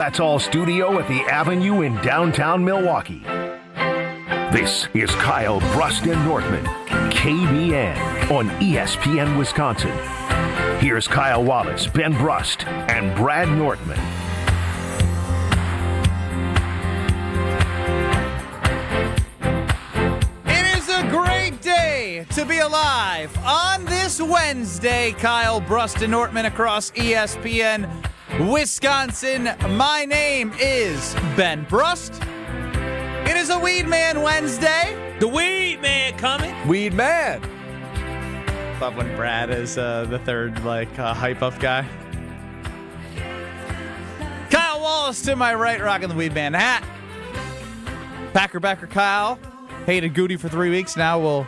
That's all studio at the Avenue in downtown Milwaukee. This is Kyle Brust and Nortman, KBN on ESPN Wisconsin. Here's Kyle Wallace, Ben Brust, and Brad Nortman. It is a great day to be alive on this Wednesday. Kyle Brust and Nortman across ESPN Wisconsin. My name is Ben Brust. It is a Weed Man Wednesday. The Weed Man coming. Weed Man. Love when Brad is the third, hype up guy. Kyle Wallace to my right, rocking the Weed Man hat. Packer backer Kyle. Hated Goody for 3 weeks. Now we'll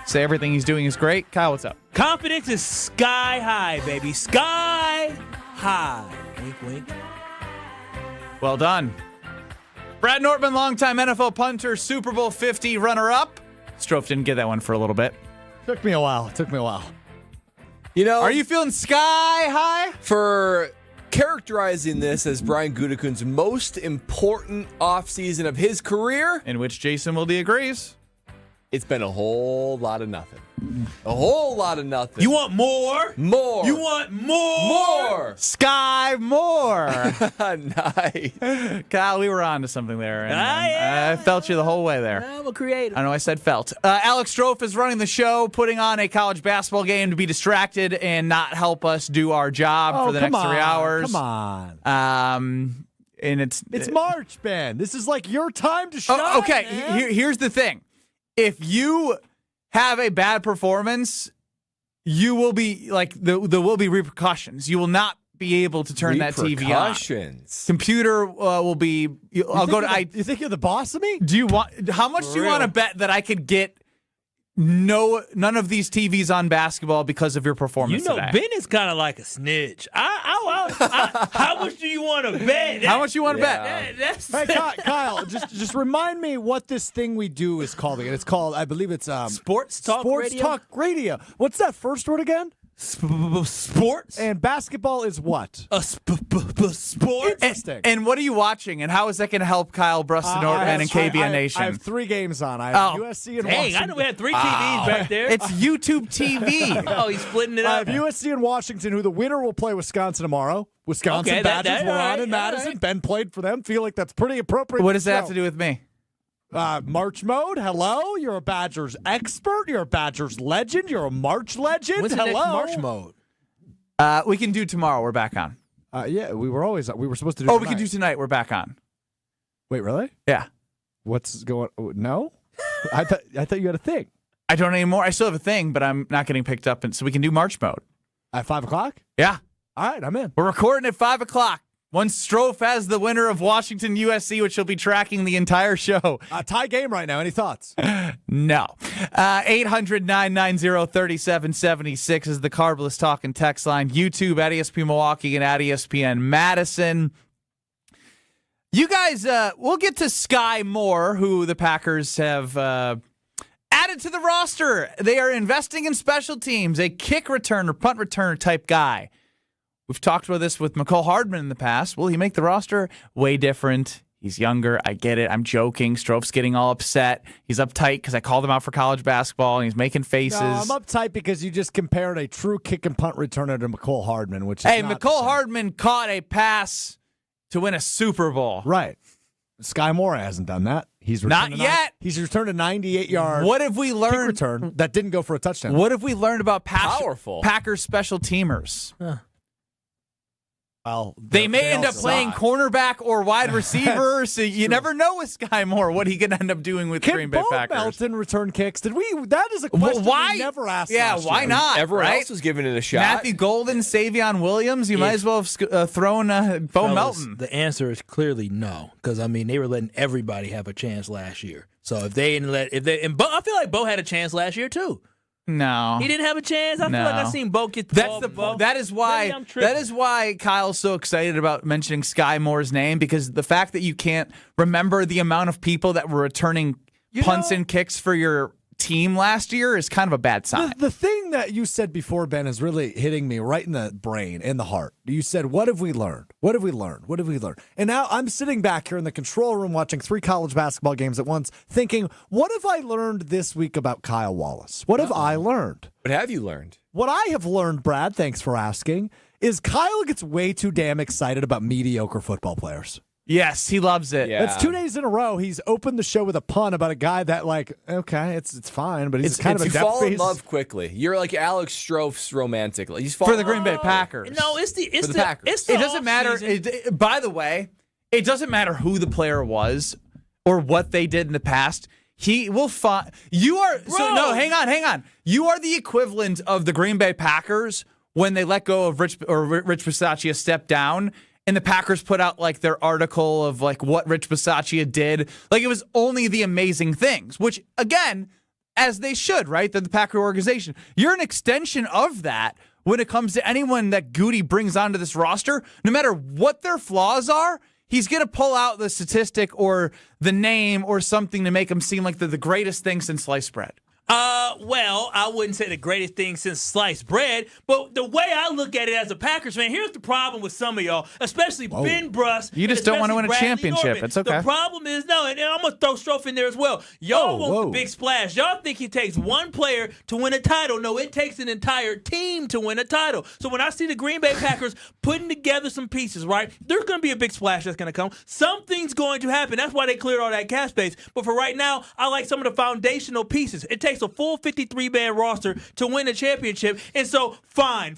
say everything he's doing is great. Kyle, what's up? Confidence is sky high, baby. Sky high. Wink, wink. Well done. Brad Nortman, longtime NFL punter, Super Bowl 50 runner-up. Strofe didn't get that one for a little bit. Took me a while. You know, Are you feeling sky high? for characterizing this as Brian Gutekunst's most important offseason of his career, In which Jason Wilde agrees. it's been a whole lot of nothing. A whole lot of nothing. You want more? more? You want more? Skyy Moore. Nice. Kyle, we were on to something there. And, Yeah. I felt you the whole way there. I'm a creator. I know I said felt. Alex Strofe is running the show, putting on a college basketball game to be distracted and not help us do our job for the next 3 hours. Come on. And it's March, Ben. This is like your time to shine. Oh, okay, man. here's the thing. If you have a bad performance, you will be there will be repercussions. You will not be able to turn that TV on. Repercussions. Computer will be. I'll go to. You think you're the boss of me? Do you want? How much do you want to bet that I could get? None of these TVs on basketball because of your performance You know, today. Ben is kind of like a snitch. How much do you want to bet? How much you want to Yeah. bet? That's Hey, Kyle, just remind me what this thing we do is called again. It's called, I believe it's Sports Talk Radio? Talk Radio. What's that first word again? Sports? And basketball is what? Sports? Interesting. And what are you watching? And how is that going to help Kyle Brust and Nortman and KBN Nation? I have 3 games on. I have Oh. USC and Dang, Washington. I know we had 3 TVs back there. It's YouTube TV. Oh, he's splitting it I up. have USC and Washington, who the winner will play Wisconsin tomorrow. Wisconsin Okay, Badgers were all on right, in Madison. all right. Ben played for them. Feel like that's pretty appropriate. What does that show. have to do with me? March mode. Hello, you're a Badgers expert. You're a Badgers legend. You're a March legend. When's the Hello, next March mode? We can do tomorrow. We're back on. Yeah, we were supposed to do. Oh, we tonight. can do tonight. We're back on. Wait, really? Yeah. What's going? No, I thought you had a thing I don't anymore. I still have a thing, but I'm not getting picked up, and so we can do March mode. at 5:00. Yeah. All right, I'm in. We're recording at 5 o'clock. Once Strofe has the winner of Washington USC, which he'll be tracking the entire show. Tie game right now. Any thoughts? No. 800-990-3776 is the Carbless Talk and text line. YouTube at ESPN Milwaukee and at ESPN Madison. You guys, we'll get to Skyy Moore, who the Packers have added to the roster. They are investing in special teams, a kick returner, punt returner type guy. We've talked about this with McCall Hardman in the past. Will he make the roster? Way different. He's younger. I get it. I'm joking. Strofe's getting all upset. He's uptight because I called him out for college basketball, and he's making faces. No, I'm uptight because you just compared a true kick and punt returner to McCall Hardman, which is Hey, not the McCall same. Hardman caught a pass to win a Super Bowl. Right. Skyy Moore hasn't done that. He's Not returned yet. He's returned a 98-yard What have we kick learned? return that didn't go for a touchdown. What have we learned about Powerful. Packers special teamers? Well, They may end all up playing suck. cornerback or wide receiver, so you never know with Skyy Moore what he can end up doing with Can Green Bay Bo Packers. Melton return kicks? Did we? That is a Well, question why? we never asked. Yeah, last why year. not? Everyone right? else was giving it a shot. Matthew Golden, Savion Williams. You might as well have thrown Bo Fellas, Melton. The answer is clearly no, because I mean they were letting everybody have a chance last year. So if they didn't and Bo, I feel like Bo had a chance last year too. No, He didn't have a chance. I No. feel like I seen Bo get the That's ball. the from Bo. that is Maybe why I'm tripping. that is why Kyle's so excited about mentioning Skyy Moore's name, because the fact that you can't remember the amount of people that were returning punts and kicks for your team last year is kind of a bad sign. The thing that you said before, Ben, is really hitting me right in the brain, in the heart. You said, what have we learned? What have we learned? What have we learned? And now I'm sitting back here in the control room watching 3 college basketball games at once, thinking, what have I learned this week about Kyle Wallace? What have I learned? What have you learned? What I have learned, Brad, thanks for asking, is Kyle gets way too damn excited about mediocre football players. Yes, he loves it. Yeah. That's 2 days in a row. He's opened the show with a pun about a guy that, like, okay, it's fine, but he's kind of a you depth fall in piece. love quickly. You're like Alex Strouf's romantically. For the Green Bay Packers. No, it's the It doesn't matter. By the way, it doesn't matter who the player was or what they did in the past. He will find you are. So no, hang on. You are the equivalent of the Green Bay Packers when they let go of Rich Bisaccia stepped down. And the Packers put out like their article of like what Rich Bisaccia did. Like it was only the amazing things, which again, as they should, right? They're the Packer organization. You're an extension of that when it comes to anyone that Goody brings onto this roster. No matter what their flaws are, he's going to pull out the statistic or the name or something to make him seem like they're the greatest thing since sliced bread. Well, I wouldn't say the greatest thing since sliced bread, but the way I look at it as a Packers fan, here's the problem with some of y'all, especially Ben Brust. You just don't want to win a championship. Nortman. It's okay. The problem is, and I'm going to throw Strouf in there as well. Y'all want the big splash. Y'all think it takes one player to win a title. No, it takes an entire team to win a title. So when I see the Green Bay Packers putting together some pieces, right, there's going to be a big splash that's going to come. Something's going to happen. That's why they cleared all that cap space. But for right now, I like some of the foundational pieces. It takes a full 53-man roster to win a championship. And so, find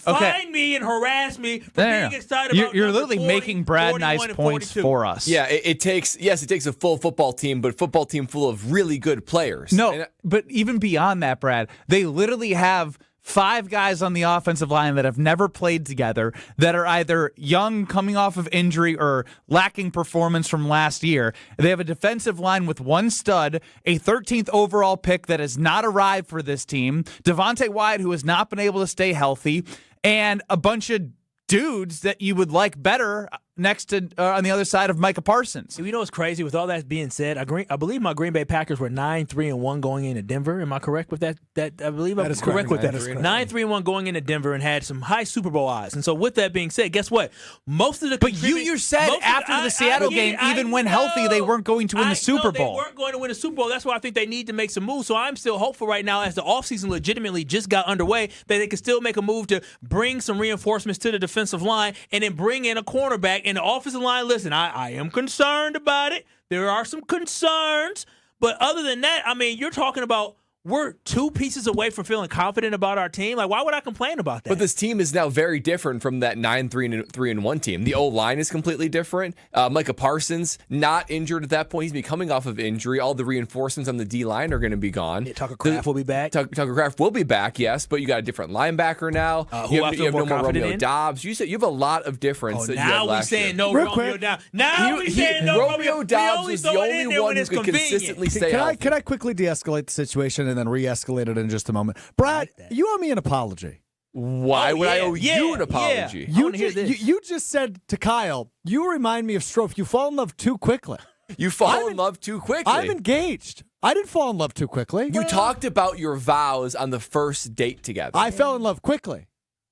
me and harass me for being excited about You're literally 40, making Brad nice points 42. for us. Yeah, it takes a full football team, but a football team full of really good players. No, but even beyond that, Brad, they literally have 5 guys on the offensive line that have never played together, that are either young, coming off of injury, or lacking performance from last year. They have a defensive line with 1 stud, a 13th overall pick that has not arrived for this team, Devontae Wyatt, who has not been able to stay healthy, and a bunch of dudes that you would like better next to on the other side of Micah Parsons. You know what's crazy? With all that being said, I believe my Green Bay Packers were 9-3-1 going into Denver. Am I correct with that? I believe I'm correct with that. 9-3-1 going into Denver and had some high Super Bowl odds. And so with that being said, guess what? Most of the But you said after the Seattle game, even when healthy, they weren't going to win the Super Bowl. They weren't going to win the Super Bowl. That's why I think they need to make some moves. So I'm still hopeful right now, as the offseason legitimately just got underway, that they can still make a move to bring some reinforcements to the defensive line and then bring in a cornerback. And the offensive line, listen, I am concerned about it. There are some concerns. But other than that, I mean, you're talking about we're 2 pieces away from feeling confident about our team. Like, why would I complain about that? But this team is now very different from that 9-3-1 team. The O-line is completely different. Micah Parsons, not injured at that point. He's been coming off of injury. All the reinforcements on the D-line are going to be gone. Yeah, Tucker Kraft will be back. Tucker Kraft will be back, yes, but you got a different linebacker now. You have no more Romeo Dobbs. You have a lot of difference that you had last year. No Romeo Dobbs. Now we're saying no Romeo Dobbs was the only one who could consistently stay healthy. Can I quickly de-escalate the situation and then re-escalate it in just a moment? Brad, you owe me an apology. Why would I owe you an apology? You just said to Kyle, you remind me of Strouf. You fall in love too quickly. You fall in love too quickly. I'm engaged. I didn't fall in love too quickly. You talked about your vows on the first date together. I fell in love quickly.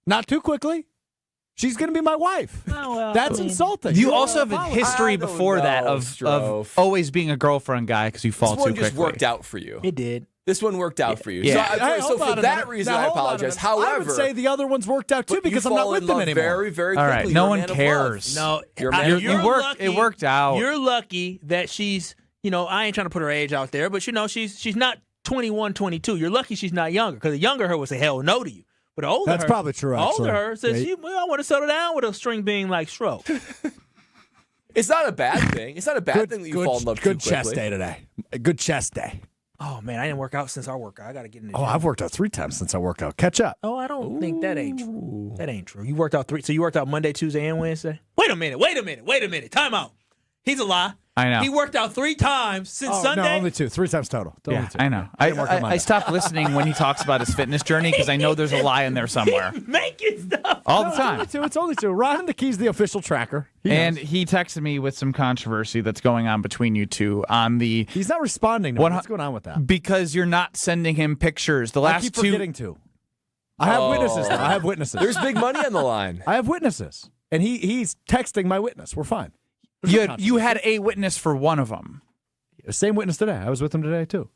Not too quickly. She's going to be my wife. That's insulting. You also have a history before that of always being a girlfriend guy because you fall too quickly. This one just worked out for you. It did. This one worked out for you. Yeah. So for that reason, I apologize. However, I would say the other ones worked out too because I'm not with them anymore. Very, very all quickly. right, no one cares. No, it worked out. You're lucky that she's, I ain't trying to put her age out there, but she's not 21, 22. You're lucky she's not younger, because the younger her would say hell no to you. But the older That's her, probably true, actually. Older her says, I want to settle down with a string being like Strouf. It's not a bad thing. It's not a bad thing that you fall in love too quickly. Good chest day today. A good chest day. Oh, man, I didn't work out since our workout. I got to get in the gym. I've worked out 3 times since I work out. Catch up. Oh, I don't think that ain't true. That ain't true. You worked out 3. So you worked out Monday, Tuesday, and Wednesday? Wait a minute. Time out. He's a lie. I know. He worked out 3 times since Sunday. No, only 2. 3 times total. Yeah, Only 2. I know. Didn't work on my I back. stopped listening when he talks about his fitness journey because I know there's a lie in there somewhere. Making stuff. All the No, time. It's only 2. Ron the Key's the official tracker. And he texted me with some controversy that's going on between you two on the he's not responding to me. What's going on with that? because you're not sending him pictures. The I last keep 2 forgetting to. I have witnesses. Though. I have witnesses. There's big money on the line. I have witnesses, and he's texting my witness. We're fine. you had a witness for one of them. Same witness today. I was with him today too.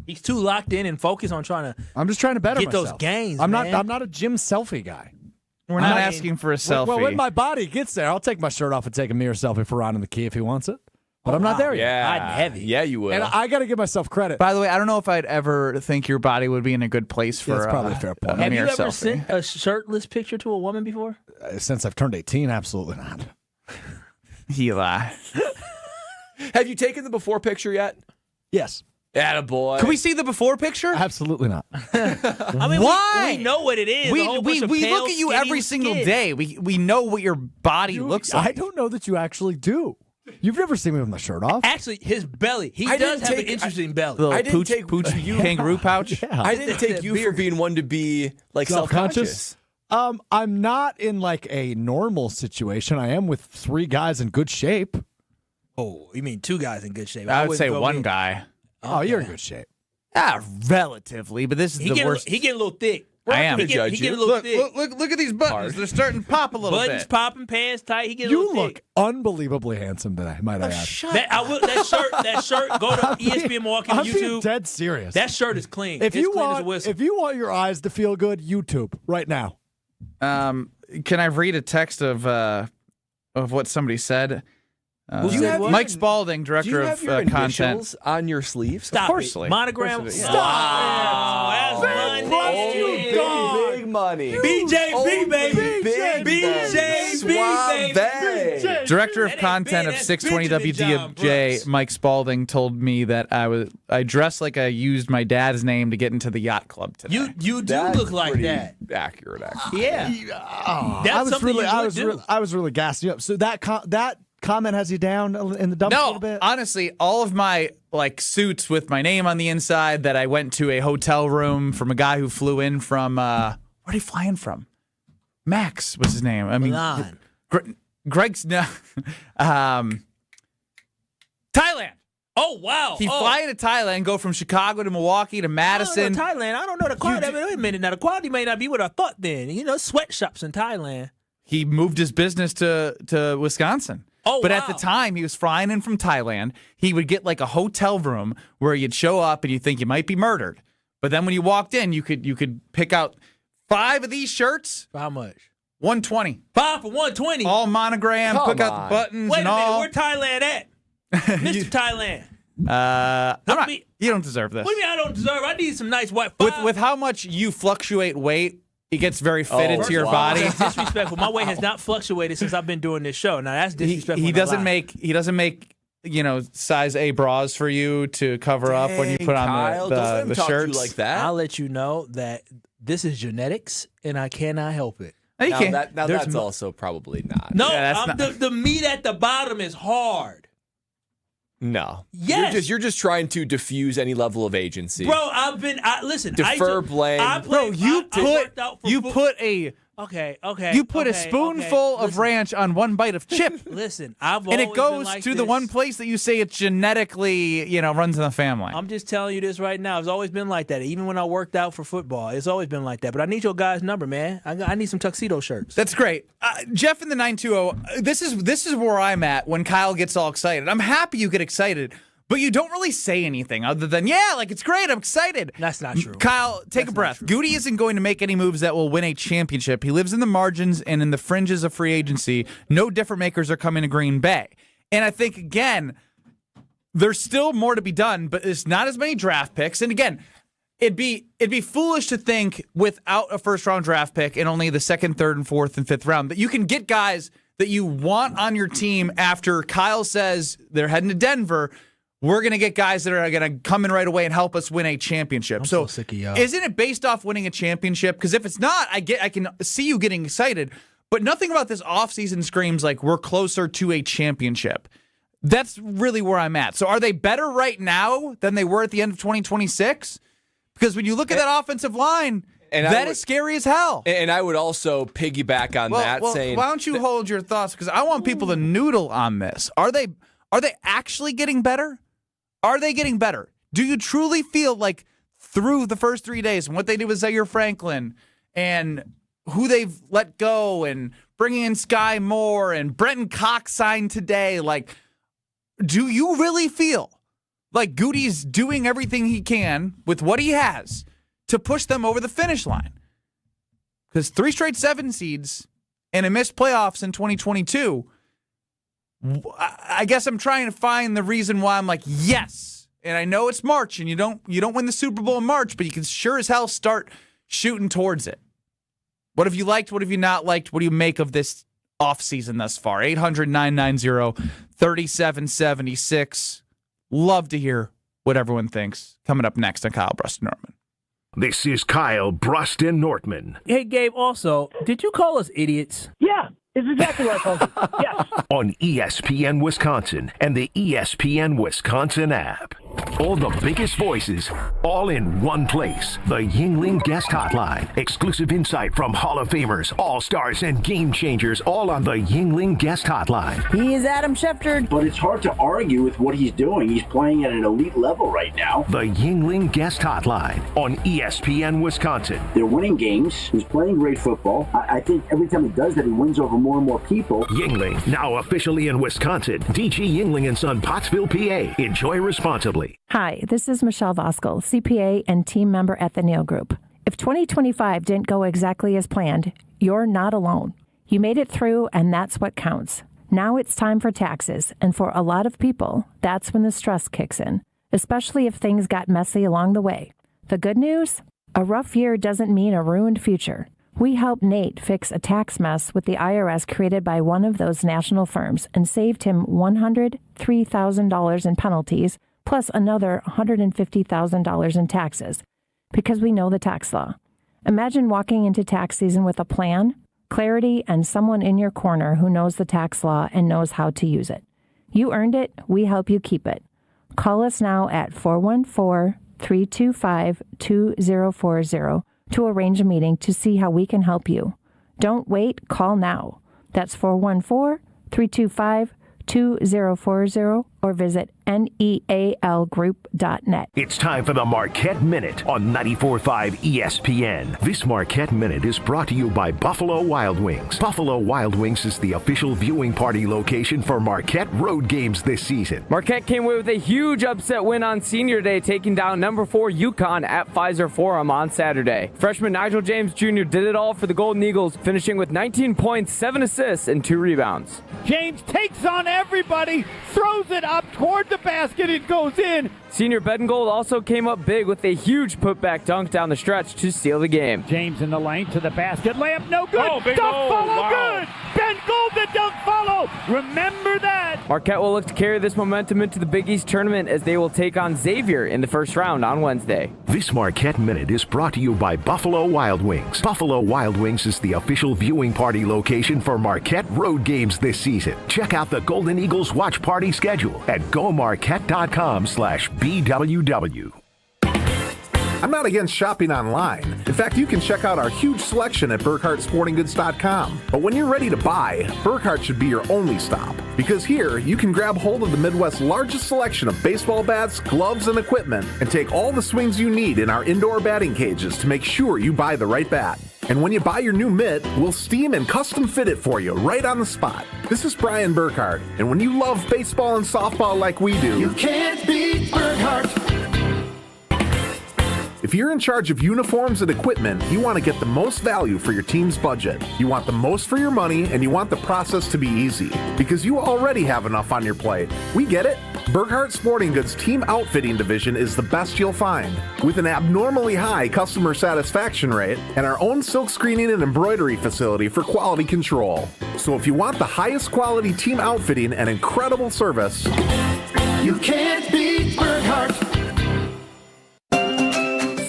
He's too locked in and focused on trying to I'm just trying to better get myself. those gains. I'm man. not a gym selfie guy. We're not asking for a selfie. Well, when my body gets there, I'll take my shirt off and take a mirror selfie for Ron and the Key if he wants it. But I'm not there yet. Yeah. Hot and heavy. Yeah, you will. And I got to give myself credit. By the way, I don't know if I'd ever think your body would be in a good place for that's probably a fair point. Have you mirror ever selfie. sent a shirtless picture to a woman before? Since I've turned 18, absolutely not. Eli. Have you taken the before picture yet? Yes, Attaboy. Can we see the before picture? absolutely not. I mean, Why? we know what it is. We a whole bunch of look pale, at you skinny every single skin. day. We know what your body looks like. I don't know that you actually do. You've never seen me with my shirt off. Actually, his belly. He I does didn't have an take- interesting belly. Little I didn't pooch take- kangaroo pouch. Yeah. I didn't take you for being one to be like self-conscious. I'm not in like a normal situation. I am with 3 guys in good shape. Oh, you mean 2 guys in good shape? I would wouldn't say go one in. guy. Oh, you're in good shape. Relatively, but this is He the getting, worst. he getting a little thick. I am. He Judge getting a you. little thick. Look at these buttons. They're starting to pop a little Buttons bit. popping, pants tight. He getting a You little look thick. unbelievably handsome today, might I add. That shirt. Go to ESPN Milwaukee on I'm being YouTube. dead serious. That shirt is clean. if It's you clean as a whistle. if you want your eyes to feel good, YouTube right now. Can I read a text of what somebody said? Who said what? Mike Spalding, Do you director have of your content. initials on your sleeves? Stop course, it. like, Monogram. of course it is. Stop. That's money. Big money. BJB, baby. Big BJB, baby. Director of That ain't content big, of that's 620 Benjamin John WDJ, Brooks. Mike Spalding, told me that I dressed like I used my dad's name to get into the yacht club today. You do That's look like pretty that. accurate, actually. Yeah. I That's was something really, you I would was, do. I was really gassing you up. So that comment has you down in the dumps a No, little bit. honestly, all of my suits with my name on the inside that I went to a hotel room from a guy who flew in from where'd he fly in from? Max was his name. I mean, Milan. Greg's no, Thailand. Oh, wow. He fly into Thailand, go from Chicago to Milwaukee to Madison. Thailand. I don't know the quality. Wait a minute. Now, the quality may not be what I thought then. Sweatshops in Thailand. He moved his business to Wisconsin. Oh, but wow. at the time, he was flying in from Thailand. He would get like a hotel room where you'd show up and you think you might be murdered. But then when you walked in, you could pick out 5 of these shirts, For how much? $120. 5 for 120. All monogram, Come pick out on. the buttons Wait a and minute. all. Where Thailand at? Mr. Thailand. You don't deserve this. What do you mean I don't deserve? I need some nice white. With how much you fluctuate weight, it gets very fitted Oh, to your wow. body. That's disrespectful. My weight has not fluctuated since I've been doing this show. Now that's disrespectful. He and a doesn't lie. make size A bras for you to cover up when you put on Kyle, don't let him the talk to you shirts. like that. I'll let you know that this is genetics, and I cannot help it. No, you Now, can't. that's also probably not. No, Yeah, that's the meat at the bottom is hard. No. Yes. You're just trying to diffuse any level of agency. Bro, listen. Defer blame. Bro, you put a Okay. spoonful of ranch on one bite of chip, Listen, I've and always it goes been like to the this. one place that you say it genetically, runs in the family. I'm just telling you this right now. It's always been like that. Even when I worked out for football, it's always been like that. But I need your guy's number, man. I need some tuxedo shirts. That's great. Jeff in the 920, this is where I'm at when Kyle gets all excited. I'm happy you get excited, but you don't really say anything other than, it's great, I'm excited. That's not true. Kyle, take a breath. Goody isn't going to make any moves that will win a championship. He lives in the margins and in the fringes of free agency. No different makers are coming to Green Bay. And I think, again, there's still more to be done, but it's not as many draft picks. And again, it'd be foolish to think without a first-round draft pick and only the second, third, and fourth, and fifth round that you can get guys that you want on your team after Kyle says they're heading to Denver. We're going to get guys that are going to come in right away and help us win a championship. I'm so sick of y'all. Isn't it based off winning a championship? Because if it's not, I can see you getting excited. But nothing about this offseason screams like we're closer to a championship. That's really where I'm at. So are they better right now than they were at the end of 2026? Because when you look at that offensive line, that is scary as hell. And I would also piggyback on that, saying, why don't you hold your thoughts? Because I want people to noodle on this. Are they actually getting better? Are they getting better? Do you truly feel like through the first 3 days and what they did with Zaire Franklin and who they've let go and bringing in Skyy Moore and Brenton Cox signed today, like, do you really feel like Goody's doing everything he can with what he has to push them over the finish line? Because 3 straight 7 seeds and a missed playoffs in 2022, I guess I'm trying to find the reason why I'm like, yes. And I know it's March and you don't win the Super Bowl in March, but you can sure as hell start shooting towards it. What have you liked? What have you not liked? What do you make of this offseason thus far? 800-990-3776. Love to hear what everyone thinks. Coming up next on Kyle Brust Nortman. This is Kyle Brust Nortman Hey, Gabe, also, did you call us idiots? Yeah, it's exactly what I called it. Yes. on ESPN Wisconsin and the ESPN Wisconsin app. All the biggest voices, all in one place. The Yuengling Guest Hotline. Exclusive insight from Hall of Famers, All-Stars, and Game Changers, all on the Yuengling Guest Hotline. He is Adam Schefter. But it's hard to argue with what he's doing. He's playing at an elite level right now. The Yuengling Guest Hotline on ESPN Wisconsin. They're winning games. He's playing great football. I think every time he does that, he wins over more and more people. Yuengling, now officially in Wisconsin. DG Yuengling & Son, Pottsville, PA. Enjoy responsibly. Hi, this is Michelle Voskel, CPA and team member at the Neal Group. If 2025 didn't go exactly as planned, you're not alone. You made it through, and that's what counts. Now it's time for taxes, and for a lot of people, that's when the stress kicks in, especially if things got messy along the way. The good news? A rough year doesn't mean a ruined future. We helped Nate fix a tax mess with the IRS created by one of those national firms and saved him $103,000 in penalties, plus another $150,000 in taxes, because we know the tax law. Imagine walking into tax season with a plan, clarity, and someone in your corner who knows the tax law and knows how to use it. You earned it. We help you keep it. Call us now at 414-325-2040 to arrange a meeting to see how we can help you. Don't wait. Call now. That's 414-325-2040 or visit nealgroup.net. It's time for the Marquette Minute on 94.5 ESPN. This Marquette Minute is brought to you by Buffalo Wild Wings. Buffalo Wild Wings is the official viewing party location for Marquette road games this season. Marquette came away with a huge upset win on Senior Day, taking down number 4 UConn at Pfizer Forum on Saturday. Freshman Nigel James Jr. did it all for the Golden Eagles, finishing with 19 points, 7 assists, and 2 rebounds. James takes on everybody, throws it up toward the basket, it goes in. Senior Bedengold also came up big with a huge putback dunk down the stretch to seal the game. James in the lane to the basket, layup no good, Oh, big dunk goal. follow Wow. good. Bedengold the dunk follow, remember that. Marquette will look to carry this momentum into the Big East tournament as they will take on Xavier in the first round on Wednesday. This Marquette Minute is brought to you by Buffalo Wild Wings. Buffalo Wild Wings is the official viewing party location for Marquette road games this season. Check out the Golden Eagles watch party schedule at gomarquette.com/BWW. I'm not against shopping online. In fact, you can check out our huge selection at BurkhartSportingGoods.com. But when you're ready to buy, Burkhart should be your only stop. Because here, you can grab hold of the Midwest's largest selection of baseball bats, gloves, and equipment, and take all the swings you need in our indoor batting cages to make sure you buy the right bat. And when you buy your new mitt, we'll steam and custom fit it for you right on the spot. This is Brian Burkhart, and when you love baseball and softball like we do, you can't beat Burkhart. If you're in charge of uniforms and equipment, you want to get the most value for your team's budget. You want the most for your money, and you want the process to be easy. Because you already have enough on your plate. We get it. Burkhart Sporting Goods Team Outfitting Division is the best you'll find. With an abnormally high customer satisfaction rate and our own silk screening and embroidery facility for quality control. So if you want the highest quality team outfitting and incredible service, you can't beat Burkhart.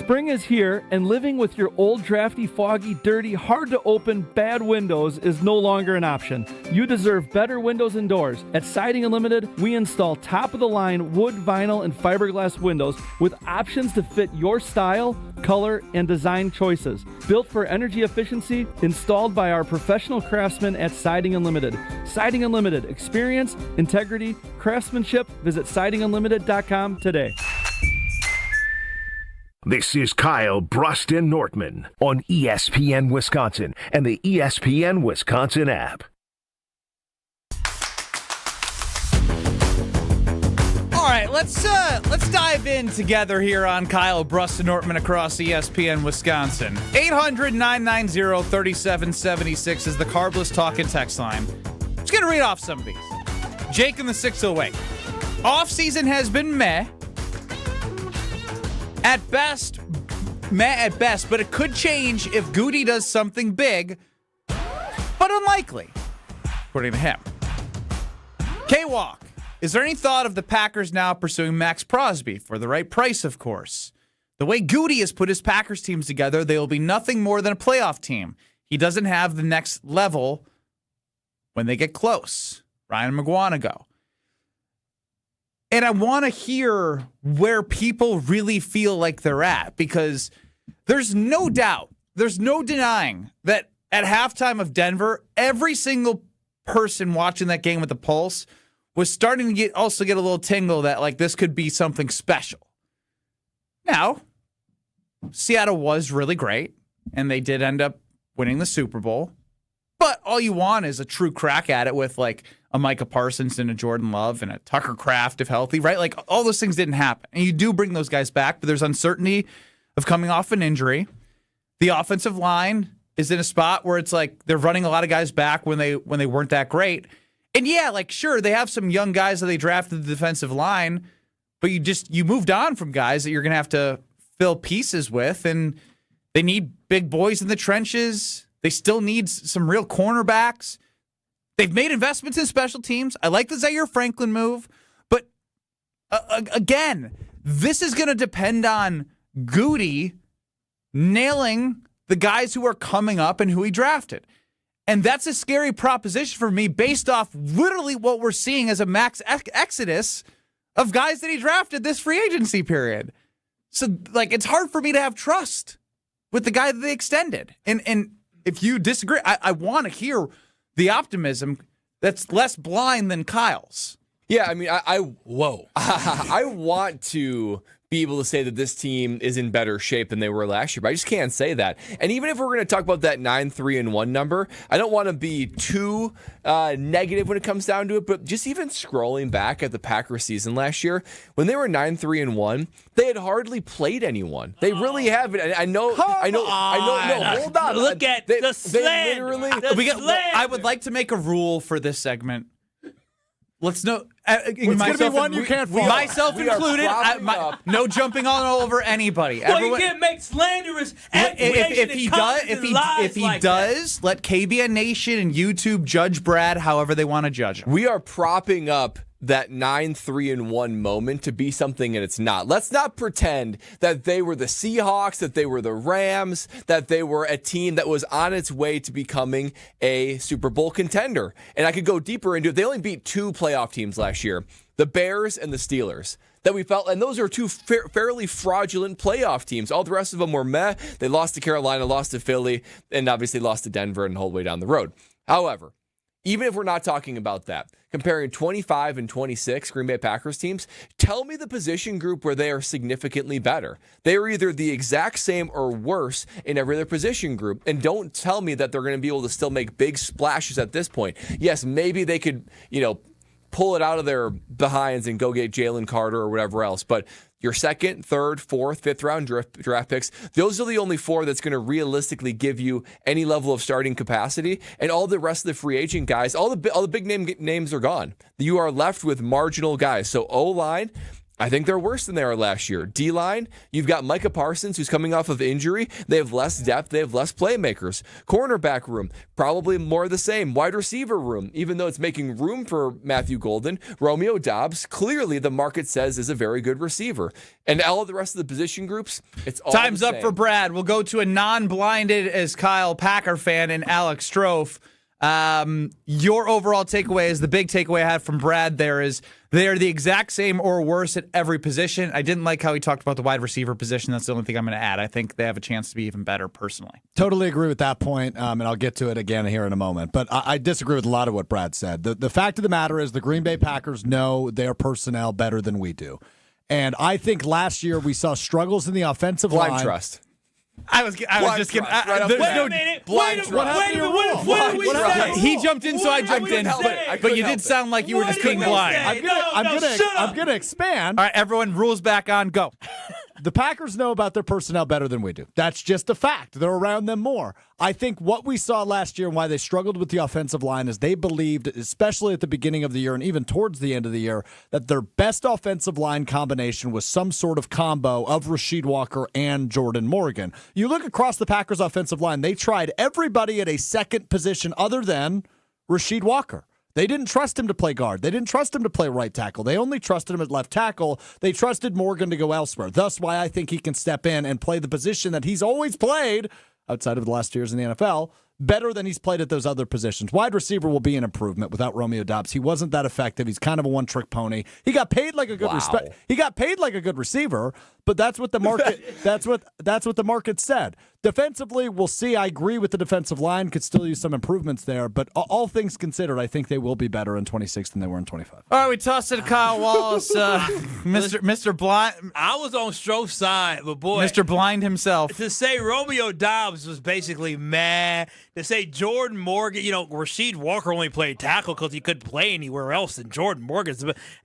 Spring is here, and living with your old, drafty, foggy, dirty, hard-to-open, bad windows is no longer an option. You deserve better windows and doors. At Siding Unlimited, we install top-of-the-line wood, vinyl, and fiberglass windows with options to fit your style, color, and design choices. Built for energy efficiency, installed by our professional craftsmen at Siding Unlimited. Siding Unlimited. Experience, integrity, craftsmanship. Visit sidingunlimited.com today. This is Kyle Brust and Nortman on ESPN Wisconsin and the ESPN Wisconsin app. All right, let's dive in together here on Kyle Brust and Nortman across ESPN Wisconsin. 800-990-3776 is the Carbless Talking text line. I'm just gonna read off some of these. Jake in the 608. Offseason has been meh. At best, but it could change if Goody does something big, but unlikely, according to him. K-Walk, is there any thought of the Packers now pursuing Maxx Crosby for the right price, of course? The way Goody has put his Packers teams together, they will be nothing more than a playoff team. He doesn't have the next level when they get close. Ryan McGuanago. And I want to hear where people really feel like they're at, because there's no doubt, there's no denying that at halftime of Denver, every single person watching that game with the Pulse was starting to get a little tingle that like this could be something special. Now, Seattle was really great, and they did end up winning the Super Bowl. But all you want is a true crack at it with like a Micah Parsons and a Jordan Love and a Tucker Kraft if healthy, right? Like all those things didn't happen. And you do bring those guys back, but there's uncertainty of coming off an injury. The offensive line is in a spot where it's like they're running a lot of guys back when they weren't that great. And yeah, like sure, they have some young guys that they drafted the defensive line, but you moved on from guys that you're going to have to fill pieces with, and they need big boys in the trenches. They still need some real cornerbacks. They've made investments in special teams. I like the Zaire Franklin move. But again, this is going to depend on Goody nailing the guys who are coming up and who he drafted. And that's a scary proposition for me based off literally what we're seeing as a max exodus of guys that he drafted this free agency period. So, like, it's hard for me to have trust with the guy that they extended. And if you disagree, I want to hear the optimism that's less blind than Kyle's. Yeah, I mean, I want to be able to say that this team is in better shape than they were last year, but I just can't say that. And even if we're going to talk about that 9-3-1 number, I don't want to be too negative when it comes down to it, but just even scrolling back at the Packers season last year, when they were 9-3-1, they had hardly played anyone. They really haven't. I know. No, hold on. Look at the slander. I would like to make a rule for this segment. Let's know. It's going to be one you can't follow. Myself included. No jumping all over anybody. Well, you can't make slanderous if he does, let KBN Nation and YouTube judge Brad however they want to judge him. We are propping up that 9-3-1 moment to be something and it's not. Let's not pretend that they were the Seahawks, that they were the Rams, that they were a team that was on its way to becoming a Super Bowl contender. And I could go deeper into it. They only beat two playoff teams last year, the Bears and the Steelers. That we felt, and those are two fairly fraudulent playoff teams. All the rest of them were meh. They lost to Carolina, lost to Philly, and obviously lost to Denver and the whole way down the road. However, even if we're not talking about that, comparing 25 and 26 Green Bay Packers teams, tell me the position group where they are significantly better. They are either the exact same or worse in every other position group. And don't tell me that they're going to be able to still make big splashes at this point. Yes, maybe they could, pull it out of their behinds and go get Jalen Carter or whatever else. But your second, third, fourth, fifth round draft picks, those are the only four that's going to realistically give you any level of starting capacity. And all the rest of the free agent guys, all the big names are gone. You are left with marginal guys. So O-line I think they're worse than they were last year. D-line, you've got Micah Parsons, who's coming off of injury. They have less depth. They have less playmakers. Cornerback room, probably more of the same. Wide receiver room, even though it's making room for Matthew Golden, Romeo Doubs, clearly the market says is a very good receiver. And all of the rest of the position groups, it's all Time's the up same. for Brad. We'll go to a non-blinded as Kyle Packer fan and Alex Strofe. Your overall takeaway is the big takeaway I had from Brad there is they are the exact same or worse at every position. I didn't like how he talked about the wide receiver position. That's the only thing I'm going to add. I think they have a chance to be even better personally. Totally agree with that point, and I'll get to it again here in a moment. But I disagree with a lot of what Brad said. The fact of the matter is the Green Bay Packers know their personnel better than we do. And I think last year we saw struggles in the offensive line. Blind trust. I was just going Right to. Wait a minute. blind Wait a trust. minute. What did we say? He jumped in, so I jumped in. But you did sound like you were just being blind. I'm going to expand. All right, everyone, rules back on. Go. The Packers know about their personnel better than we do. That's just a fact. They're around them more. I think what we saw last year and why they struggled with the offensive line is they believed, especially at the beginning of the year and even towards the end of the year, that their best offensive line combination was some sort of combo of Rasheed Walker and Jordan Morgan. You look across the Packers' offensive line, they tried everybody at a second position other than Rasheed Walker. They didn't trust him to play guard. They didn't trust him to play right tackle. They only trusted him at left tackle. They trusted Morgan to go elsewhere. Thus why I think he can step in and play the position that he's always played outside of the last 2 years in the NFL better than he's played at those other positions. Wide receiver will be an improvement without Romeo Doubs. He wasn't that effective. He's kind of a one-trick pony. He got paid like a good He got paid like a good receiver, but that's what the market that's what the market said. Defensively, we'll see. I agree with the defensive line. Could still use some improvements there, but all things considered, I think they will be better in 26 than they were in 25. All right, we tossed it to Kyle Wallace, Mr. Blind. I was on Strofe's side, but boy, Mr. Blind himself. to say Romeo Doubs was basically mad. To say Jordan Morgan, Rasheed Walker only played tackle because he couldn't play anywhere else than Jordan Morgan.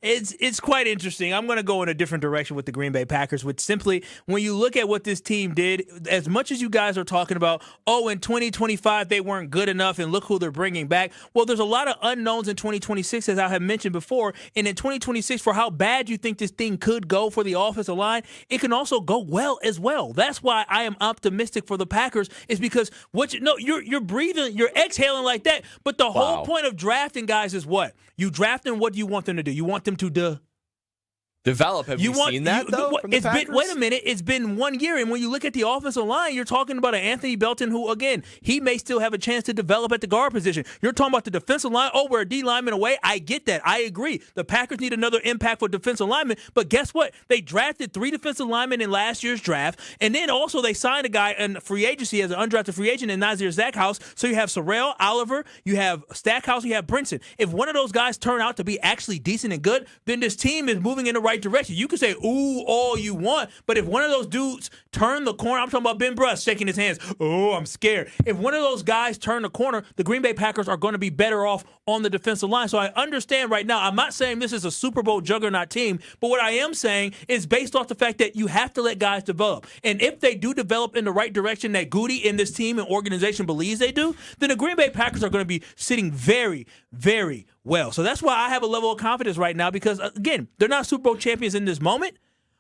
It's quite interesting. I'm going to go in a different direction with the Green Bay Packers, which simply, when you look at what this team did, as much as you guys are talking about, in 2025 they weren't good enough and look who they're bringing back. Well, there's a lot of unknowns in 2026, as I have mentioned before. And in 2026, for how bad you think this thing could go for the offensive line, it can also go well as well. That's why I am optimistic for the Packers, is because you're breathing, you're exhaling like that. But the whole point of drafting guys is what? You draft them, what do you want them to do? You want them to develop. Have you seen that, though, from the Packers? Wait a minute. It's been 1 year, and when you look at the offensive line, you're talking about an Anthony Belton who, again, he may still have a chance to develop at the guard position. You're talking about the defensive line. We're a D lineman away. I get that. I agree. The Packers need another impactful defensive lineman, but guess what? They drafted 3 defensive linemen in last year's draft, and then also they signed a guy in free agency as an undrafted free agent in Nazir Stackhouse. So you have Sorrell, Oliver, you have Stackhouse, you have Brinson. If one of those guys turn out to be actually decent and good, then this team is moving in the right direction. You can say, ooh, all you want, but if one of those dudes turn the corner, I'm talking about Ben Brust shaking his hands, I'm scared. If one of those guys turn the corner, the Green Bay Packers are going to be better off on the defensive line. So I understand right now, I'm not saying this is a Super Bowl juggernaut team, but what I am saying is based off the fact that you have to let guys develop. And if they do develop in the right direction that Goody in this team and organization believes they do, then the Green Bay Packers are going to be sitting very, very well. So that's why I have a level of confidence right now, because, again, they're not Super Bowl champions in this moment,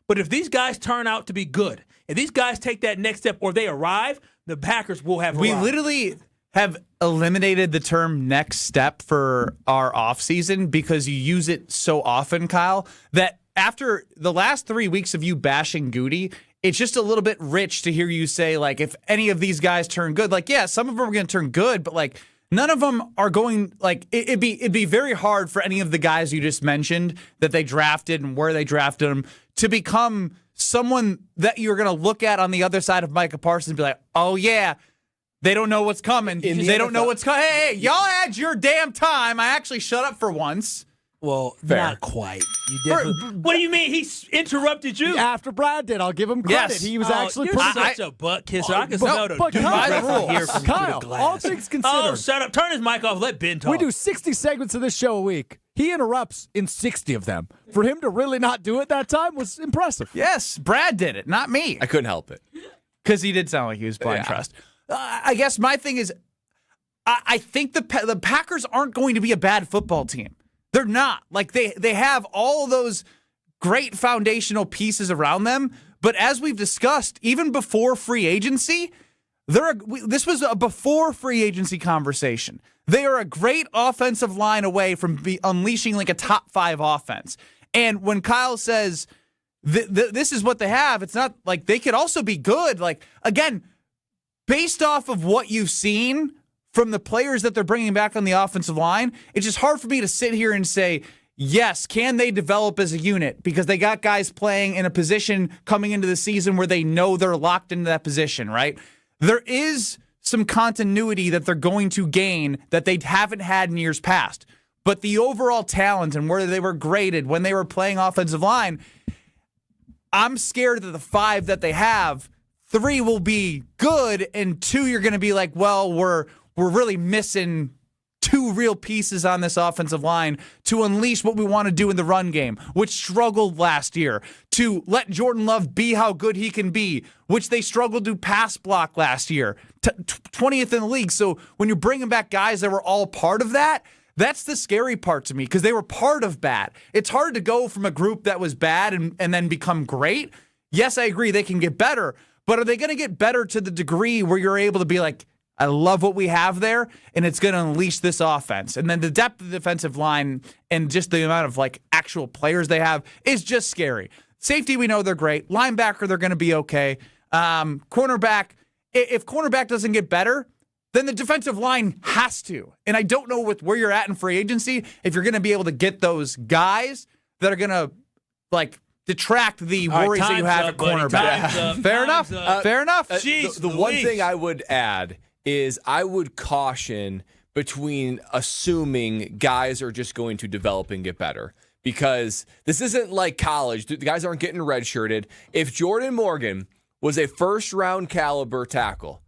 but if these guys turn out to be good, if these guys take that next step or they arrive, the Packers will have arrived. We literally have eliminated the term next step for our offseason because you use it so often, Kyle, that after the last 3 weeks of you bashing Goody, it's just a little bit rich to hear you say, like, if any of these guys turn good, like, yeah, some of them are going to turn good, but, like, none of them are going, like, it'd be very hard for any of the guys you just mentioned that they drafted and where they drafted them to become someone that you're going to look at on the other side of Micah Parsons and be like, oh, yeah, they don't know what's coming. They don't know what's coming. Hey, y'all had your damn time. I actually shut up for once. Well, not quite. You definitely. What do you mean? He interrupted you after Brad did. I'll give him credit. Yes. He was actually you're pretty such a butt kisser. I can smell the Kyle, all things considered. Oh, shut up! Turn his mic off. Let Ben talk. We do 60 segments of this show a week. He interrupts in 60 of them. For him to really not do it that time was impressive. Yes, Brad did it, not me. I couldn't help it because he did sound like he was blind trust. I guess my thing is, I think the Packers aren't going to be a bad football team. They're not. Like, they have all of those great foundational pieces around them. But as we've discussed, even before free agency, this was a before free agency conversation. They are a great offensive line away from unleashing like a top 5 offense. And when Kyle says this is what they have, it's not like they could also be good. Like, again, based off of what you've seen from the players that they're bringing back on the offensive line, it's just hard for me to sit here and say, yes, can they develop as a unit? Because they got guys playing in a position coming into the season where they know they're locked into that position, right? There is some continuity that they're going to gain that they haven't had in years past. But the overall talent and where they were graded when they were playing offensive line, I'm scared that the 5 that they have, 3 will be good, and 2 you're going to be like, well, we're really missing 2 real pieces on this offensive line to unleash what we want to do in the run game, which struggled last year, to let Jordan Love be how good he can be, which they struggled to pass block last year, 20th in the league. So when you're bringing back guys that were all part of that, that's the scary part to me, because they were part of bad. It's hard to go from a group that was bad and then become great. Yes, I agree they can get better, but are they going to get better to the degree where you're able to be like, I love what we have there, and it's going to unleash this offense. And then the depth of the defensive line and just the amount of like actual players they have is just scary. Safety, we know they're great. Linebacker, they're going to be okay. Cornerback, if cornerback doesn't get better, then the defensive line has to. And I don't know with where you're at in free agency if you're going to be able to get those guys that are going to like detract the worries that you have at cornerback. Fair enough. Fair enough. The one thing I would add is I would caution between assuming guys are just going to develop and get better, because this isn't like college. The guys aren't getting redshirted. If Jordan Morgan was a first-round caliber tackle,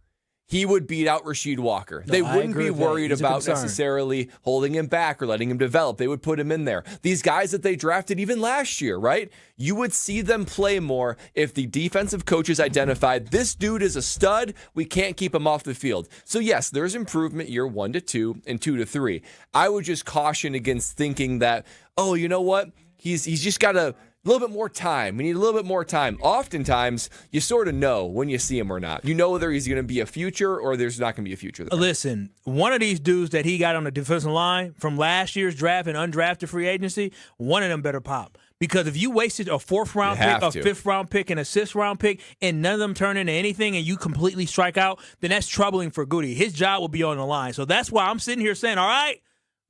he would beat out Rasheed Walker. They wouldn't be worried about necessarily holding him back or letting him develop. They would put him in there. These guys that they drafted even last year, right? You would see them play more if the defensive coaches identified, this dude is a stud, we can't keep him off the field. So yes, there's improvement year 1 to 2 and 2 to 3. I would just caution against thinking that, oh, you know what? He's just got a little bit more time. We need a little bit more time. Oftentimes, you sort of know when you see him or not. You know whether he's going to be a future or there's not going to be a future there. Listen, one of these dudes that he got on the defensive line from last year's draft and undrafted free agency, one of them better pop. Because if you wasted a 4th-round pick, a 5th-round pick, and a 6th-round pick, and none of them turn into anything, and you completely strike out, then that's troubling for Goody. His job will be on the line. So that's why I'm sitting here saying, all right,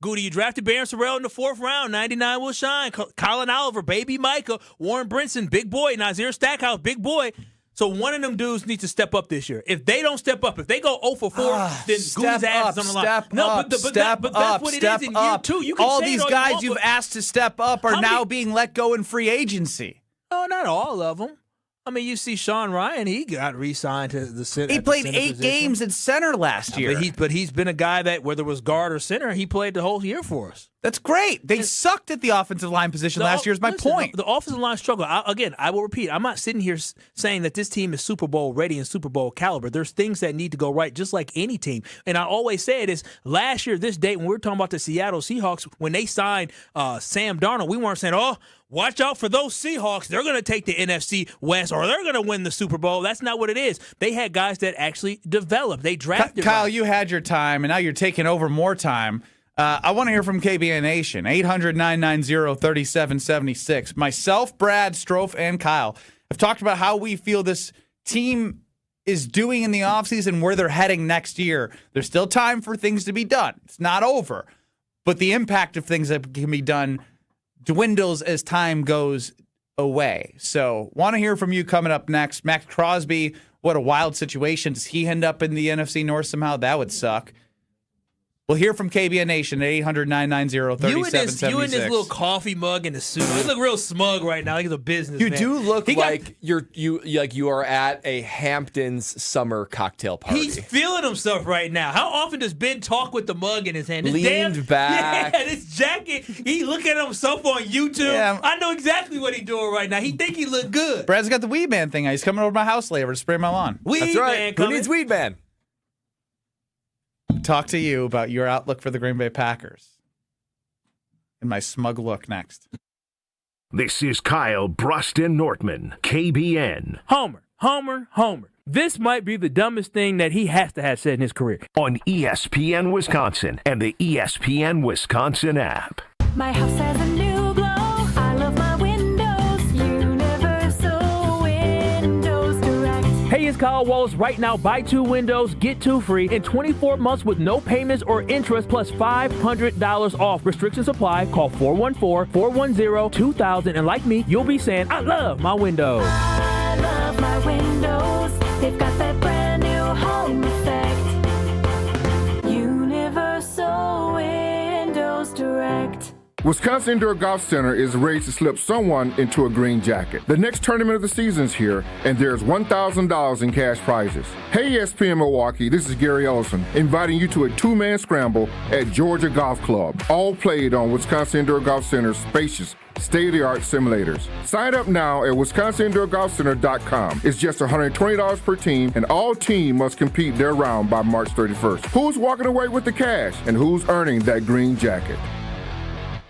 Goody, you drafted Barron Sorrell in the 4th round. 99 will shine. Colin Oliver, Baby Micah, Warren Brinson, big boy. Nazir Stackhouse, big boy. So one of them dudes needs to step up this year. If they don't step up, if they go 0 for 4, then Goody's ass is on the line. But that's what it is in year 2. You can all say these guys you've asked to step up are now being let go in free agency. No, not all of them. I mean, you see Sean Ryan, he got re-signed to the center. He played 8 games at center last year. But he's been a guy that, whether it was guard or center, he played the whole year for us. That's great. They sucked at the offensive line position last year is my point. The offensive line struggle. I will repeat, I'm not sitting here saying that this team is Super Bowl ready and Super Bowl caliber. There's things that need to go right, just like any team. And I always say it is, last year, this date, when we were talking about the Seattle Seahawks, when they signed Sam Darnold, we weren't saying, oh, watch out for those Seahawks. They're going to take the NFC West or they're going to win the Super Bowl. That's not what it is. They had guys that actually developed. They drafted. Kyle, you had your time, and now you're taking over more time. I want to hear from KBN Nation. 800-990-3776. Myself, Brad, Strofe, and Kyle have talked about how we feel this team is doing in the offseason, where they're heading next year. There's still time for things to be done. It's not over. But the impact of things that can be done dwindles as time goes away. So want to hear from you coming up next. Maxx Crosby, what a wild situation. Does he end up in the NFC North somehow? That would suck. We'll hear from KBN Nation at 800-990-3776. You in this little coffee mug and a suit. You look real smug right now. Like it's a business. You do look like you are at a Hamptons summer cocktail party. He's feeling himself right now. How often does Ben talk with the mug in his hand? Leaned back. Yeah, this jacket. He looking at himself on YouTube. Yeah. I know exactly what he's doing right now. He think he look good. Brad's got the Weed Man thing. He's coming over to my house later to spray my lawn. That's right. Who needs Weed Man? Talk to you about your outlook for the Green Bay Packers. And my smug look next. This is Kyle Brust Nortman, KBN. Homer, Homer, Homer. This might be the dumbest thing that he has to have said in his career. On ESPN Wisconsin and the ESPN Wisconsin app. My house has a new glow. I love my windows. Universal Windows Direct. Hey, it's Kyle Wallace. Right now, buy 2 windows, get 2 free in 24 months with no payments or interest plus $500 off. Restrictions apply. Call 414-410-2000. And like me, you'll be saying, I love my windows. I love my windows. They've got that brand new home effect. Universal Windows Direct. Wisconsin Indoor Golf Center is ready to slip someone into a green jacket. The next tournament of the season is here, and there's $1,000 in cash prizes. Hey, ESPN Milwaukee, this is Gary Ellison, inviting you to a 2-man scramble at Georgia Golf Club, all played on Wisconsin Indoor Golf Center's spacious, state-of-the-art simulators. Sign up now at wisconsinindoorgolfcenter.com. It's just $120 per team, and all team must compete their round by March 31st. Who's walking away with the cash, and who's earning that green jacket?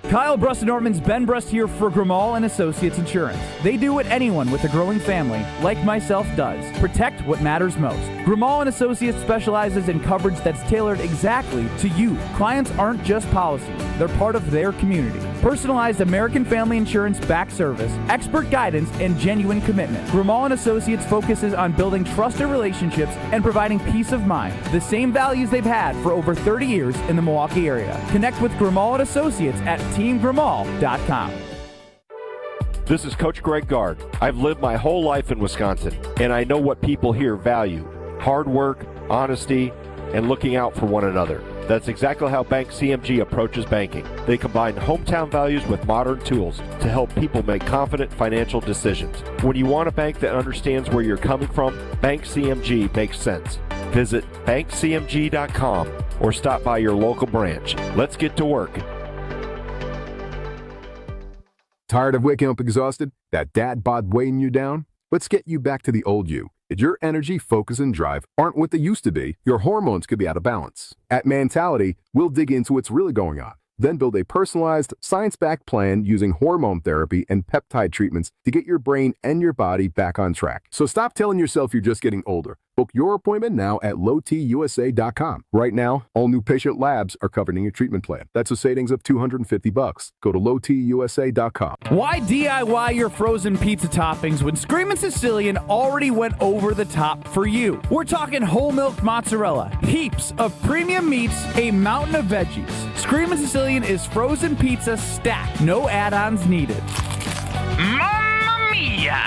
Kyle Brust Nortman's Ben Brust here for Grimal and Associates Insurance. They do what anyone with a growing family, like myself, does. Protect what matters most. Grimal and Associates specializes in coverage that's tailored exactly to you. Clients aren't just policies, they're part of their community. Personalized American Family Insurance back service, expert guidance, and genuine commitment. Grimal and Associates focuses on building trusted relationships and providing peace of mind. The same values they've had for over 30 years in the Milwaukee area. Connect with Grimal and Associates at teamgrimal.com. This is Coach Greg Gard. I've lived my whole life in Wisconsin, and I know what people here value. Hard work, honesty, and looking out for one another. That's exactly how Bank CMG approaches banking. They combine hometown values with modern tools to help people make confident financial decisions. When you want a bank that understands where you're coming from, Bank CMG makes sense. Visit bankcmg.com or stop by your local branch. Let's get to work. Tired of waking up exhausted? That dad bod weighing you down? Let's get you back to the old you. If your energy, focus, and drive aren't what they used to be, your hormones could be out of balance. At Mentality, we'll dig into what's really going on, then build a personalized, science-backed plan using hormone therapy and peptide treatments to get your brain and your body back on track. So stop telling yourself you're just getting older. Book your appointment now at lowtusa.com. Right now, all new patient labs are covered in your treatment plan. That's a savings of $250. Go to lowtusa.com. Why DIY your frozen pizza toppings when Screamin' Sicilian already went over the top for you? We're talking whole milk mozzarella, heaps of premium meats, a mountain of veggies. Screamin' Sicilian is frozen pizza stacked, no add-ons needed. Mamma mia!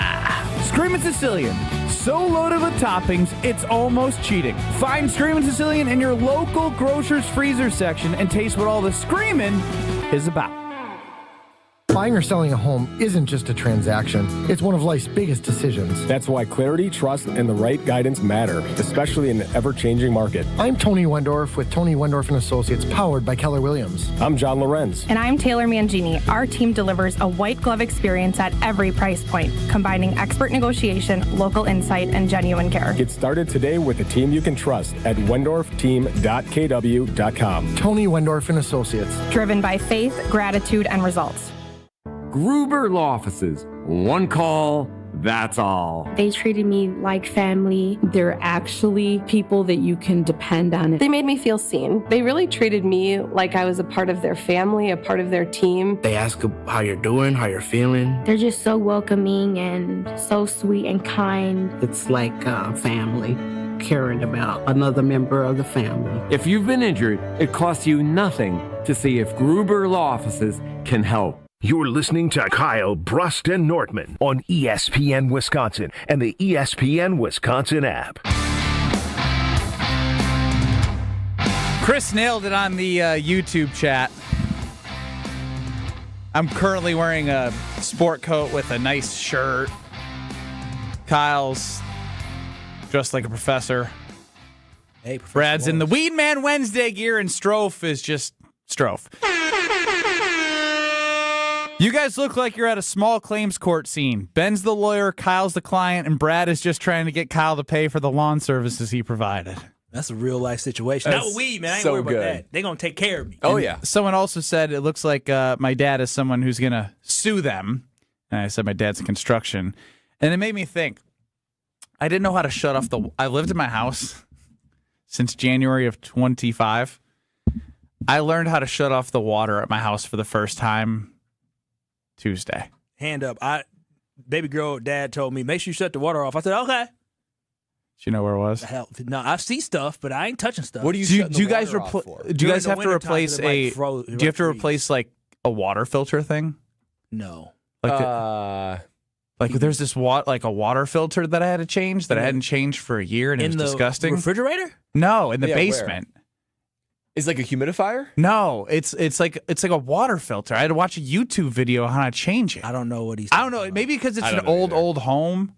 Screamin' Sicilian, so loaded with toppings, it's almost cheating. Find Screamin' Sicilian in your local grocer's freezer section and taste what all the screamin' is about. Buying or selling a home isn't just a transaction. It's one of life's biggest decisions. That's why clarity, trust, and the right guidance matter, especially in the ever-changing market. I'm Tony Wendorf with Tony Wendorf & Associates, powered by Keller Williams. I'm John Lorenz. And I'm Taylor Mangini. Our team delivers a white glove experience at every price point, combining expert negotiation, local insight, and genuine care. Get started today with a team you can trust at wendorfteam.kw.com. Tony Wendorf & Associates. Driven by faith, gratitude, and results. Gruber Law Offices. One call, that's all. They treated me like family. They're actually people that you can depend on. They made me feel seen. They really treated me like I was a part of their family, a part of their team. They ask how you're doing, how you're feeling. They're just so welcoming and so sweet and kind. It's like family. Caring about another member of the family. If you've been injured, it costs you nothing to see if Gruber Law Offices can help. You're listening to Kyle Brust Nortman on ESPN Wisconsin and the ESPN Wisconsin app. Chris nailed it on the YouTube chat. I'm currently wearing a sport coat with a nice shirt. Kyle's dressed like a professor. Hey, Professor Brad's Wallace. in the Weed Man Wednesday gear, and Strofe is just Strofe. You guys look like you're at a small claims court scene. Ben's the lawyer, Kyle's the client, and Brad is just trying to get Kyle to pay for the lawn services he provided. That's a real life situation. Not with weed, man. I ain't so worried about good. that. They're going to take care of me. Oh, And yeah. Someone also said it looks like my dad is someone who's going to sue them. And I said my dad's in construction. And it made me think, I didn't know how to shut off I lived in my house since January of 25. I learned how to shut off the water at my house for the first time Tuesday. Hand up. Baby girl dad told me, make sure you shut the water off. I said, okay. Do you know where it was? Hell, no, I see stuff, but I ain't touching stuff. What do you do you guys do you guys have to replace do you have to replace like a water filter thing? No. Like there's this a water filter that I had to change that I hadn't changed for a year, and it was disgusting. Refrigerator? No, in the basement. Where? It's like a humidifier? No, it's like a water filter. I had to watch a YouTube video on how to change it. I don't know what he's. I don't know. About. Maybe because it's an old home.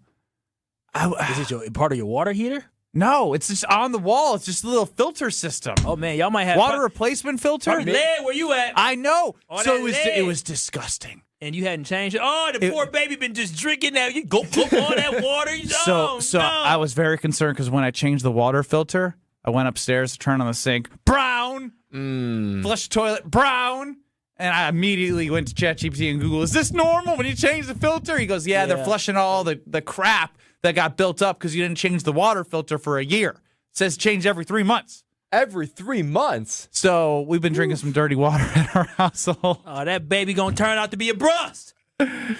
Is it part of your water heater? No, it's just on the wall. It's just a little filter system. Oh man, y'all might have water replacement filter. Lead, where you at? I know. So it was disgusting. And you hadn't changed it. Oh, the poor baby been just drinking that. You go all that water. So I was very concerned because when I changed the water filter, I went upstairs to turn on the sink. Brown. Flush the toilet. Brown. And I immediately went to ChatGPT and Google, is this normal when you change the filter? He goes, yeah. They're flushing all the crap that got built up because you didn't change the water filter for a year. It says change every 3 months. Every 3 months? So we've been drinking some dirty water at our household. Oh, that baby going to turn out to be a brust. What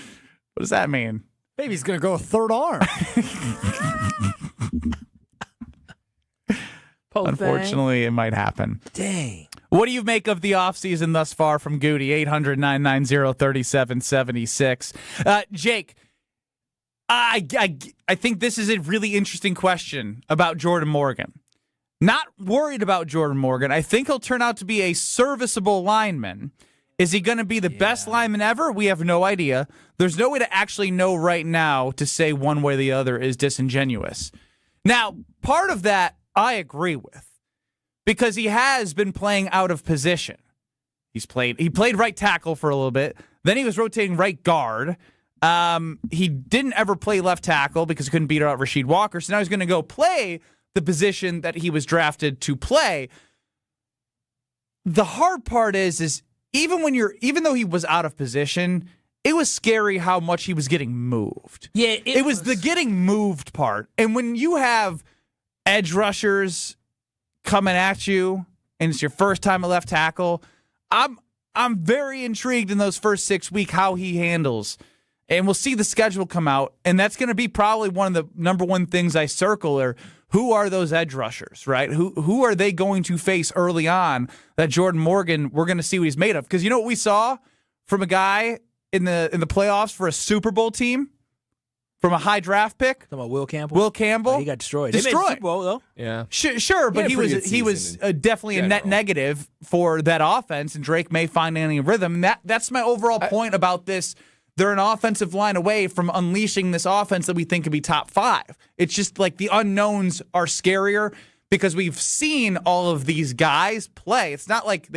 does that mean? Baby's going to go a third arm. Unfortunately, it might happen. Dang. What do you make of the offseason thus far from Goody? 800-990-3776. Jake, I think this is a really interesting question about Jordan Morgan. Not worried about Jordan Morgan. I think he'll turn out to be a serviceable lineman. Is he going to be the best lineman ever? We have no idea. There's no way to actually know right now to say one way or the other is disingenuous. Now, part of that I agree with because he has been playing out of position. He played right tackle for a little bit. Then he was rotating right guard. He didn't ever play left tackle because he couldn't beat out Rasheed Walker. So now he's going to go play the position that he was drafted to play. The hard part is even though he was out of position, it was scary how much he was getting moved. Yeah, it was the getting moved part. And when you have edge rushers coming at you and it's your first time at left tackle, I'm very intrigued in those first 6 weeks how he handles. And we'll see the schedule come out, and that's going to be probably one of the number one things I circle are who are those edge rushers, right? Who are they going to face early on that Jordan Morgan, we're going to see what he's made of? Because you know what we saw from a guy in the playoffs for a Super Bowl team? From a high draft pick? Talking about Will Campbell? Will Campbell. He got destroyed. They made the Super Bowl, though. Yeah. Sure, but he was definitely a net negative for that offense, and Drake may find any rhythm. That's my overall point about this. They're an offensive line away from unleashing this offense that we think could be top 5. It's just like the unknowns are scarier because we've seen all of these guys play. It's not like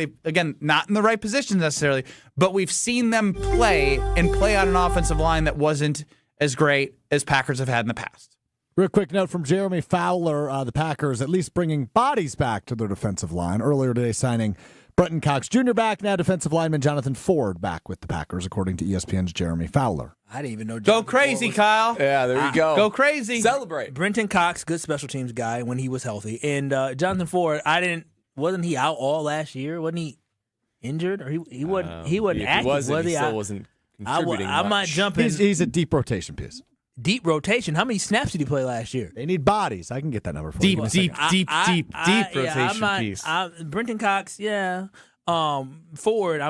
not in the right positions necessarily, but we've seen them play and play on an offensive line that wasn't as great as Packers have had in the past. Real quick note from Jeremy Fowler, the Packers at least bringing bodies back to their defensive line. Earlier today signing Brenton Cox Jr. back, now defensive lineman Jonathan Ford back with the Packers, according to ESPN's Jeremy Fowler. I didn't even know. Go crazy, Kyle. Yeah, there you go. Go crazy. Celebrate. Brenton Cox, good special teams guy when he was healthy. And Jonathan Ford, wasn't he out all last year? Wasn't he injured? Or he wasn't active, was he? He still wasn't contributing I might jump in. He's a deep rotation piece. Deep rotation. How many snaps did he play last year? They need bodies. I can get that number for you. Deep rotation piece. Brenton Cox, yeah. Ford,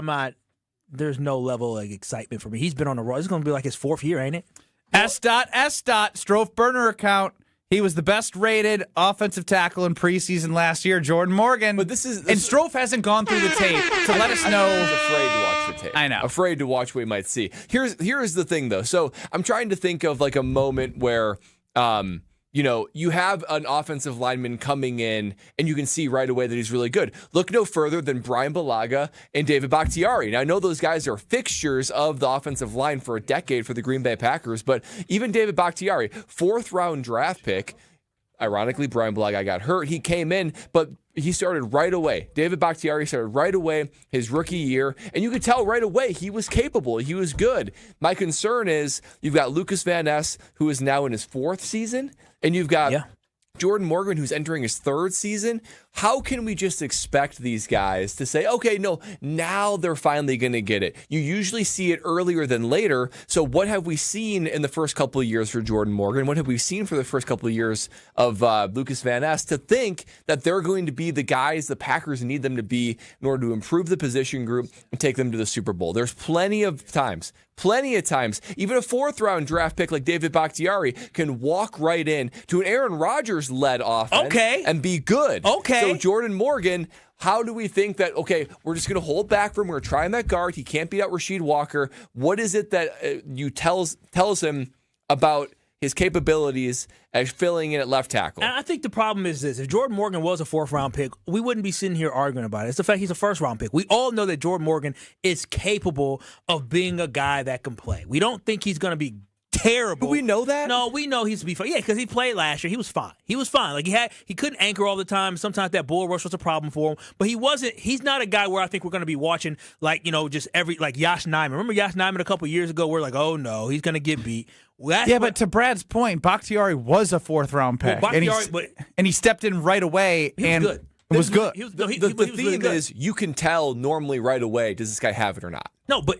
there's no level of excitement for me. He's been on the road. It's going to be like his 4th year, ain't it? S. Strofe burner account. He was the best rated offensive tackle in preseason last year, Jordan Morgan. But and Strofe hasn't gone through the tape to let us know. I was afraid to watch the tape. I know. Afraid to watch what we might see. Here's the thing, though. So I'm trying to think of like a moment where, you have an offensive lineman coming in and you can see right away that he's really good. Look no further than Brian Bulaga and David Bakhtiari. Now, I know those guys are fixtures of the offensive line for a decade for the Green Bay Packers, but even David Bakhtiari, 4th round draft pick, Ironically, Brian Blagai got hurt. He came in, but he started right away. David Bakhtiari started right away his rookie year, and you could tell right away he was capable. He was good. My concern is you've got Lucas Van Ness, who is now in his 4th season, and you've got Jordan Morgan, who's entering his 3rd season. How can we just expect these guys to say, okay, no, now they're finally going to get it? You usually see it earlier than later. So what have we seen in the first couple of years for Jordan Morgan? What have we seen for the first couple of years of Lucas Van Ness to think that they're going to be the guys the Packers need them to be in order to improve the position group and take them to the Super Bowl? There's plenty of times, even a 4th-round draft pick like David Bakhtiari can walk right in to an Aaron Rodgers-led offense and be good. So Jordan Morgan, how do we think that, okay, we're just going to hold back from him, we're trying that guard, he can't beat out Rasheed Walker. What is it that you tells him about his capabilities as filling in at left tackle? And I think the problem is this. If Jordan Morgan was a 4th-round pick, we wouldn't be sitting here arguing about it. It's the fact he's a 1st-round pick. We all know that Jordan Morgan is capable of being a guy that can play. We don't think he's going to be terrible. Do we know that? No, we know he's to be fine. Yeah, because he played last year. He was fine. Like he couldn't anchor all the time. Sometimes that bull rush was a problem for him. But he's not a guy where I think we're going to be watching just like Yosh Nijman. Remember Yosh Nijman a couple years ago? We're like, oh no, he's going to get beat. But to Brad's point, Bakhtiari was a 4th-round pick. And he stepped in right away and was good. The theme is you can tell normally right away, does this guy have it or not? No, but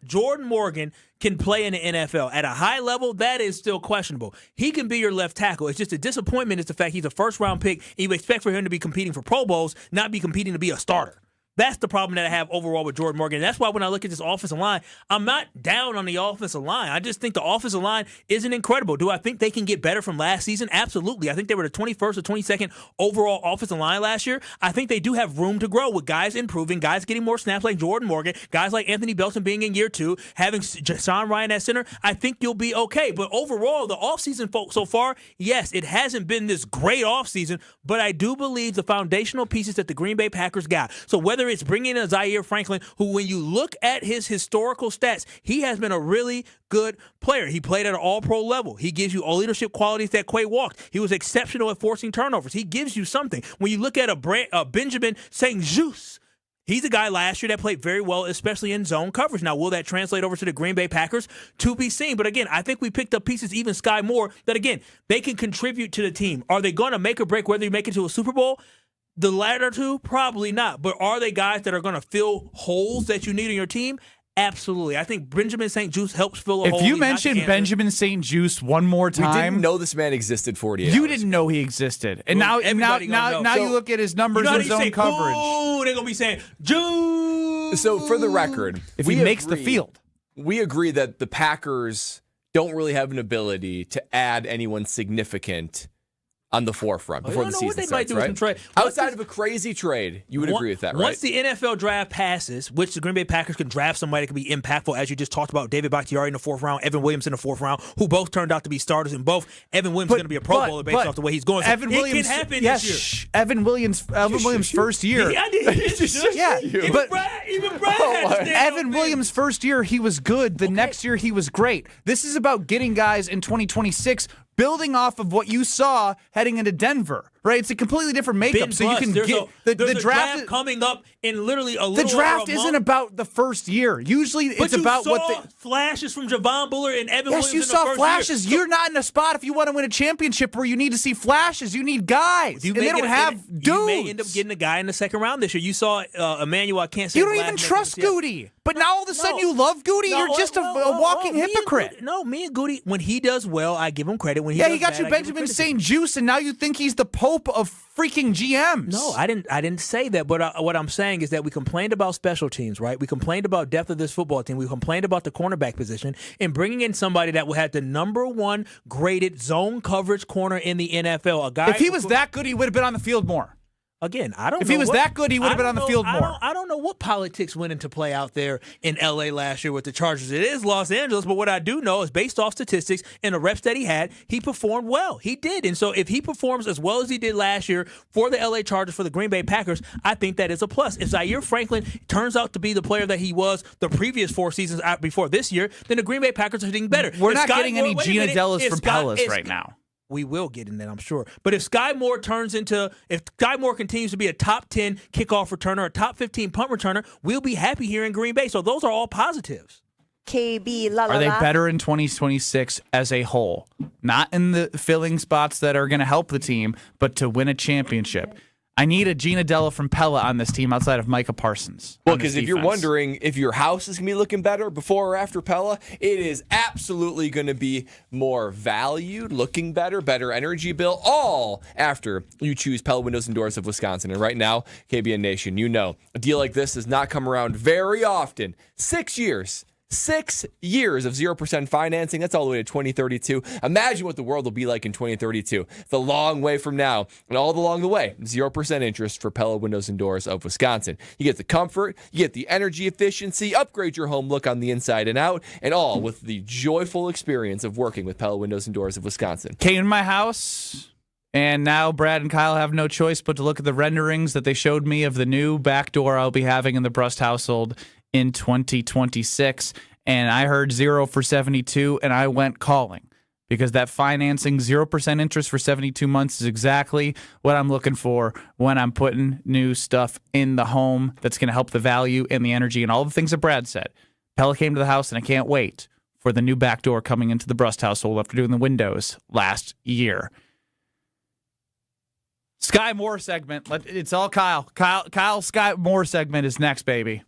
Jordan Morgan can play in the NFL. At a high level, that is still questionable. He can be your left tackle. It's just a disappointment is the fact he's a 1st-round pick, and you expect for him to be competing for Pro Bowls, not be competing to be a starter. That's the problem that I have overall with Jordan Morgan. That's why when I look at this offensive line, I'm not down on the offensive line. I just think the offensive line isn't incredible. Do I think they can get better from last season? Absolutely. I think they were the 21st or 22nd overall offensive line last year. I think they do have room to grow with guys improving, guys getting more snaps like Jordan Morgan, guys like Anthony Belton being in year 2, having Sean Ryan at center. I think you'll be okay. But overall, the offseason so far, yes, it hasn't been this great offseason, but I do believe the foundational pieces that the Green Bay Packers got. So whether it's bringing in Zaire Franklin, who when you look at his historical stats, he has been a really good player. He played at an all-pro level. He gives you all leadership qualities that Quay walked. He was exceptional at forcing turnovers. He gives you something. When you look at a Benjamin St-Juste, he's a guy last year that played very well, especially in zone coverage. Now, will that translate over to the Green Bay Packers? To be seen. But again, I think we picked up pieces, even Skyy Moore, that again, they can contribute to the team. Are they going to make or break whether you make it to a Super Bowl? The latter two, probably not. But are they guys that are going to fill holes that you need in your team? Absolutely. I think Benjamin St-Juste helps fill a hole. If you mention Benjamin St-Juste one more time. We didn't know this man existed 48 You hours. didn't know he existed. And now you look at his numbers in zone coverage. Oh, they're going to be saying, Juice. So for the record, if he makes the field. We agree that the Packers don't really have an ability to add anyone significant on the forefront before the season starts, right? Outside of a crazy trade, you would agree with that, right? Once the NFL draft passes, which the Green Bay Packers can draft somebody that can be impactful, as you just talked about, David Bakhtiari in the 4th round, Evan Williams in the 4th round, who both turned out to be starters, and both Evan Williams is going to be a Pro Bowler based off the way he's going. So Evan Williams, it can happen this year. Evan Williams' first year. Even Brad had to Evan Williams' first year, he was good. The next year, he was great. This is about getting guys in 2026 building off of what you saw heading into Denver, right? It's a completely different makeup. So you can get the draft coming up in literally a little. The draft isn't about the first year. Usually, it's about what the flashes from Javon Buller and Evan Williams. Yes, you saw flashes. You're not in a spot if you want to win a championship where you need to see flashes. You need guys, and they don't have dudes. You may end up getting a guy in the 2nd round this year. You saw Emmanuel. I can't say you don't even trust Goody, but now all of a sudden you love Goody. You're just a walking hypocrite. Me and Goody, when he does well, I give him credit. When he got you Benjamin St-Juste, and now you think he's the Pope of freaking GMs. No, I didn't say that. But what I'm saying is that we complained about special teams, right? We complained about depth of this football team. We complained about the cornerback position, and bringing in somebody that will have the #1 graded zone coverage corner in the NFL. A guy. If he was that good, he would have been on the field more. Again, I don't know. If he was that good, he would have been on the field more. I don't know what politics went into play out there in L.A. last year with the Chargers. It is Los Angeles, but what I do know is based off statistics and the reps that he had, he performed well. He did. And so if he performs as well as he did last year for the L.A. Chargers, for the Green Bay Packers, I think that is a plus. If Zaire Franklin turns out to be the player that he was the previous 4 seasons before this year, then the Green Bay Packers are hitting better. We're not getting any Gina Dellas from Pellis right now. we will get in that, I'm sure. But if Skyy Moore continues to be a top 10 kickoff returner, a top 15 punt returner, we'll be happy here in Green Bay. So those are all positives. KB, la la Are they la. better in 2026 as a whole? Not in the filling spots that are going to help the team, but to win a championship. I need a Gina Della from Pella on this team outside of Micah Parsons. Well, because if you're wondering if your house is going to be looking better before or after Pella, it is absolutely going to be more valued, looking better, better energy bill, all after you choose Pella Windows and Doors of Wisconsin. And right now, KBN Nation, you know, a deal like this does not come around very often. 6 years. 6 years of 0% financing. That's all the way to 2032. Imagine what the world will be like in 2032. The long way from now. And all along the way, 0% interest for Pella Windows and Doors of Wisconsin. You get the comfort, you get the energy efficiency, upgrade your home look on the inside and out, and all with the joyful experience of working with Pella Windows and Doors of Wisconsin. Came in my house, and now Brad and Kyle have no choice but to look at the renderings that they showed me of the new back door I'll be having in the Brust household in 2026, and I heard 0 for 72, and I went calling because that financing 0% interest for 72 months is exactly what I'm looking for when I'm putting new stuff in the home that's going to help the value and the energy and all the things that Brad said. Pella came to the house, and I can't wait for the new back door coming into the Brust household after doing the windows last year. Skyy Moore segment. It's all Kyle. Kyle Skyy Moore segment is next, baby.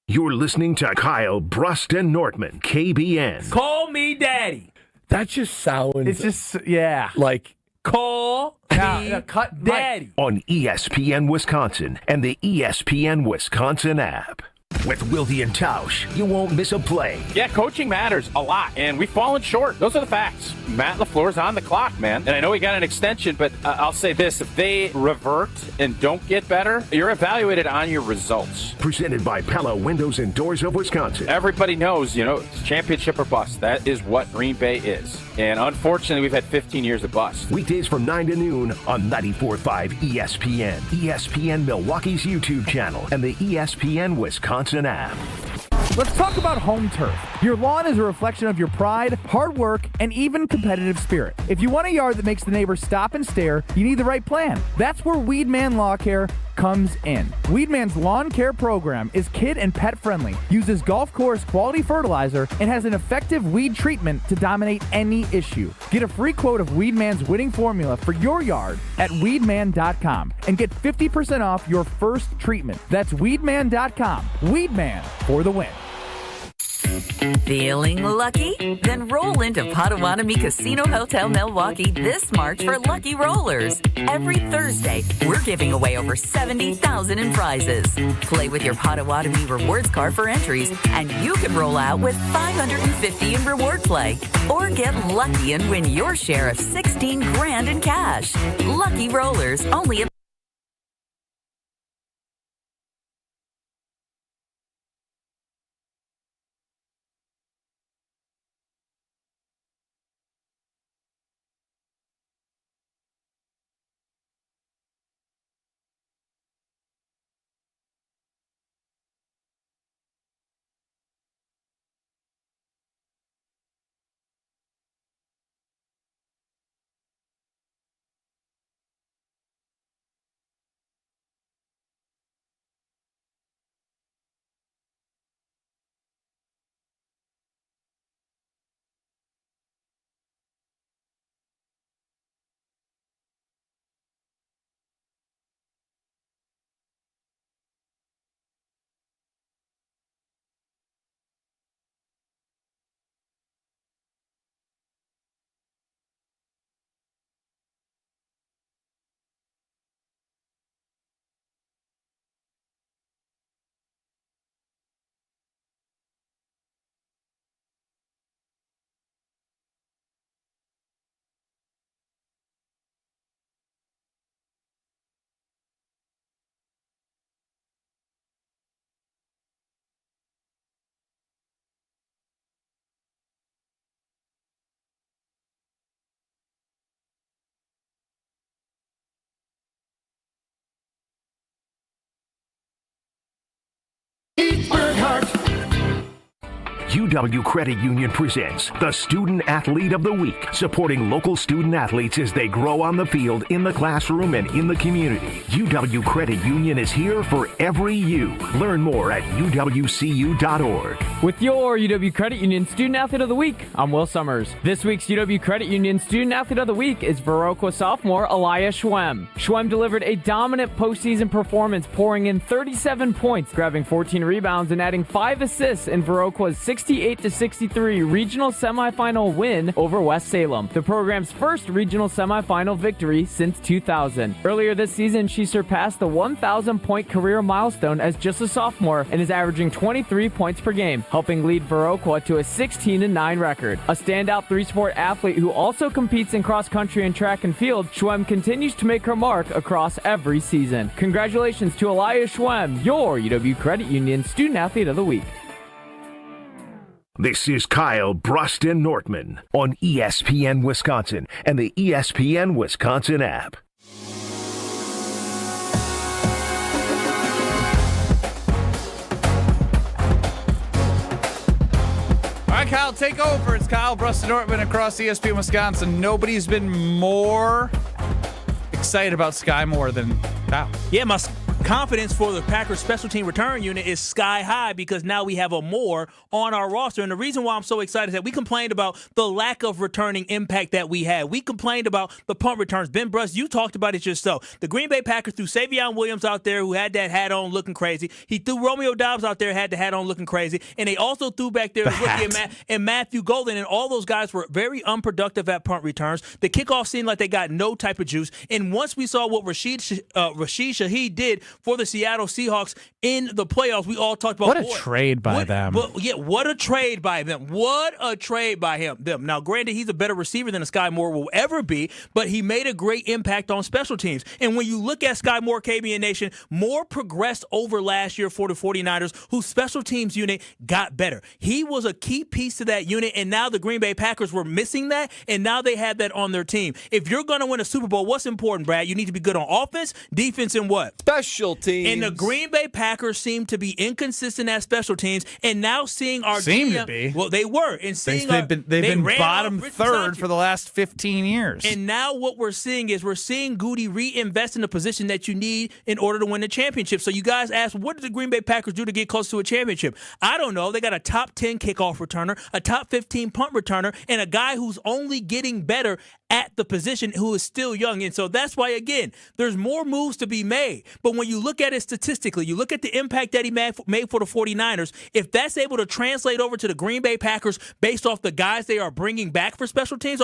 You're listening to Kyle, Brust, and Nortman, KBN. Call me daddy. That just sounds. It's just, yeah. Like, Call me cut daddy. On ESPN Wisconsin and the ESPN Wisconsin app. With Wilde and Tausch, you won't miss a play. Yeah, coaching matters a lot, and we've fallen short. Those are the facts. Matt LaFleur's on the clock, man. And I know he got an extension, but I'll say this. If they revert and don't get better, you're evaluated on your results. Presented by Pella Windows and Doors of Wisconsin. Everybody knows, it's championship or bust. That is what Green Bay is. And unfortunately, we've had 15 years of bust. Weekdays from 9 to noon on 94.5 ESPN, ESPN Milwaukee's YouTube channel, and the ESPN Wisconsin app. Let's talk about home turf. Your lawn is a reflection of your pride, hard work, and even competitive spirit. If you want a yard that makes the neighbors stop and stare, you need the right plan. That's where Weedman Lawn Care comes in. Weedman's lawn care program is kid and pet friendly, uses golf course quality fertilizer, and has an effective weed treatment to dominate any issue. Get a free quote of Weedman's winning formula for your yard at weedman.com and get 50% off your first treatment. That's weedman.com. Weedman for the win. Feeling lucky? Then roll into Potawatomi Casino Hotel Milwaukee this March for Lucky Rollers. Every Thursday, we're giving away over $70,000 in prizes. Play with your Potawatomi rewards card for entries, and you could roll out with $550 in reward play. Or get lucky and win your share of $16,000 in cash. Lucky Rollers, only at UW Credit Union presents the Student Athlete of the Week, supporting local student athletes as they grow on the field, in the classroom, and in the community. UW Credit Union is here for every you. Learn more at uwcu.org. With your UW Credit Union Student Athlete of the Week, I'm Will Summers. This week's UW Credit Union Student Athlete of the Week is Viroqua sophomore Elias Schwem. Schwem delivered a dominant postseason performance, pouring in 37 points, grabbing 14 rebounds, and adding 5 assists in Viroqua's 68-63 regional semifinal win over West Salem, the program's first regional semifinal victory since 2000. Earlier this season, she surpassed the 1,000-point career milestone as just a sophomore and is averaging 23 points per game, helping lead Viroqua to a 16-9 record. A standout three-sport athlete who also competes in cross-country and track and field, Schwem continues to make her mark across every season. Congratulations to Elias Schwem, your UW Credit Union Student Athlete of the Week. This is Kyle Brust Nortman on ESPN Wisconsin and the ESPN Wisconsin app. All right, Kyle, take over. It's Kyle Brust Nortman across ESPN Wisconsin. Nobody's been more excited about Skyy Moore than Kyle. Yeah, my confidence for the Packers special team return unit is sky high because now we have a Moore on our roster. And the reason why I'm so excited is that we complained about the lack of returning impact that we had. We complained about the punt returns. Ben Brust, you talked about it yourself. The Green Bay Packers threw Savion Williams out there who had that hat on looking crazy. He threw Romeo Doubs out there, had the hat on looking crazy. And they also threw back there and Matthew Golden. And all those guys were very unproductive at punt returns. The kickoff seemed like they got no type of juice. And once we saw what Rashid Shaheed did for the Seattle Seahawks in the playoffs, we all talked about what a trade by them. What a trade by them. What a trade by them. Now, granted, he's a better receiver than a Skyy Moore will ever be, but he made a great impact on special teams. And when you look at Skyy Moore, KB and Nation, Moore progressed over last year for the 49ers, whose special teams unit got better. He was a key piece to that unit, and now the Green Bay Packers were missing that, and now they have that on their team. If you're going to win a Super Bowl, what's important, Brad? You need to be good on offense, defense, and what? Special teams. And the Green Bay Packers seem to be inconsistent at special teams, and now seeing our seem GM, to be. Well, they were, and seeing they've been bottom third for the last 15 years. And now what we're seeing is Goody reinvest in the position that you need in order to win the championship. So you guys ask, what did the Green Bay Packers do to get close to a championship? I don't know. They got a top 10 kickoff returner, a top 15 punt returner, and a guy who's only getting better at the position who is still young. And so that's why, again, there's more moves to be made. But when you look at it statistically, you look at the impact that he made for the 49ers, if that's able to translate over to the Green Bay Packers based off the guys they are bringing back for special teams,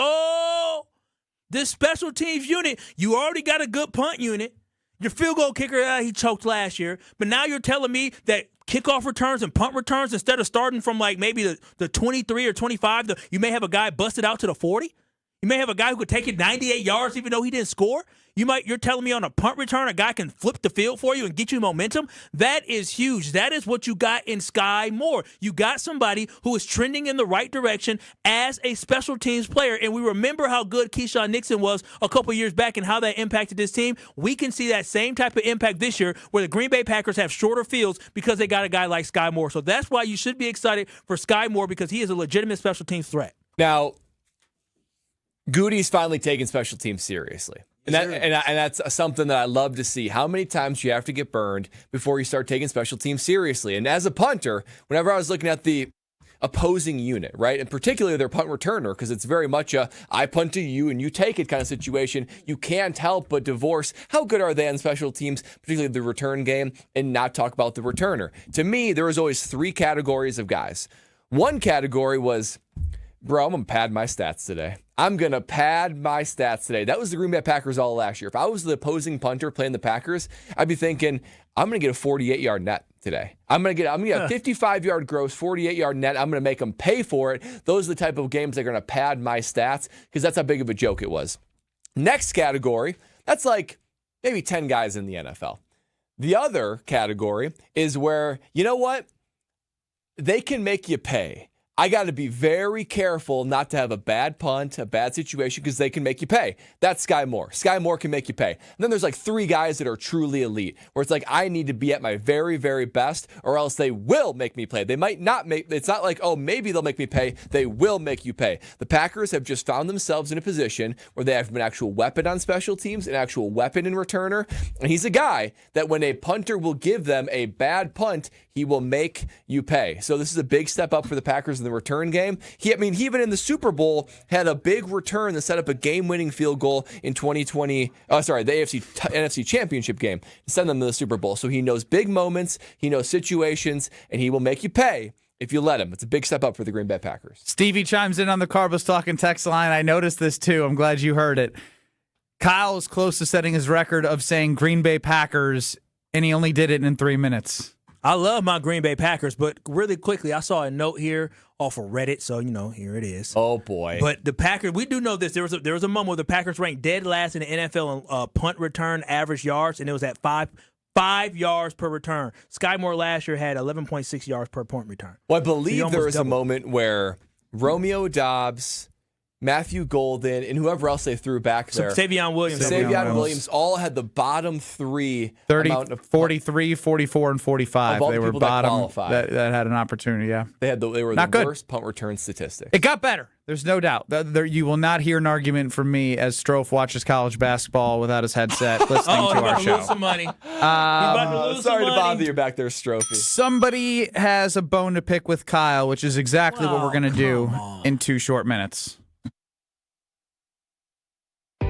this special teams unit, you already got a good punt unit. Your field goal kicker, he choked last year. But now you're telling me that kickoff returns and punt returns, instead of starting from like maybe the 23 or 25, you may have a guy busted out to the 40? You may have a guy who could take it 98 yards even though he didn't score. You're telling me on a punt return, a guy can flip the field for you and get you momentum? That is huge. That is what you got in Skyy Moore. You got somebody who is trending in the right direction as a special teams player. And we remember how good Keyshawn Nixon was a couple years back and how that impacted this team. We can see that same type of impact this year where the Green Bay Packers have shorter fields because they got a guy like Skyy Moore. So that's why you should be excited for Skyy Moore, because he is a legitimate special teams threat. Now, Goody's finally taking special teams seriously. And that's something that I love to see. How many times do you have to get burned before you start taking special teams seriously? And as a punter, whenever I was looking at the opposing unit, right, and particularly their punt returner, because it's very much a I punt to you and you take it kind of situation, you can't help but divorce how good are they on special teams, particularly the return game, and not talk about the returner. To me, there was always 3 categories of guys. One category was, bro, I'm going to pad my stats today. I'm going to pad my stats today. That was the Green Bay Packers all last year. If I was the opposing punter playing the Packers, I'd be thinking, I'm going to get a 48-yard net today. I'm going to get a 55-yard gross, 48-yard net. I'm going to make them pay for it. Those are the type of games that are going to pad my stats, because that's how big of a joke it was. Next category, that's like maybe 10 guys in the NFL. The other category is where, you know what? They can make you pay. I got to be very careful not to have a bad punt, a bad situation, because they can make you pay. That's Skyy Moore. Skyy Moore can make you pay. And then there's like 3 guys that are truly elite, where it's like, I need to be at my very, very best, or else they will make me play. They might not make, it's not like, oh, maybe they'll make me pay. They will make you pay. The Packers have just found themselves in a position where they have an actual weapon on special teams, an actual weapon in returner. And he's a guy that when a punter will give them a bad punt, he will make you pay. So this is a big step up for the Packers in the return game. He even in the Super Bowl had a big return that set up a game-winning field goal in 2020. The NFC Championship game to send them to the Super Bowl. So he knows big moments, he knows situations, and he will make you pay if you let him. It's a big step up for the Green Bay Packers. Stevie chimes in on the Carbos Talking text line. I noticed this too. I'm glad you heard it. Kyle is close to setting his record of saying Green Bay Packers, and he only did it in 3 minutes. I love my Green Bay Packers, but really quickly, I saw a note here off of Reddit, so, here it is. Oh, boy. But the Packers, we do know this. There was a moment where the Packers ranked dead last in the NFL in punt return average yards, and it was at 5 yards per return. Skyy Moore last year had 11.6 yards per punt return. Well, I believe there was a moment where Romeo Doubs, Matthew Golden, and whoever else they threw back there. Savion Williams all had the bottom 3 30, 43, 44, and 45. They were bottom that had an opportunity, yeah. They were not the good. Worst punt return statistic. It got better. There's no doubt. You will not hear an argument from me as Strofe watches college basketball without his headset listening to our show. Lose some money. Sorry to bother you back there, Strophy. Somebody has a bone to pick with Kyle, which is exactly what we're going to do in 2 short minutes.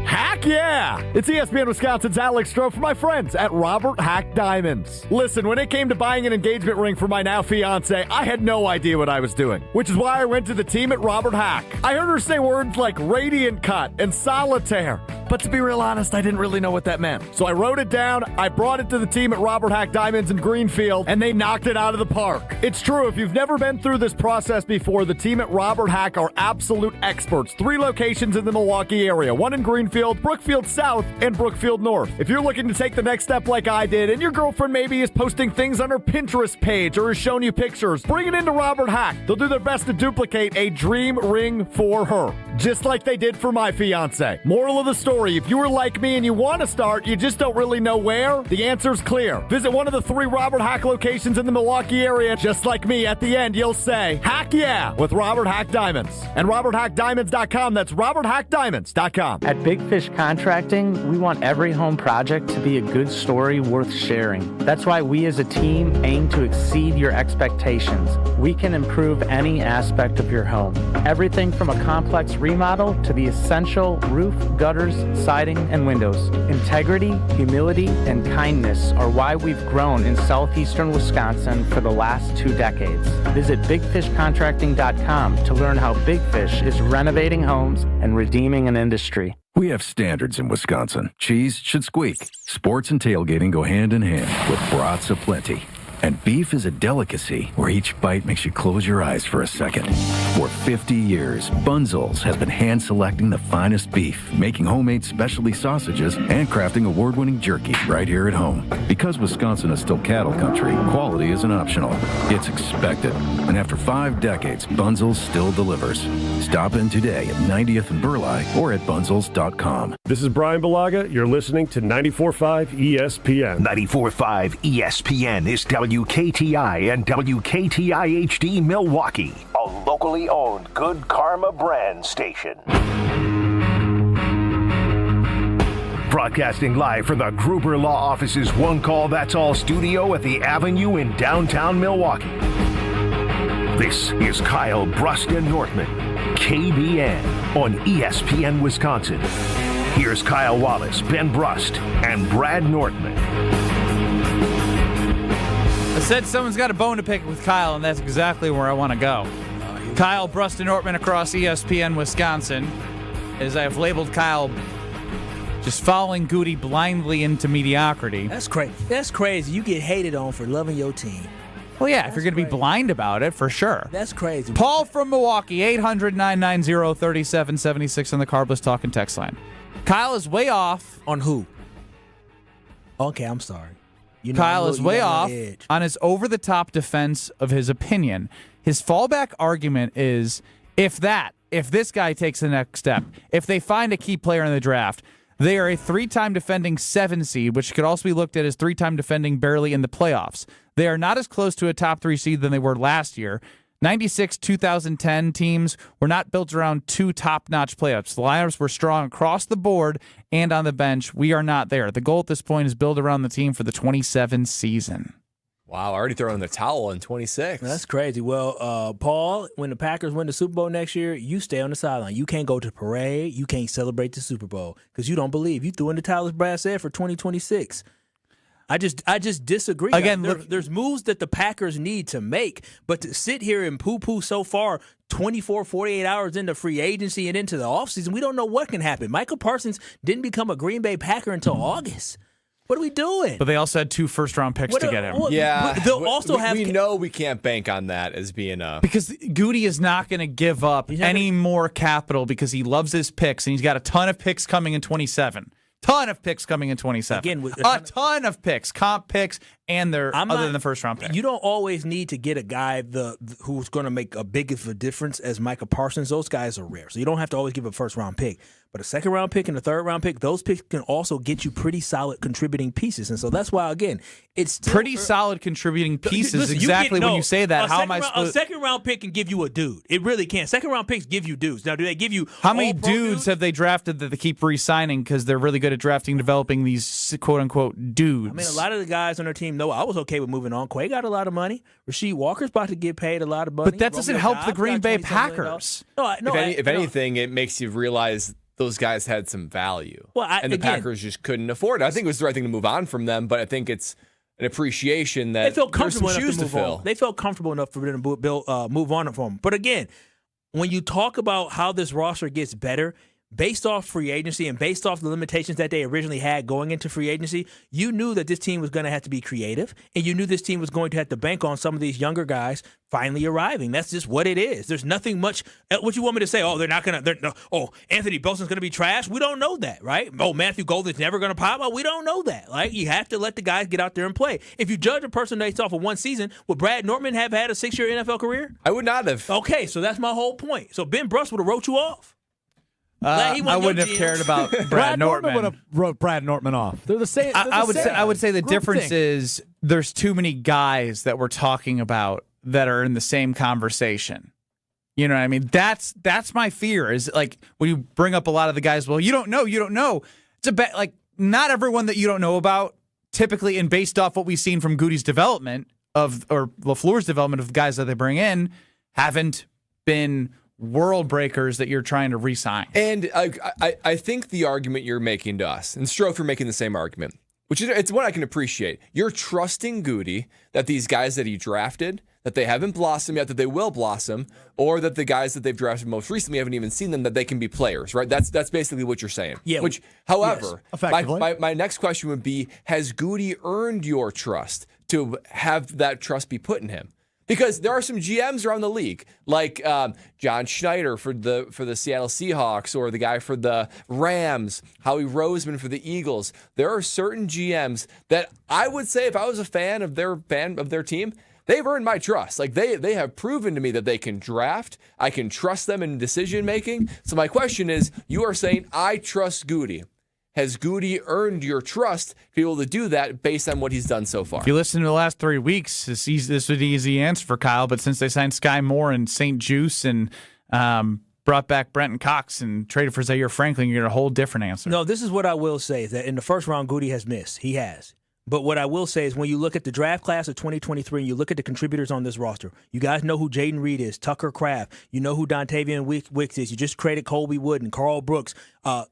Hack yeah! It's ESPN Wisconsin's Alex Stroh for my friends at Robert Hack Diamonds. Listen, when it came to buying an engagement ring for my now fiance, I had no idea what I was doing, which is why I went to the team at Robert Hack. I heard her say words like radiant cut and solitaire, but to be real honest, I didn't really know what that meant. So I wrote it down, I brought it to the team at Robert Hack Diamonds in Greenfield, and they knocked it out of the park. It's true, if you've never been through this process before, the team at Robert Hack are absolute experts. 3 locations in the Milwaukee area, 1 in Greenfield, Brookfield South, and Brookfield North. If you're looking to take the next step like I did, and your girlfriend maybe is posting things on her Pinterest page or is showing you pictures, bring it into Robert Hack. They'll do their best to duplicate a dream ring for her, just like they did for my fiance. Moral of the story, if you are like me and you want to start, you just don't really know where, the answer's clear. Visit one of the 3 Robert Hack locations in the Milwaukee area. Just like me, at the end, you'll say, heck yeah, with Robert Hack Diamonds. And RobertHackDiamonds.com, that's RobertHackDiamonds.com. At Big Fish Contracting, we want every home project to be a good story worth sharing. That's why we as a team aim to exceed your expectations. We can improve any aspect of your home. Everything from a complex remodel to the essential roof, gutters, siding, and windows. Integrity, humility, and kindness are why we've grown in southeastern Wisconsin for the last 2 decades. Visit BigFishContracting.com to learn how Big Fish is renovating homes and redeeming an industry. We have standards in Wisconsin. Cheese should squeak. Sports and tailgating go hand in hand with brats aplenty. And beef is a delicacy where each bite makes you close your eyes for a second. For 50 years, Bunzel's has been hand-selecting the finest beef, making homemade specialty sausages, and crafting award-winning jerky right here at home. Because Wisconsin is still cattle country, quality isn't optional. It's expected. And after 5 decades, Bunzel's still delivers. Stop in today at 90th and Burleigh or at bunzels.com. This is Brian Balaga. You're listening to 94.5 ESPN. 94.5 ESPN is WKTI and WKTI-HD Milwaukee, a locally owned Good Karma brand station. Broadcasting live from the Gruber Law Office's One Call That's All studio at the Avenue in downtown Milwaukee. This is Kyle Brust Nortman, KBN on ESPN Wisconsin. Here's Kyle Wallace, Ben Brust, and Brad Nortman. I said someone's got a bone to pick with Kyle, and that's exactly where I want to go. Kyle Brust Nortman across ESPN Wisconsin, as I have labeled Kyle just following Goody blindly into mediocrity. That's crazy. That's crazy. You get hated on for loving your team. Well, yeah, if you're going to be blind about it, for sure. That's crazy. Paul from Milwaukee, 800-990-3776 on the Carbless Talking text line. Kyle is way off. On who? Okay, I'm sorry. Kyle is way off on his over-the-top defense of his opinion. His fallback argument is if this guy takes the next step, if they find a key player in the draft, they are a 3-time defending 7 seed, which could also be looked at as 3-time defending barely in the playoffs. They are not as close to a top 3 seed than they were last year. 96 2010 teams were not built around 2 top-notch playoffs. The lineups were strong across the board and on the bench. We are not there. The goal at this point is build around the team for the 27 season. Wow, already throwing the towel in 26. That's crazy. Well, Paul, when the Packers win the Super Bowl next year, you stay on the sideline. You can't go to the parade. You can't celebrate the Super Bowl because you don't believe. You threw in the towel, as Brad said, for 2026. I just disagree. Again, there's moves that the Packers need to make, but to sit here and poo-poo so far 24, 48 hours into free agency and into the offseason, we don't know what can happen. Michael Parsons didn't become a Green Bay Packer until August. What are we doing? But they also had 2 first-round picks to get him. Yeah, they'll also have. We know we can't bank on that as being a because Goody is not going to give up any more capital because he loves his picks and he's got a ton of picks coming in 27. Ton of picks coming in 27. Again, a ton of picks, comp picks, and other than the first-round pick. You don't always need to get a guy who's going to make a big of a difference as Michael Parsons. Those guys are rare, so you don't have to always give a first-round pick. But a second-round pick and a third-round pick, those picks can also get you pretty solid contributing pieces. And so that's why, again, it's still pretty solid contributing pieces. Listen, when you say that, how am I supposed? A second-round pick can give you a dude. It really can. Second-round picks give you dudes. Now, do they give you how many dudes have they drafted that they keep re-signing because they're really good at drafting and developing these quote-unquote dudes? I mean, a lot of the guys on their team know I was okay with moving on. Quay got a lot of money. Rasheed Walker's about to get paid a lot of money. But that doesn't help the Green Bay Packers. If anything, it makes you realize those guys had some value. And the Packers just couldn't afford it. I think it was the right thing to move on from them, but I think it's an appreciation that they felt comfortable there's some shoes enough to fill. On. They felt comfortable enough for them to move on from them. But again, when you talk about how this roster gets better, based off free agency and based off the limitations that they originally had going into free agency, you knew that this team was going to have to be creative, and you knew this team was going to have to bank on some of these younger guys finally arriving. That's just what it is. There's nothing much. What you want me to say? Oh, they're not going to. Oh, Anthony Bolson's going to be trash. We don't know that, right? Oh, Matthew Golden's never going to pop out. We don't know that. Like, you have to let the guys get out there and play. If you judge a person based off of one season, would Brad Nortman have had a 6-year NFL career? I would not have. Okay, so that's my whole point. So Ben Brust would have wrote you off. I wouldn't have cared about Brad Nortman. Would have wrote Brad Nortman off. They're the same. I would say the difference is there's too many guys that we're talking about that are in the same conversation. You know what I mean? That's my fear. Is like when you bring up a lot of the guys. Well, you don't know. It's a bet. Like not everyone that you don't know about. Typically, and based off what we've seen from Goody's development or LaFleur's development of the guys that they bring in, haven't been world breakers that you're trying to re-sign. And I think the argument you're making to us, and Strofe, you're making the same argument, which is it's one I can appreciate. You're trusting Goody that these guys that he drafted, that they haven't blossomed yet, that they will blossom, or that the guys that they've drafted most recently haven't even seen them, that they can be players, right? That's basically what you're saying. Yeah. Which, however, yes, my next question would be, has Goody earned your trust to have that trust be put in him? Because there are some GMs around the league, like John Schneider for the Seattle Seahawks, or the guy for the Rams, Howie Roseman for the Eagles. There are certain GMs that I would say, if I was a fan of their team, they've earned my trust. Like they have proven to me that they can draft. I can trust them in decision making. So my question is, you are saying I trust Goody. Has Goody earned your trust to be able to do that based on what he's done so far? If you listen to the last 3 weeks, this would be an easy answer for Kyle, but since they signed Skyy Moore and St. Juice and brought back Brenton Cox and traded for Zaire Franklin, you're going to get a whole different answer. No, this is what I will say, is that in the first round, Goody has missed. He has. But what I will say is when you look at the draft class of 2023 and you look at the contributors on this roster, you guys know who Jaden Reed is, Tucker Kraft. You know who Dontavian Wicks is. You just traded Colby Wooden, Carl Brooks,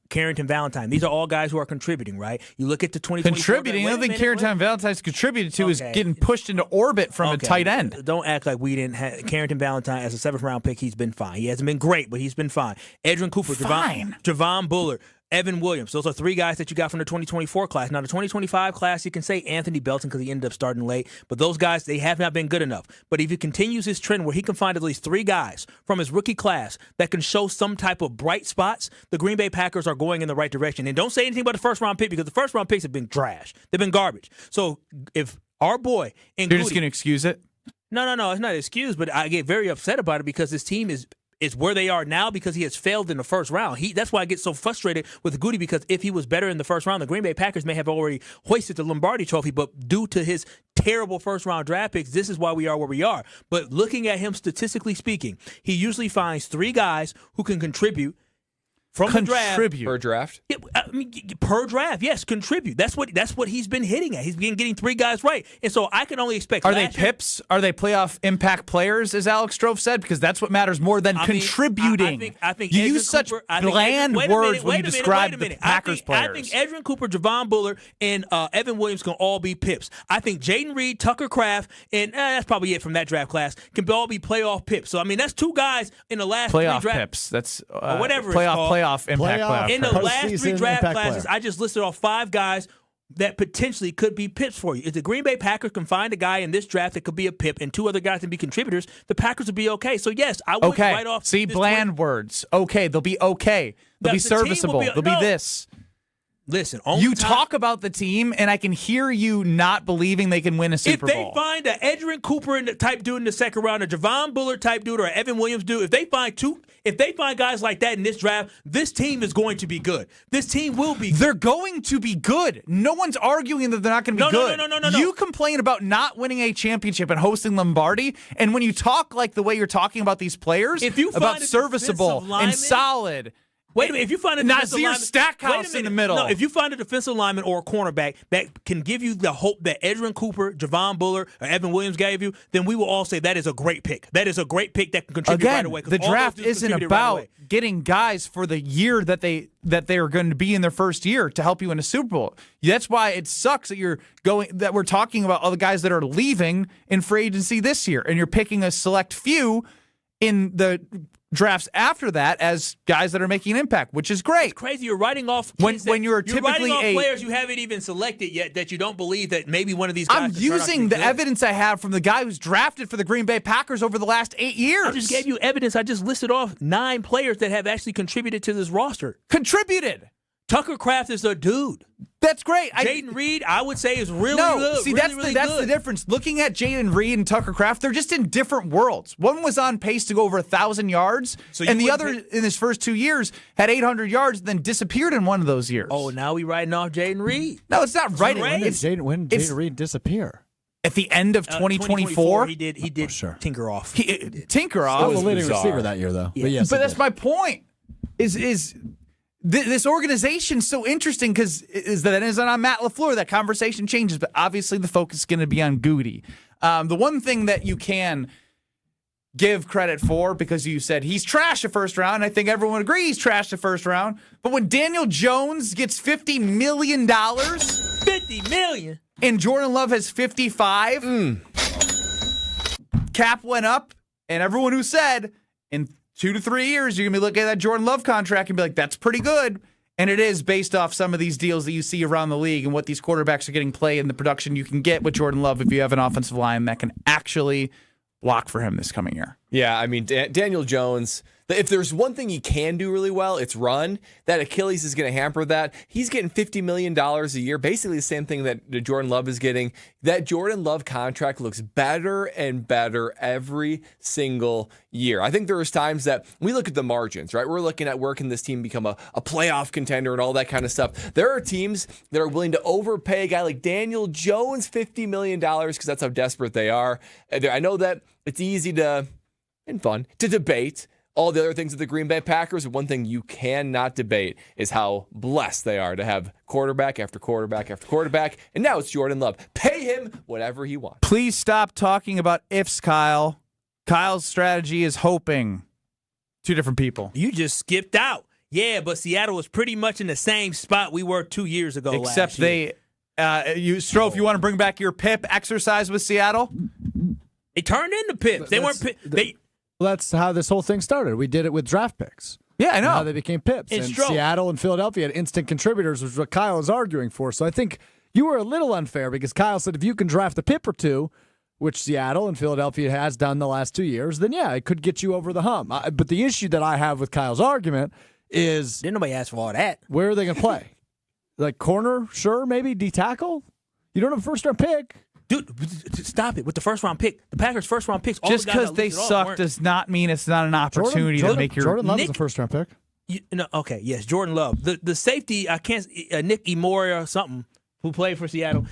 Carrington Valentine. These are all guys who are contributing, right? You look at the 2023. Contributing? I don't think Carrington Valentine's contributed to is getting pushed into orbit from a tight end. Don't act like we didn't have Carrington Valentine as a 7th-round pick. He's been fine. He hasn't been great, but he's been fine. Edrin Cooper, Javon Bullard, Evan Williams. Those are 3 guys that you got from the 2024 class. Now, the 2025 class, you can say Anthony Belton because he ended up starting late. But those guys, they have not been good enough. But if he continues his trend where he can find at least 3 guys from his rookie class that can show some type of bright spots, the Green Bay Packers are going in the right direction. And don't say anything about the first-round pick because the first-round picks have been trash. They've been garbage. So if our boy and You're just going to excuse it? No, it's not an excuse, but I get very upset about it because this team is where they are now because he has failed in the first round. That's why I get so frustrated with Goody, because if he was better in the first round, the Green Bay Packers may have already hoisted the Lombardi Trophy, but due to his terrible first-round draft picks, this is why we are where we are. But looking at him statistically speaking, he usually finds 3 guys who can contribute from the draft. Per draft? Yeah, I mean, per draft, yes, contribute. That's what he's been hitting at. He's been getting 3 guys right. And so I can only expect. Are they pips? Are they playoff impact players, as Alex Strofe said? Because that's what matters more than contributing. I think you Edrin use such Cooper, bland words when you describe the Packers players. I think Edrin Cooper, Javon Bullard, and Evan Williams can all be pips. I think Jaden Reed, Tucker Kraft, and that's probably it from that draft class, can all be playoff pips. So, I mean, that's 2 guys in the last playoff 3 draft pips. That's whatever it's playoff called. Impact playoff. In the last 3 draft classes, I just listed off 5 guys that potentially could be pips for you. If the Green Bay Packers can find a guy in this draft that could be a pip and 2 other guys can be contributors, the Packers would be okay. So, yes, I would write off. See, bland words. Okay, they'll be okay. They'll be serviceable. They'll be this. Listen, talk about the team, and I can hear you not believing they can win a Super Bowl. If they find an Edrin Cooper type dude in the second round, a Javon Bullard type dude, or an Evan Williams dude, if they find guys like that in this draft, this team is going to be good. This team will be good. They're going to be good. No one's arguing that they're not going to be good. No. You complain about not winning a championship and hosting Lombardi, and when you talk like the way you're talking about these players, about serviceable and solid. Wait a minute, if you find a Nazir Stackhouse in the middle. No, if you find a defensive lineman or a cornerback that can give you the hope that Edrin Cooper, Javon Bullard, or Evan Williams gave you, then we will all say that is a great pick. That is a great pick that can contribute right away. The draft isn't about getting guys for the year that they are going to be in their first year to help you in a Super Bowl. That's why it sucks that we're talking about all the guys that are leaving in free agency this year, and you're picking a select few in the drafts after that as guys that are making an impact, which is great. It's crazy. You're writing off when you're typically players you haven't even selected yet that you don't believe that maybe one of these guys. I'm using the evidence I have from the guy who's drafted for the Green Bay Packers over the last 8 years. I just gave you evidence. I just listed off 9 players that have actually contributed to this roster. Contributed. Tucker Kraft is a dude. That's great. Jaden Reed, I would say, is really good. See, really that's the difference. Looking at Jaden Reed and Tucker Kraft, they're just in different worlds. One was on pace to go over 1,000 yards, and the other, in his first 2 years, had 800 yards, then disappeared in one of those years. Oh, now we writing off Jaden Reed. No, it's not writing. When did Jaden Reed disappear? At the end of 2024? He did tinker off. Tinker off. Still the leading receiver that year, though. Yeah. But that's my point. This organization's so interesting because that isn't on Matt LaFleur. That conversation changes, but obviously the focus is going to be on Goody. The one thing that you can give credit for, because you said he's trash the first round, I think everyone agrees he's trash the first round, but when Daniel Jones gets $50 million, $50 million, and Jordan Love has 55, cap went up, and everyone who said in 2 to 3 years, you're going to be looking at that Jordan Love contract and be like, that's pretty good. And it is based off some of these deals that you see around the league and what these quarterbacks are getting play and the production you can get with Jordan Love if you have an offensive line that can actually block for him this coming year. Yeah, I mean, Daniel Jones, if there's one thing he can do really well, it's run. That Achilles is going to hamper that. He's getting $50 million a year, basically the same thing that Jordan Love is getting. That Jordan Love contract looks better and better every single year. I think there's times that we look at the margins, right? We're looking at where can this team become a playoff contender and all that kind of stuff. There are teams that are willing to overpay a guy like Daniel Jones $50 million because that's how desperate they are. I know that it's easy and fun to debate all the other things of the Green Bay Packers. One thing you cannot debate is how blessed they are to have quarterback after quarterback after quarterback. And now it's Jordan Love. Pay him whatever he wants. Please stop talking about ifs, Kyle. Kyle's strategy is hoping. 2 different people. You just skipped out. Yeah, but Seattle was pretty much in the same spot we were 2 years ago. Except you want to bring back your PIP exercise with Seattle? They turned into pips. They weren't pips. Well, that's how this whole thing started. We did it with draft picks. Yeah, I know. How they became pips. And Seattle and Philadelphia had instant contributors, which is what Kyle is arguing for. So I think you were a little unfair because Kyle said if you can draft a pip or 2, which Seattle and Philadelphia has done the last 2 years, then yeah, it could get you over the hump. But the issue that I have with Kyle's argument is... Didn't nobody ask for all that. Where are they going to play? Like corner, sure, maybe D-tackle? You don't have a first-round pick. Dude, stop it with the first-round pick. The Packers' first-round picks. Just because they suck does not mean it's not an opportunity to make your... Jordan Love is a first-round pick. Okay, yes, Jordan Love. The safety, I can't... Nick Emori or something, who played for Seattle,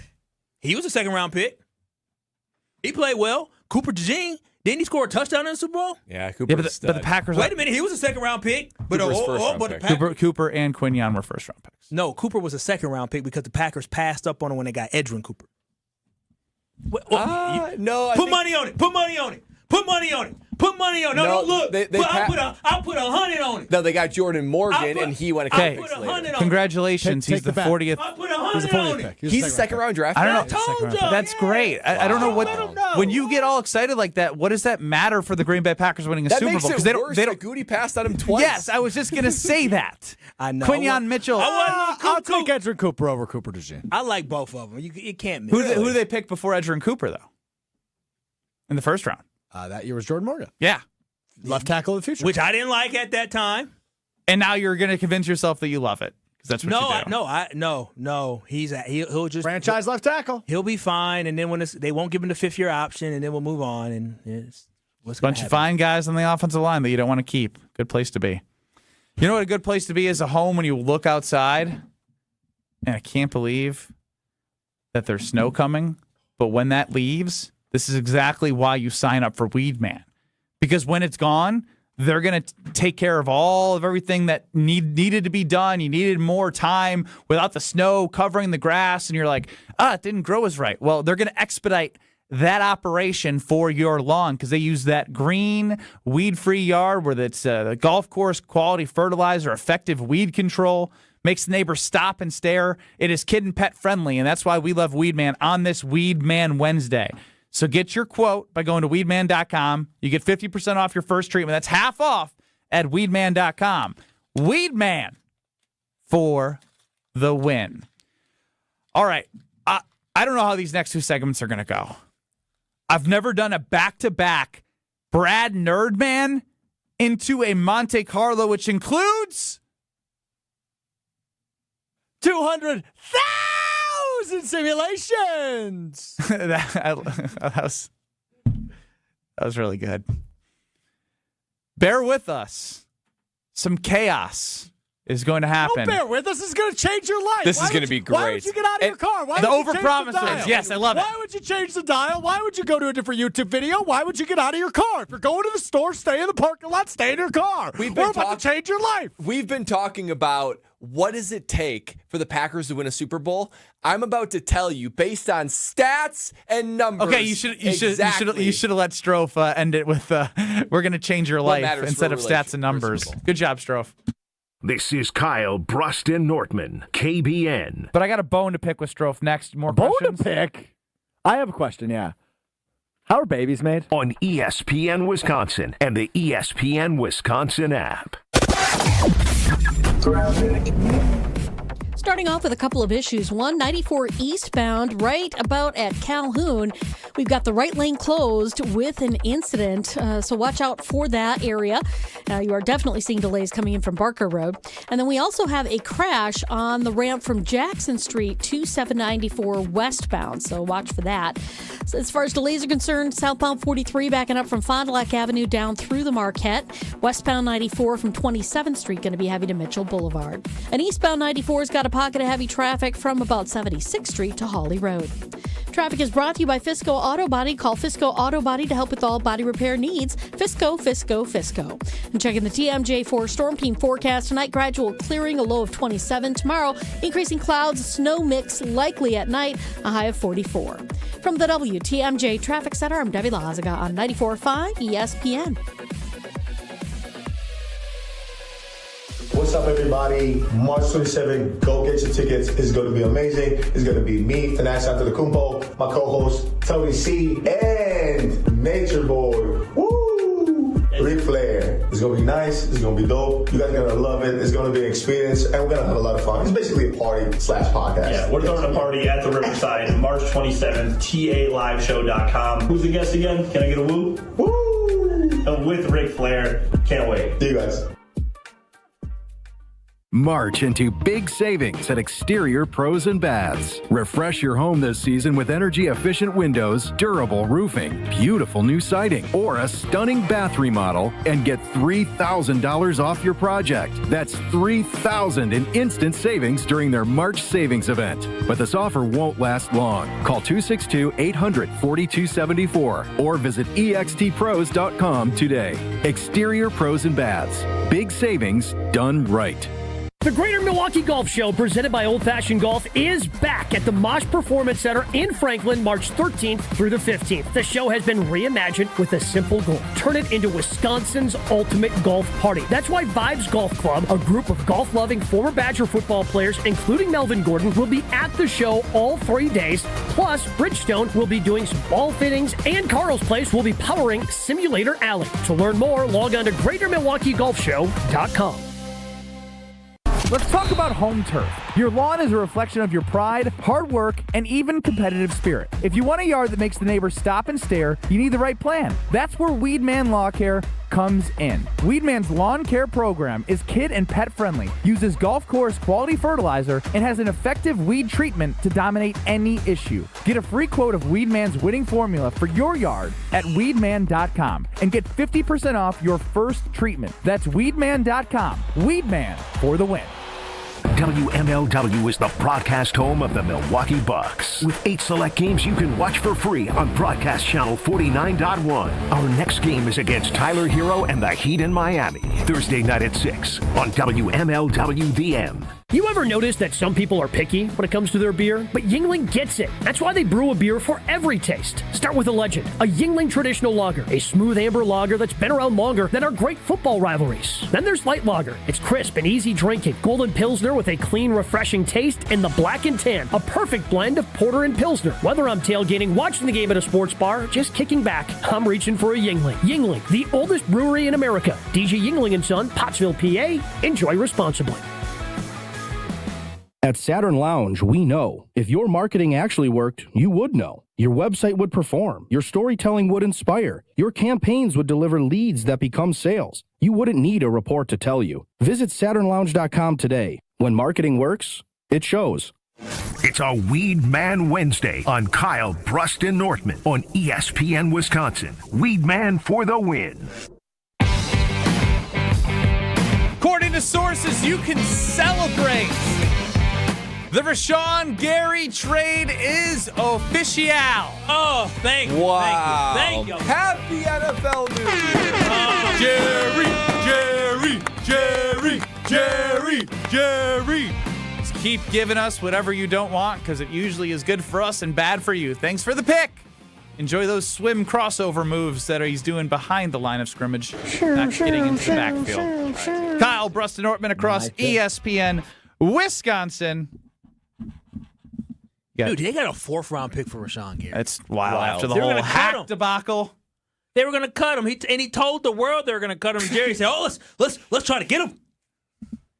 he was a second-round pick. He played well. Cooper DeJean, didn't he score a touchdown in the Super Bowl? Yeah, Cooper. But the Packers... Wait a minute, he was a second-round pick. But Cooper and Quinyon were first-round picks. No, Cooper was a second-round pick because the Packers passed up on him when they got Edgerrin Cooper. No. Put money on it. Put money on it. Put money on it. Put money on it. No, look. I'll put 100 on it. No, they got Jordan Morgan, and he went a couple picks later. Congratulations. He's the 40th. I'll put 100 on it. He's a second-round draft pick. I don't know. That's great. I don't know what. When you get all excited like that, what does that matter for the Green Bay Packers winning a Super Bowl? Because they don't. Goody passed on him twice. Yes, I was just going to say that. I know. Quinyon Mitchell. I'll take Edgerrin Cooper over Cooper DeJean. I like both of them. You can't miss. Who do they pick before Edgerrin Cooper, though? In the first round. That year was Jordan Morgan. Yeah. Left tackle of the future. Which I didn't like at that time. And now you're going to convince yourself that you love it. Because that's what you do. No. He'll just... Franchise left tackle. He'll be fine, and then when they won't give him the fifth-year option, and then we'll move on, and it's what's going to happen. Bunch of fine guys on the offensive line that you don't want to keep. Good place to be. You know what a good place to be is? A home when you look outside, and I can't believe that there's snow coming, but when that leaves... This is exactly why you sign up for Weedman. Because when it's gone, they're going to take care of everything that needed to be done. You needed more time without the snow covering the grass, and you're like, it didn't grow as right. Well, they're going to expedite that operation for your lawn because they use that green, weed-free yard where it's the golf course quality fertilizer, effective weed control, makes the neighbors stop and stare. It is kid and pet friendly, and that's why we love Weedman on this Weedman Wednesday. So get your quote by going to weedman.com. You get 50% off your first treatment. That's half off at weedman.com. Weedman for the win. All right. I don't know how these next two segments are going to go. I've never done a back-to-back Brad Nortman into a Monte Carlo, which includes 200,000 simulations. that was really good. Bear with us. Some chaos is going to happen. Don't bear with us. This is going to change your life. This is going to be great. Why would you get out of your car? Why the would you overpromises. Yes, I love it. Why would you change the dial? Why would you go to a different YouTube video? Why would you get out of your car? If you're going to the store, stay in the parking lot, stay in your car. We're about to change your life. We've been talking about what does it take for the Packers to win a Super Bowl. I'm about to tell you based on stats and numbers. Okay, you should have let Strofe end it with we're going to change your life instead of stats and numbers. Good job, Strofe. This is Kyle Brust Nortman, KBN. But I got a bone to pick with Strofe next. More questions? Bone to pick? I have a question, yeah. How are babies made? On ESPN Wisconsin and the ESPN Wisconsin app. Starting off with a couple of issues. 194 eastbound, right about at Calhoun. We've got the right lane closed with an incident, so watch out for that area. You are definitely seeing delays coming in from Barker Road. And then we also have a crash on the ramp from Jackson Street to 794 westbound, so watch for that. So as far as delays are concerned, southbound 43 backing up from Fond du Lac Avenue down through the Marquette. Westbound 94 from 27th Street going to be heavy to Mitchell Boulevard. And eastbound 94's got a pocket of heavy traffic from about 76th Street to Hawley Road. Traffic is brought to you by Fisco Auto Body. Call Fisco Auto Body to help with all body repair needs. Fisco, Fisco, Fisco. And checking the TMJ4 Storm Team forecast tonight, gradual clearing, a low of 27. Tomorrow, increasing clouds, snow mix likely at night, a high of 44. From the WTMJ Traffic Center, I'm Debbie Lazaga on 94.5 ESPN. What's up, everybody? March 27th, go get your tickets. It's going to be amazing. It's going to be me, Finesse Antetokounmpo, my co-host, Tony C, and Nature Boy. Woo! Ric Flair. It's going to be nice. It's going to be dope. You guys are going to love it. It's going to be an experience, and we're going to have a lot of fun. It's basically a party/podcast. Yeah, we're throwing a party at the Riverside, March 27th, TALiveshow.com. Who's the guest again? Can I get a woo? Woo! With Ric Flair. Can't wait. See you guys. March into big savings at Exterior Pros and Baths. Refresh your home this season with energy-efficient windows, durable roofing, beautiful new siding, or a stunning bath remodel and get $3,000 off your project. That's $3,000 in instant savings during their March savings event. But this offer won't last long. Call 262-800-4274 or visit extpros.com today. Exterior Pros and Baths. Big savings done right. The Greater Milwaukee Golf Show, presented by Old Fashioned Golf, is back at the Mosh Performance Center in Franklin, March 13th through the 15th. The show has been reimagined with a simple goal: turn it into Wisconsin's ultimate golf party. That's why Vibes Golf Club, a group of golf-loving former Badger football players, including Melvin Gordon, will be at the show all 3 days. Plus, Bridgestone will be doing some ball fittings, and Carl's Place will be powering Simulator Alley. To learn more, log on to GreaterMilwaukeeGolfShow.com. Let's talk about home turf. Your lawn is a reflection of your pride, hard work, and even competitive spirit. If you want a yard that makes the neighbors stop and stare, you need the right plan. That's where Weedman Lawn Care comes in. Weedman's lawn care program is kid and pet friendly, uses golf course quality fertilizer, and has an effective weed treatment to dominate any issue. Get a free quote of Weedman's winning formula for your yard at weedman.com and get 50% off your first treatment. That's weedman.com. Weedman for the win. WMLW is the broadcast home of the Milwaukee Bucks. With 8 select games you can watch for free on Broadcast Channel 49.1. Our next game is against Tyler Hero and the Heat in Miami. Thursday night at 6 on WMLW-VM. You ever notice that some people are picky when it comes to their beer? But Yuengling gets it. That's why they brew a beer for every taste. Start with a legend, a Yuengling traditional lager, a smooth amber lager that's been around longer than our great football rivalries. Then there's light lager. It's crisp and easy drinking. Golden Pilsner with a clean, refreshing taste, and the Black and Tan, a perfect blend of porter and Pilsner. Whether I'm tailgating, watching the game at a sports bar, just kicking back, I'm reaching for a Yuengling. Yuengling, the oldest brewery in America. DJ Yuengling & Son, Pottsville, PA. Enjoy responsibly. At Saturn Lounge, we know. If your marketing actually worked, you would know. Your website would perform. Your storytelling would inspire. Your campaigns would deliver leads that become sales. You wouldn't need a report to tell you. Visit SaturnLounge.com today. When marketing works, it shows. It's a Weed Man Wednesday on Kyle, Brust, and Nortman on ESPN Wisconsin. Weed Man for the win. According to sources, you can celebrate. The Rashawn Gary trade is official. Oh, thank you. Wow. Thank you. Happy NFL New Jerry. Just keep giving us whatever you don't want, because it usually is good for us and bad for you. Thanks for the pick. Enjoy those swim crossover moves that he's doing behind the line of scrimmage. Not getting into the backfield. Right. Kyle, Brust, and Nortman across ESPN Wisconsin. Dude, they got a 4th-round pick for Rashawn Gary. That's wild. After the whole hack debacle. They were going to cut him. He told the world they were going to cut him. Jerry said, "Oh, let's try to get him.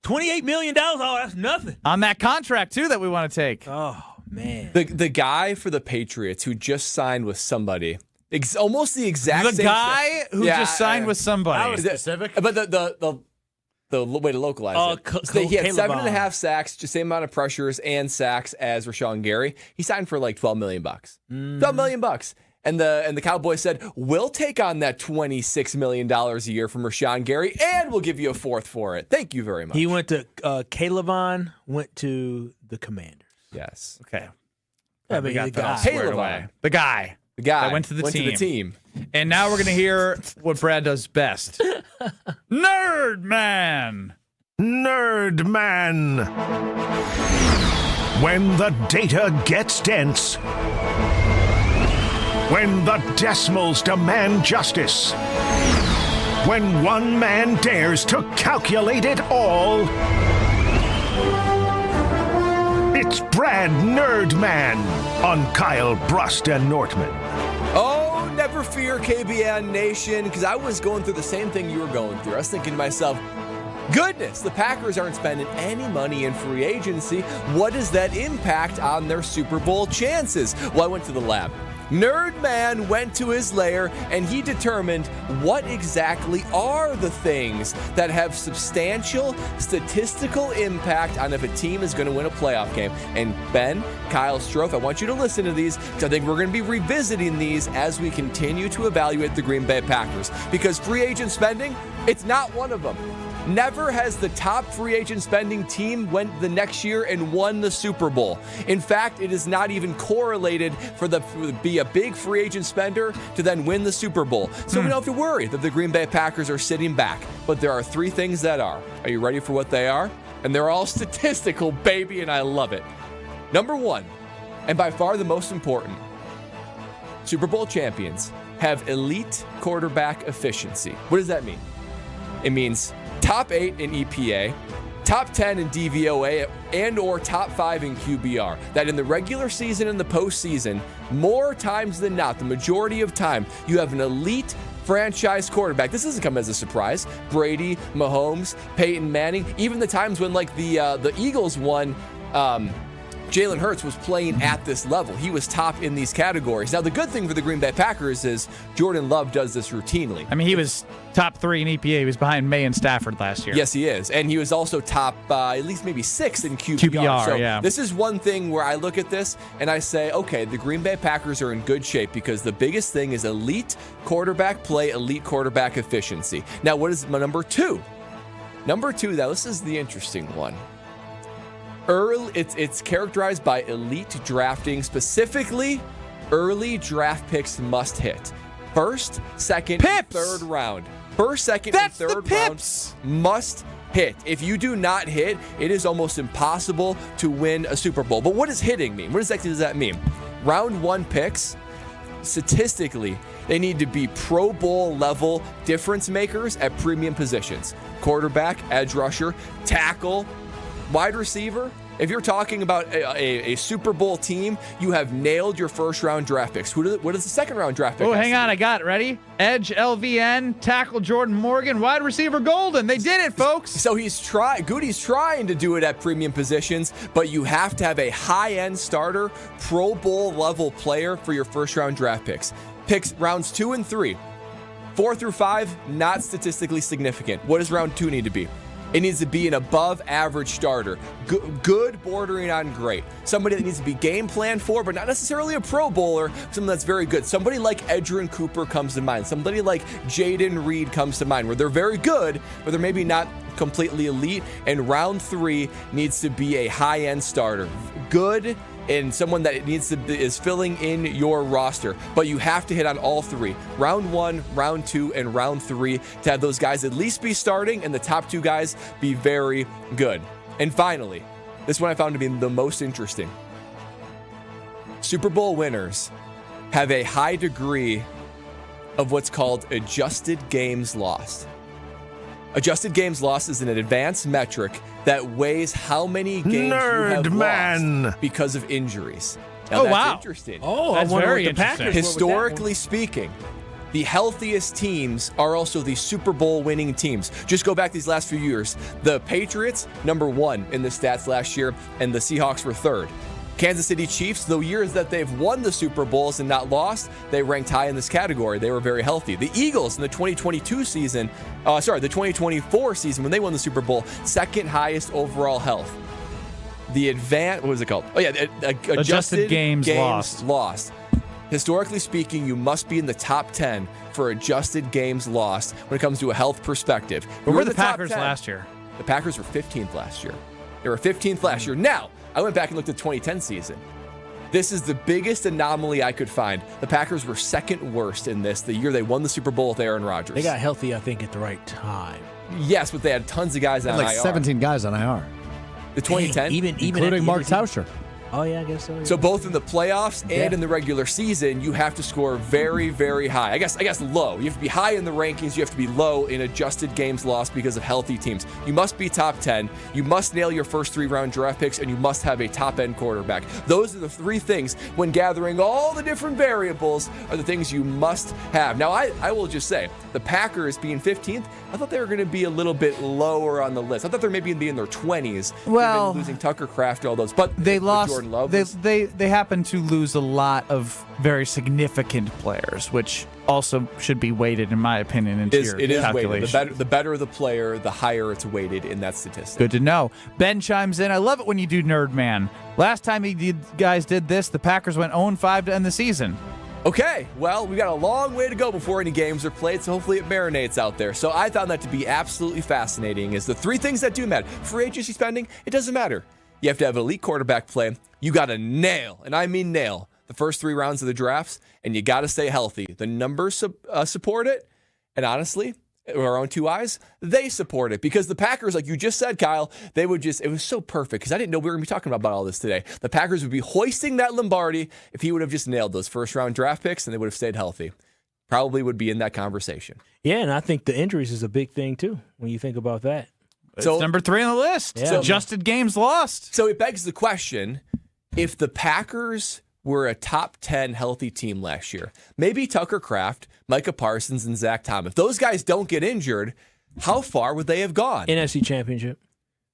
$28 million. Oh, that's nothing." On that contract too that we want to take. Oh man, the guy for the Patriots who just signed with somebody, almost the exact same. The guy who just signed with somebody. That was specific. But the way to localize it. So he had 7.5 sacks, just same amount of pressures and sacks as Rashawn Gary. He signed for like $12 million. $12 million. And the Cowboys said, "We'll take on that $26 million a year from Rashawn Gary, and we'll give you a 4th for it. Thank you very much." He went to Calebon, went to the Commanders. Yes. Okay. Yeah, but the guy. The guy that went to the team. And now we're going to hear what Brad does best. Nerd Man. When the data gets dense. When the decimals demand justice. When one man dares to calculate it all. It's Brad Nerdman on Kyle, Brust, and Nortman. Oh, never fear, KBN Nation, because I was going through the same thing you were going through. I was thinking to myself, goodness, the Packers aren't spending any money in free agency. What does that impact on their Super Bowl chances? Well, I went to the lab. Nerd Man went to his lair and he determined what exactly are the things that have substantial statistical impact on if a team is going to win a playoff game. And Ben, Kyle Strofe, I want you to listen to these because I think we're going to be revisiting these as we continue to evaluate the Green Bay Packers. Because free agent spending, it's not one of them. Never has the top free agent spending team went the next year and won the Super Bowl. In fact, it is not even correlated for be a big free agent spender to then win the Super Bowl. So we don't have to worry that the Green Bay Packers are sitting back. But there are three things that are. Are you ready for what they are? And they're all statistical, baby, and I love it. Number one, and by far the most important, Super Bowl champions have elite quarterback efficiency. What does that mean? It means top 8 in EPA, top 10 in DVOA, and or top 5 in QBR. That in the regular season and the postseason, more times than not, the majority of time, you have an elite franchise quarterback. This doesn't come as a surprise. Brady, Mahomes, Peyton Manning, even the times when like the Eagles won, Jalen Hurts was playing at this level. He was top in these categories. Now, the good thing for the Green Bay Packers is Jordan Love does this routinely. I mean, he was top 3 in EPA. He was behind May and Stafford last year. Yes, he is. And he was also top at least maybe 6 in QBR. So yeah. This is one thing where I look at this and I say, okay, the Green Bay Packers are in good shape because the biggest thing is elite quarterback play, elite quarterback efficiency. Now, what is my number 2? Number 2, though, this is the interesting one. It's characterized by elite drafting, specifically early draft picks must hit. First, second, and third round. First, second, and third round must hit. If you do not hit, it is almost impossible to win a Super Bowl. But what does hitting mean? What exactly does that mean? Round 1 picks, statistically, they need to be Pro Bowl level difference makers at premium positions. Quarterback, edge rusher, tackle, wide receiver. If you're talking about a Super Bowl team, you have nailed your first round draft picks. What is the second round draft pick? Oh, hang on. I got it. Ready? Edge, LVN, tackle, Jordan Morgan, wide receiver, Golden. They did it, folks. So Goody's trying to do it at premium positions, but you have to have a high-end starter, Pro Bowl level player for your first round draft picks. Picks rounds 2 and 3. 4 through 5, not statistically significant. What does round 2 need to be? It needs to be an above-average starter. Good, bordering on great. Somebody that needs to be game planned for, but not necessarily a Pro Bowler. Someone that's very good. Somebody like Edgerrin Cooper comes to mind. Somebody like Jaden Reed comes to mind, where they're very good, but they're maybe not completely elite. And round 3 needs to be a high-end starter. Good, and someone that is filling in your roster. But you have to hit on all 3. Round 1, round 2, and round 3 to have those guys at least be starting and the top 2 guys be very good. And finally, this one I found to be the most interesting. Super Bowl winners have a high degree of what's called adjusted games lost. Adjusted games lost is an advanced metric that weighs how many games you have lost because of injuries. Now, that's interesting. Oh, that's very interesting. Historically speaking, the healthiest teams are also the Super Bowl winning teams. Just go back these last few years. The Patriots, number 1 in the stats last year, and the Seahawks were 3rd. Kansas City Chiefs, the years that they've won the Super Bowls and not lost, they ranked high in this category. They were very healthy. The Eagles in the 2024 season, when they won the Super Bowl, 2nd highest overall health. What was it called? Oh, yeah, adjusted games lost. Historically speaking, you must be in the top 10 for adjusted games lost when it comes to a health perspective. Where were the Packers last year? The Packers were 15th last year. They were 15th last year. Now, I went back and looked at the 2010 season. This is the biggest anomaly I could find. The Packers were 2nd worst in this, the year they won the Super Bowl with Aaron Rodgers. They got healthy, I think, at the right time. Yes, but they had tons of guys on IR. Like 17 guys on IR. The 2010? Even including Mark Tauscher. Oh, yeah, I guess so. Yeah. So both in the playoffs and in the regular season, you have to score very, very high. I guess low. You have to be high in the rankings. You have to be low in adjusted games lost because of healthy teams. You must be top 10. You must nail your first 3-round draft picks, and you must have a top-end quarterback. Those are the 3 things, when gathering all the different variables, are the things you must have. Now, I will just say, the Packers being 15th, I thought they were going to be a little bit lower on the list. I thought they were maybe going to be in their 20s. Well, losing Tucker Kraft and all those. But they lost Jordan Love. They happen to lose a lot of very significant players, which also should be weighted, in my opinion, into your calculation. Is weighted. The better the player, the higher it's weighted in that statistic. Good to know. Ben chimes in. I love it when you do Nerd Man. Last time you guys did this, the Packers went 0-5 to end the season. Okay, well, we got a long way to go before any games are played, so hopefully it marinates out there. So I found that to be absolutely fascinating, is the three things that do matter. Free agency spending, it doesn't matter. You have to have elite quarterback play. You got to nail, and I mean nail, the first 3 rounds of the drafts, and you got to stay healthy. The numbers support it, and honestly, with our own 2 eyes, they support it. Because the Packers, like you just said, Kyle, it was so perfect, because I didn't know we were going to be talking about all this today. The Packers would be hoisting that Lombardi if he would have just nailed those first-round draft picks, and they would have stayed healthy. Probably would be in that conversation. Yeah, and I think the injuries is a big thing, too, when you think about that. So, it's number 3 on the list. Yeah. Adjusted games lost. So it begs the question, if the Packers were a top 10 healthy team last year, maybe Tucker Kraft, Micah Parsons, and Zach Tom, if those guys don't get injured, how far would they have gone? NFC Championship.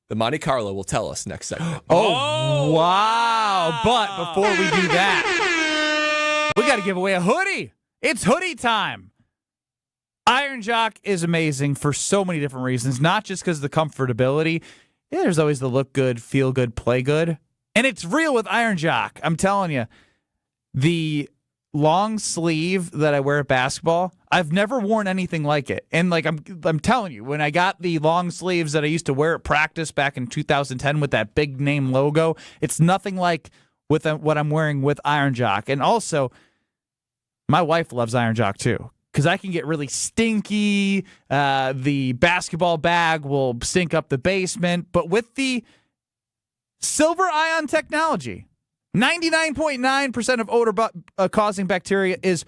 The Monte Carlo will tell us next segment. Oh, wow. But before we do that, we got to give away a hoodie. It's hoodie time. Iron Jock is amazing for so many different reasons, not just because of the comfortability. Yeah, there's always the look good, feel good, play good. And it's real with Iron Jock. I'm telling you, the long sleeve that I wear at basketball, I've never worn anything like it. And like I'm telling you, when I got the long sleeves that I used to wear at practice back in 2010 with that big name logo, it's nothing like with what I'm wearing with Iron Jock. And also, my wife loves Iron Jock too, because I can get really stinky. The basketball bag will stink up the basement. But with the silver ion technology, 99.9% of odor-causing bacteria is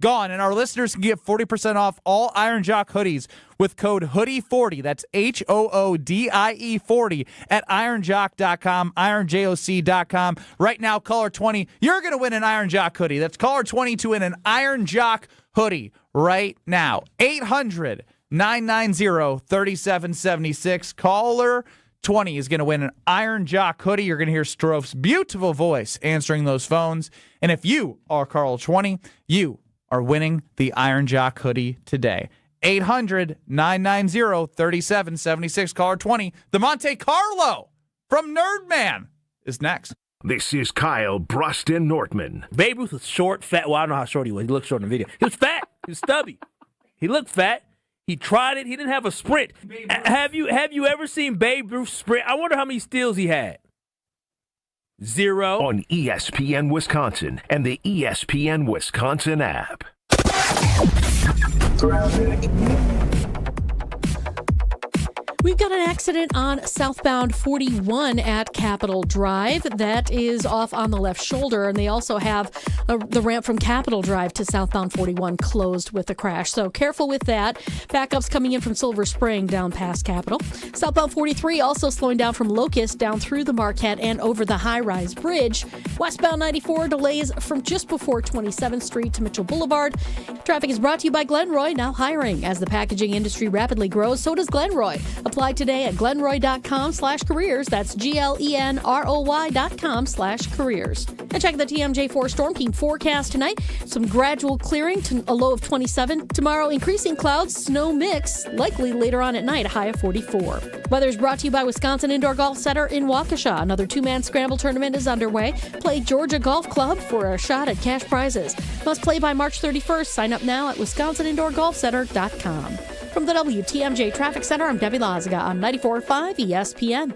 gone. And our listeners can get 40% off all Iron Jock hoodies with code HOODIE40. That's HOODIE 40 at ironjock.com, ironjoc.com. Right now, caller 20, you're going to win an Iron Jock hoodie. That's caller 20 to win an Iron Jock hoodie right now. 800-990-3776. Caller 20 is going to win an Iron Jock hoodie. You're going to hear Strofe's beautiful voice answering those phones. And if you are Carl 20, you are winning the Iron Jock hoodie today. 800-990-3776. Caller 20. The Monte Carlo from Nerd Man is next. This is Kyle Brust Nortman. Babe Ruth was short, fat. Well, I don't know how short he was. He looked short in the video. He was fat. He was stubby. He looked fat. He tried it. He didn't have a sprint. Have you ever seen Babe Ruth sprint? I wonder how many steals he had. 0. On ESPN Wisconsin and the ESPN Wisconsin app. We've got an accident on southbound 41 at Capitol Drive. That is off on the left shoulder, and they also have the ramp from Capitol Drive to southbound 41 closed with the crash. So careful with that. Backups coming in from Silver Spring down past Capitol. Southbound 43 also slowing down from Locust down through the Marquette and over the high-rise bridge. Westbound 94 delays from just before 27th Street to Mitchell Boulevard. Traffic is brought to you by Glenroy, now hiring. As the packaging industry rapidly grows, so does Glenroy. Apply today at glenroy.com/careers. That's GLENROY.com/careers. And check the TMJ4 Storm King forecast tonight. Some gradual clearing to a low of 27. Tomorrow, increasing clouds, snow mix, likely later on at night, a high of 44. Weather is brought to you by Wisconsin Indoor Golf Center in Waukesha. Another 2-man scramble tournament is underway. Play Georgia Golf Club for a shot at cash prizes. Must play by March 31st. Sign up now at wisconsinindoorgolfcenter.com. From the WTMJ Traffic Center, I'm Debbie Lazaga on 94.5 ESPN.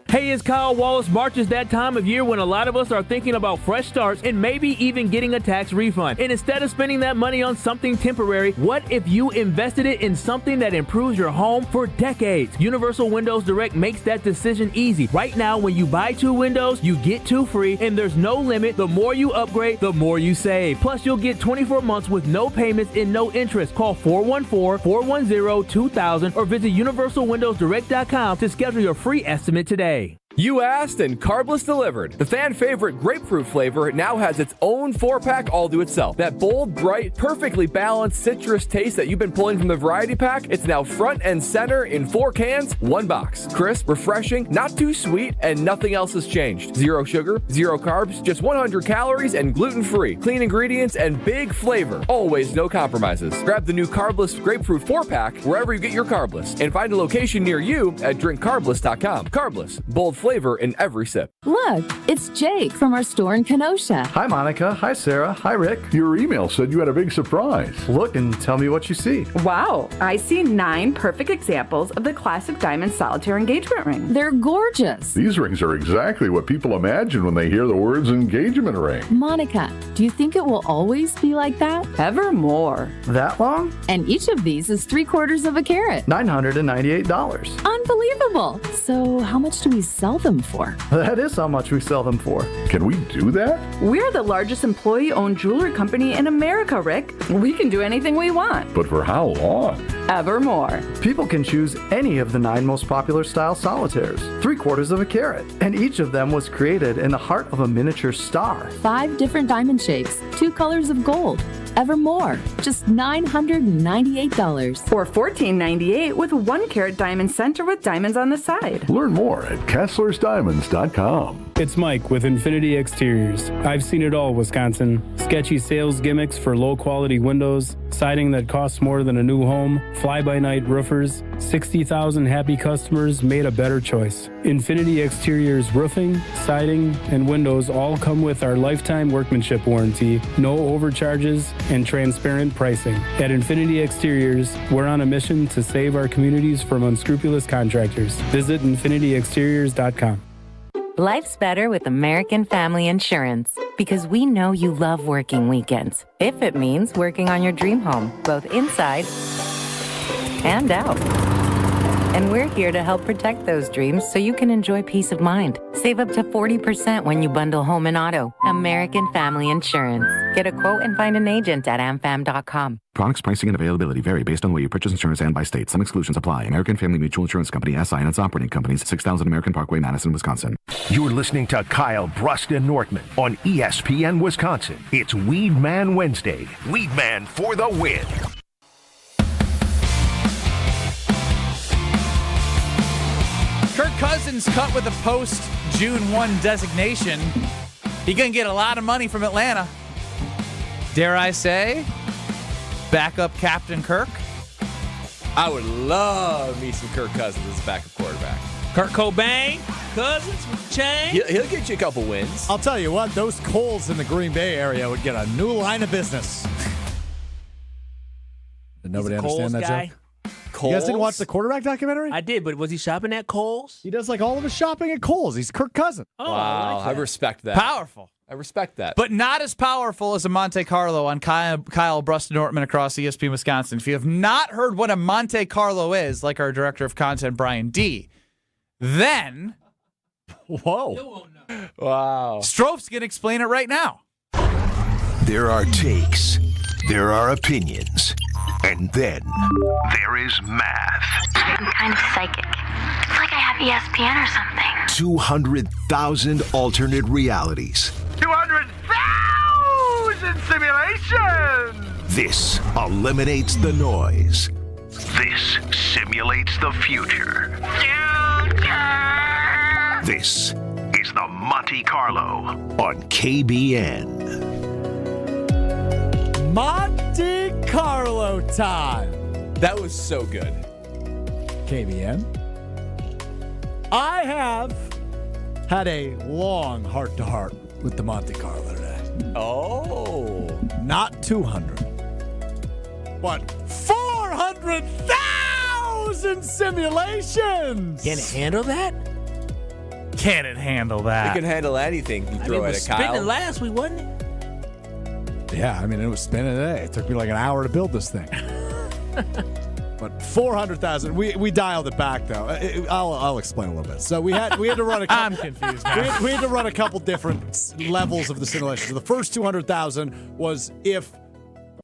Hey, it's Kyle Wallace. March is that time of year when a lot of us are thinking about fresh starts and maybe even getting a tax refund. And instead of spending that money on something temporary, what if you invested it in something that improves your home for decades? Universal Windows Direct makes that decision easy. Right now, when you buy 2 windows, you get 2 free, and there's no limit. The more you upgrade, the more you save. Plus, you'll get 24 months with no payments and no interest. Call 414-410-2000 or visit universalwindowsdirect.com to schedule your free estimate today. You asked and Carbless delivered. The fan favorite grapefruit flavor now has its own 4-pack all to itself. That bold, bright, perfectly balanced citrus taste that you've been pulling from the variety pack, it's now front and center in 4 cans, 1 box. Crisp, refreshing, not too sweet, and nothing else has changed. 0 sugar, 0 carbs, just 100 calories and gluten-free. Clean ingredients and big flavor. Always no compromises. Grab the new Carbless grapefruit 4-pack wherever you get your Carbless and find a location near you at drinkcarbless.com. Carbless, bold flavor in every sip. Look, it's Jake from our store in Kenosha. Hi, Monica. Hi, Sarah. Hi, Rick. Your email said you had a big surprise. Look and tell me what you see. Wow, I see 9 perfect examples of the classic diamond solitaire engagement ring. They're gorgeous. These rings are exactly what people imagine when they hear the words engagement ring. Monica, do you think it will always be like that? Evermore. That long? And each of these is 3/4 of a carat. $998. Unbelievable. So how much do we sell them for? That is how much we sell them for. Can we do that? We're the largest employee-owned jewelry company in America, Rick. We can do anything we want. But for how long? Evermore. People can choose any of the 9 most popular style solitaires, 3/4 of a carat, and each of them was created in the heart of a miniature star. 5 different diamond shapes, 2 colors of gold. Evermore, just $998. Or $14.98 with 1 carat diamond center with diamonds on the side. Learn more at KesslersDiamonds.com. It's Mike with Infinity Exteriors. I've seen it all, Wisconsin. Sketchy sales gimmicks for low-quality windows, siding that costs more than a new home, fly-by-night roofers. 60,000 happy customers made a better choice. Infinity Exteriors roofing, siding, and windows all come with our lifetime workmanship warranty, no overcharges, and transparent pricing. At Infinity Exteriors, we're on a mission to save our communities from unscrupulous contractors. Visit infinityexteriors.com. Life's better with American Family Insurance because we know you love working weekends. If it means working on your dream home, both inside and out. And we're here to help protect those dreams so you can enjoy peace of mind. Save up to 40% when you bundle home and auto. American Family Insurance. Get a quote and find an agent at amfam.com. Products, pricing, and availability vary based on the way you purchase insurance and by state. Some exclusions apply. American Family Mutual Insurance Company, SI, and its operating companies, 6000 American Parkway, Madison, Wisconsin. You're listening to Kyle Brust and Nortman on ESPN Wisconsin. It's Weed Man Wednesday. Weed Man for the win. Kirk Cousins cut with a post-June 1 designation. He going to get a lot of money from Atlanta. Dare I say, backup Captain Kirk? I would love me some Kirk Cousins as backup quarterback. Kurt Cobain, Cousins with the chain. He'll get you a couple wins. I'll tell you what, those Coles in the Green Bay area would get a new line of business. Did nobody understand that guy. joke? Coles? You guys didn't watch the quarterback documentary? I did, but was he shopping at Kohl's? He does like all of his shopping at Kohl's. He's Kirk Cousins. Oh, wow, I respect that. Powerful. I respect that. But not as powerful as a Monte Carlo on Kyle Brust Nortman across ESPN Wisconsin. If you have not heard what a Monte Carlo is, like our director of content, Brian D., then... Whoa. Wow. Stroph's going to explain it right now. There are takes. There are opinions. And then there is math. I'm kind of psychic. It's like I have ESPN or something. 200,000 alternate realities. 200,000 simulations! This eliminates the noise. This simulates the future. This is the Monte Carlo on KBN. Monte Carlo time. That was so good. KBN. I have had a long heart-to-heart with the Monte Carlo today. Oh. Not 200, but 400,000 simulations. Can it handle that? Can it handle It that? can handle anything you throw it at was a Kyle. spinning last week, wasn't it? Yeah, I mean, it was spinning today. It took me like an hour to build this thing. But 400,000. We dialed it back though. I'll explain a little bit. So we had to run a couple, I'm confused now. we had to run a couple different levels of the simulation. So the first 200,000 was if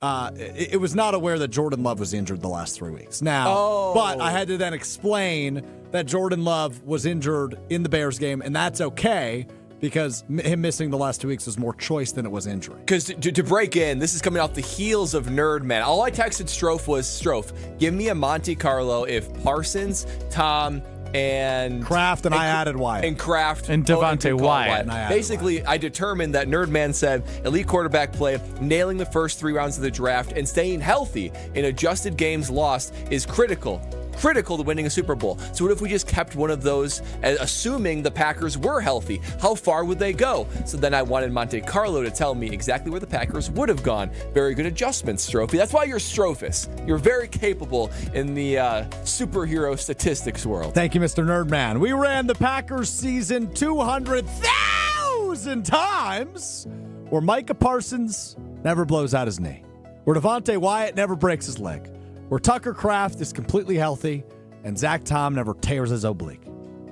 it was not aware that Jordan Love was injured the last 3 weeks. Now, but I had to then explain that Jordan Love was injured in the Bears game, and that's okay because him missing the last 2 weeks was more choice than it was injury. Because to break in, this is coming off the heels of Nerdman. All I texted Strofe was, Strofe, give me a Monte Carlo if Parsons, Tom, and Kraft, and I added Wyatt. And Kraft. And Devontae Wyatt. Basically, I determined that Nerdman said elite quarterback play, nailing the first 3 rounds of the draft, and staying healthy in adjusted games lost is critical to winning a Super Bowl. So what if we just kept one of those, assuming the Packers were healthy? How far would they go? So then I wanted Monte Carlo to tell me exactly where the Packers would have gone. Very good adjustments, Strophy. That's why you're Strophus. You're very capable in the superhero statistics world. Thank you, Mr. Nerdman. We ran the Packers season 200,000 times where Micah Parsons never blows out his knee, where Devontae Wyatt never breaks his leg, where Tucker Kraft is completely healthy, and Zach Tom never tears his oblique.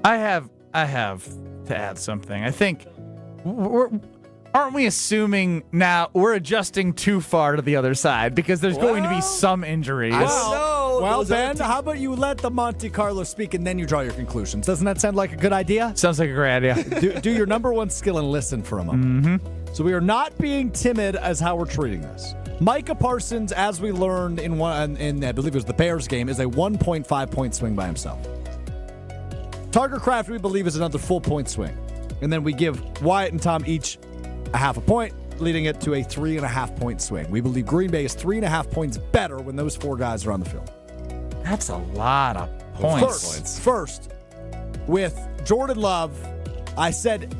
I have to add something. I think aren't we assuming now we're adjusting too far to the other side because there's going to be some injuries. Well, Ben, how about you let the Monte Carlo speak and then you draw your conclusions? Doesn't that sound like a good idea? Sounds like a great idea. Do your number one skill and listen for a moment. Mm-hmm. So we are not being timid as how we're treating this. Micah Parsons, as we learned in I believe it was the Bears game, is a 1.5 point swing by himself. Tucker Kraft, we believe, is another full point swing. And then we give Wyatt and Tom each a half a point, leading it to a 3.5 point swing. We believe Green Bay is 3.5 points better when those 4 guys are on the field. That's a lot of points. First, with Jordan Love, I said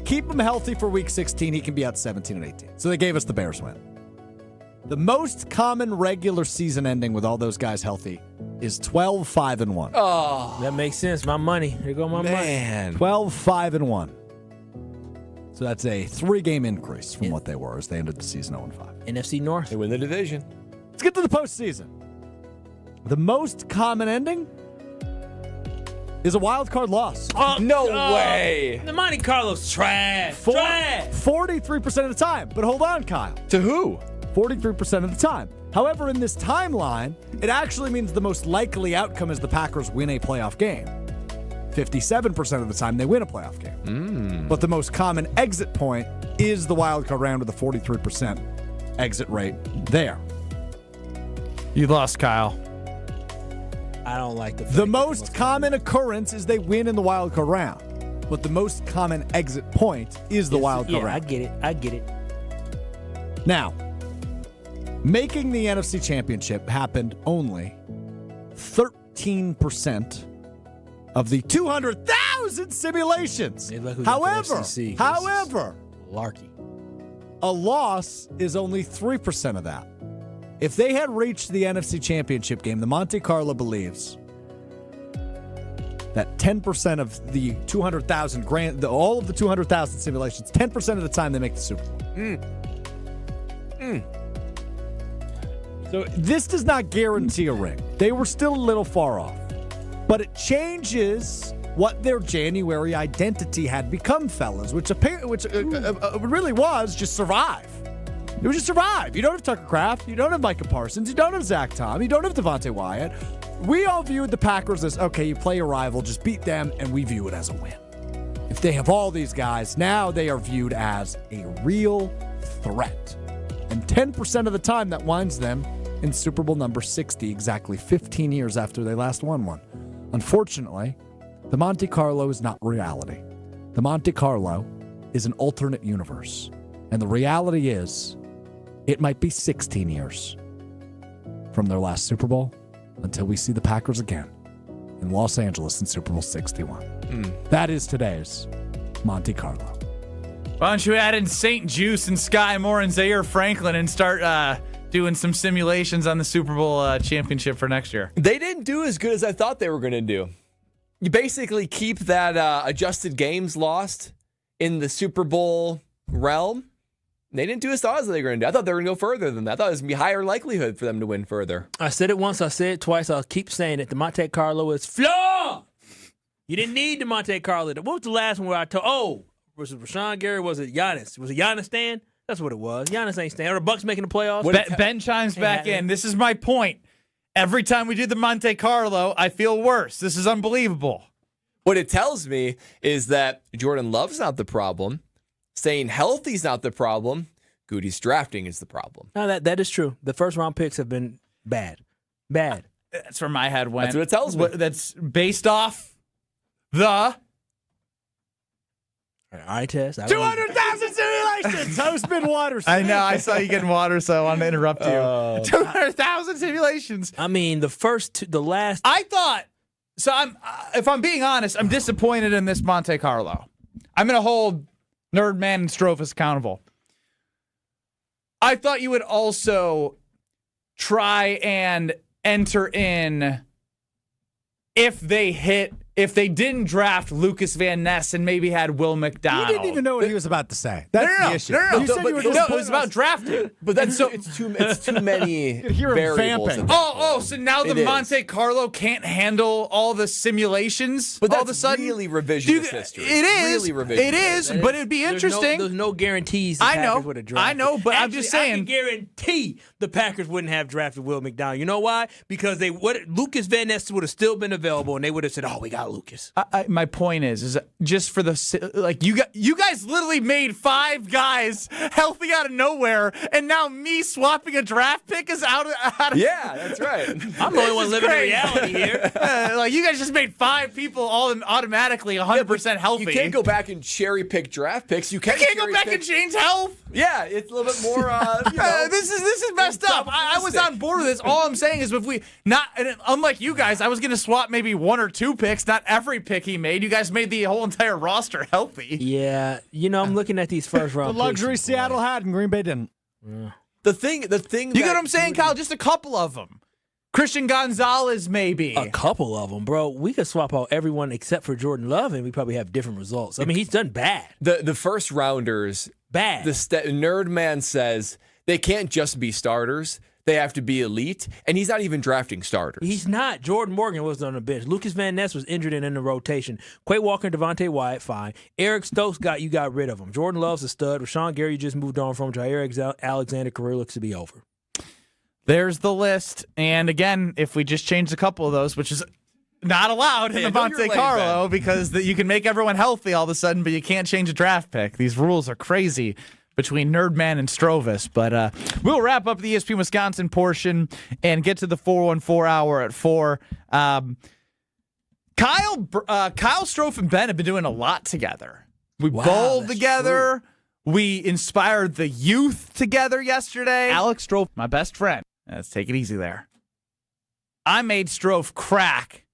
keep him healthy for week 16. He can be out 17 and 18. So they gave us the Bears win. The most common regular season ending with all those guys healthy is 12-5-1. Oh, that makes sense. My money. Here go my money. 12-5-1. So that's a 3-game increase from what they were as they ended the season 0-5. NFC North. They win the division. Let's get to the postseason. The most common ending is a wild card loss. No way. The Monte Carlo's trash. 43% of the time. But hold on, Kyle. To who? 43% of the time. However, in this timeline, it actually means the most likely outcome is the Packers win a playoff game. 57% of the time they win a playoff game. But the most common exit point is the wild card round with a 43% exit rate there. You lost, Kyle. I don't like the most common occurrence is they win in the wild card round. But the most common exit point is the wild card round. I get it. Now, making the NFC Championship happened only 13% of the 200,000 simulations. However, Larky. A loss is only 3% of that. If they had reached the NFC Championship game, the Monte Carlo believes that 10% of the 200,000 all of the 200,000 simulations, 10% of the time they make the Super Bowl. So this does not guarantee a ring. They were still a little far off. But it changes what their January identity had become, fellas, which really was just survive. It was just survive. You don't have Tucker Kraft. You don't have Micah Parsons. You don't have Zach Tom. You don't have Devontae Wyatt. We all viewed the Packers as, okay, you play your rival, just beat them, and we view it as a win. If they have all these guys, now they are viewed as a real threat. And 10% of the time that winds them in Super Bowl number 60, exactly 15 years after they last won one. Unfortunately, the Monte Carlo is not reality. The Monte Carlo is an alternate universe. And the reality is, it might be 16 years from their last Super Bowl until we see the Packers again in Los Angeles in Super Bowl 61. That is today's Monte Carlo. Why don't you add in St. Juice and Skyy Moore and Zaire Franklin and start doing some simulations on the Super Bowl championship for next year? They didn't do as good as I thought they were going to do. You basically keep that adjusted games lost in the Super Bowl realm. They didn't do as thought as they were going to do. I thought they were going to go further than that. I thought it was going to be higher likelihood for them to win further. I said it once, I said it twice, I'll keep saying it. The Monte Carlo is flawed. You didn't need the Monte Carlo. What was the last one where I told, was it Rashawn Gary? Was it Giannis? Was it Giannis stand? That's what it was. Giannis ain't stand. Are the Bucks making the playoffs? Ben chimes back in. This is my point. Every time we do the Monte Carlo, I feel worse. This is unbelievable. What it tells me is that Jordan Love's not the problem. Staying healthy's not the problem. Goody's drafting is the problem. No, that is true. The first round picks have been bad. Bad. That's where my head went. That's what it tells me. That's based off the eye test. 200,000 simulations. Houseman Waters. I know. I saw you getting water, so I wanted to interrupt you. 200,000 simulations. I mean, the last. I thought. So if I'm being honest, I'm disappointed in this Monte Carlo. I'm going to hold Nerdman and Strophus accountable. I thought you would also try and enter in if they didn't draft Lucas Van Ness and maybe had Will McDonald. You didn't even know what he was about to say. That's the issue. No, You said you were it was about drafting. But that's it's too many variables. So now the Monte Carlo can't handle all the simulations but all of a sudden? Really revisionist history. It is. Really revisionist. It is, but it'd be interesting. There's no guarantees the Packers would have drafted. I know, but I'm just saying. I can guarantee the Packers wouldn't have drafted Will McDonald. You know why? Because Lucas Van Ness would have still been available, and they would have said, "Oh, we got Lucas." My point is just for the you guys literally made 5 guys healthy out of nowhere, and now me swapping a draft pick is out of yeah, that's right. I'm the only one living in reality here. You guys just made 5 people all automatically 100% healthy. You can't go back and cherry pick draft picks. You can't go back and change health. Yeah, it's a little bit more. This is messed up. I was on board with this. All I'm saying is if we unlike you guys, I was going to swap maybe 1 or 2 picks, not every pick he made. You guys made the whole entire roster healthy. Yeah, I'm looking at these first round. The luxury Seattle had and Green Bay didn't. Yeah. The thing. You get what I'm saying, Kyle? Just a couple of them. Christian Gonzalez, maybe. A couple of them, bro. We could swap out everyone except for Jordan Love, and we probably have different results. I mean, he's done bad. The first rounders, bad. Nerdman says they can't just be starters. They have to be elite, and he's not even drafting starters. He's not. Jordan Morgan was on the bench. Lucas Van Ness was injured and in the rotation. Quay Walker and Devontae Wyatt, fine. Eric Stokes you got rid of him. Jordan Love's a stud. Rashawn Gary, you just moved on from. Jair Alexander career looks to be over. There's the list. And again, if we just change a couple of those, which is not allowed in the Monte Carlo because you can make everyone healthy all of a sudden, but you can't change a draft pick. These rules are crazy between Nerdman and Strovis. But we'll wrap up the ESPN Wisconsin portion and get to the 414 hour at 4. Kyle Strofe and Ben have been doing a lot together. We bowled together. True. We inspired the youth together yesterday. Alex Strofe, my best friend. Let's take it easy there. I made Strofe crack.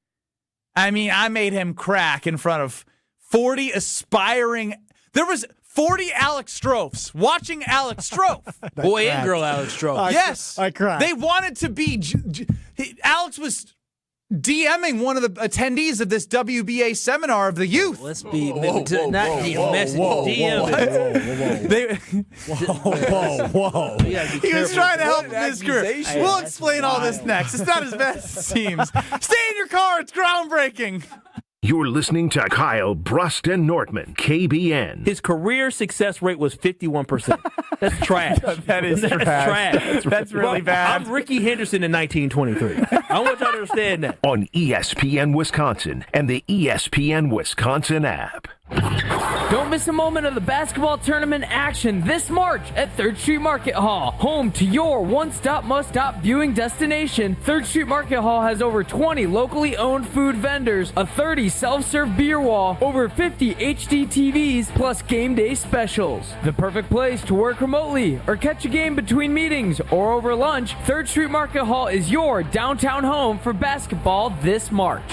I made him crack in front of 40 aspiring. There was 40 Alex Strofes watching Alex Strofe. Boy and girl Alex Strofe. Yes. I cried. They wanted to be. Alex was DMing one of the attendees of this WBA seminar of the youth. Let's be not message. Whoa. He was trying to help him his career. We'll explain all this next. It's not as bad as it seems. Stay in your car. It's groundbreaking. You're listening to Kyle Brust and Nortman, KBN. His career success rate was 51%. That's trash. That is trash. That's really bad. I'm Ricky Henderson in 1923. I want y'all to understand that. On ESPN Wisconsin and the ESPN Wisconsin app. Don't miss a moment of the basketball tournament action this March at 3rd Street Market Hall, home to your one-stop must-stop viewing destination. 3rd Street Market Hall has over 20 locally owned food vendors, a 30 self-serve beer wall, over 50 HD TVs, plus game day specials. The perfect place to work remotely or catch a game between meetings or over lunch. 3rd Street Market Hall is your downtown home for basketball this March.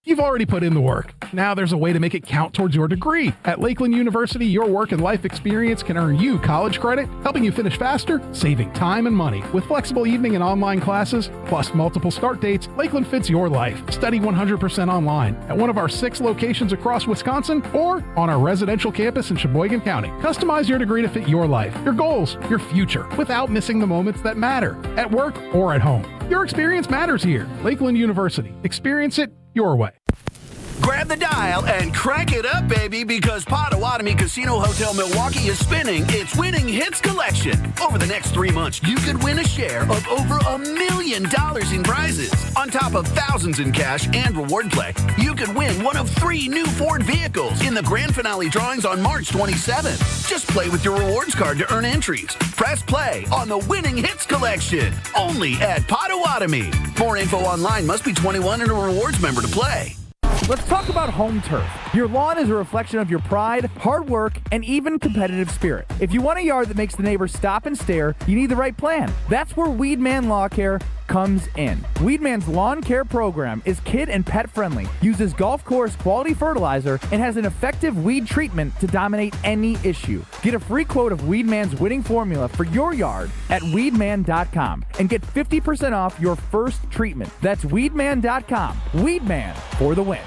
You've already put in the work. Now there's a way to make it count towards your degree. At Lakeland University, your work and life experience can earn you college credit, helping you finish faster, saving time and money. With flexible evening and online classes, plus multiple start dates, Lakeland fits your life. Study 100% online at one of our 6 locations across Wisconsin or on our residential campus in Sheboygan County. Customize your degree to fit your life, your goals, your future, without missing the moments that matter, at work or at home. Your experience matters here. Lakeland University. Experience it your way. Grab the dial and crank it up, baby, because Potawatomi Casino Hotel Milwaukee is spinning its Winning Hits collection. Over the next 3 months, you could win a share of over $1 million in prizes. On top of thousands in cash and reward play, you could win one of 3 new Ford vehicles in the grand finale drawings on March 27th. Just play with your rewards card to earn entries. Press play on the Winning Hits collection, only at Potawatomi. More info online. Must be 21 and a rewards member to play. Let's talk about home turf. Your lawn is a reflection of your pride, hard work, and even competitive spirit. If you want a yard that makes the neighbors stop and stare, you need the right plan. That's where Weedman Lawn Care comes in. Weedman's lawn care program is kid and pet friendly, uses golf course quality fertilizer, and has an effective weed treatment to dominate any issue. Get a free quote of Weedman's winning formula for your yard at weedman.com and get 50% off your first treatment. That's weedman.com. Weedman for the win.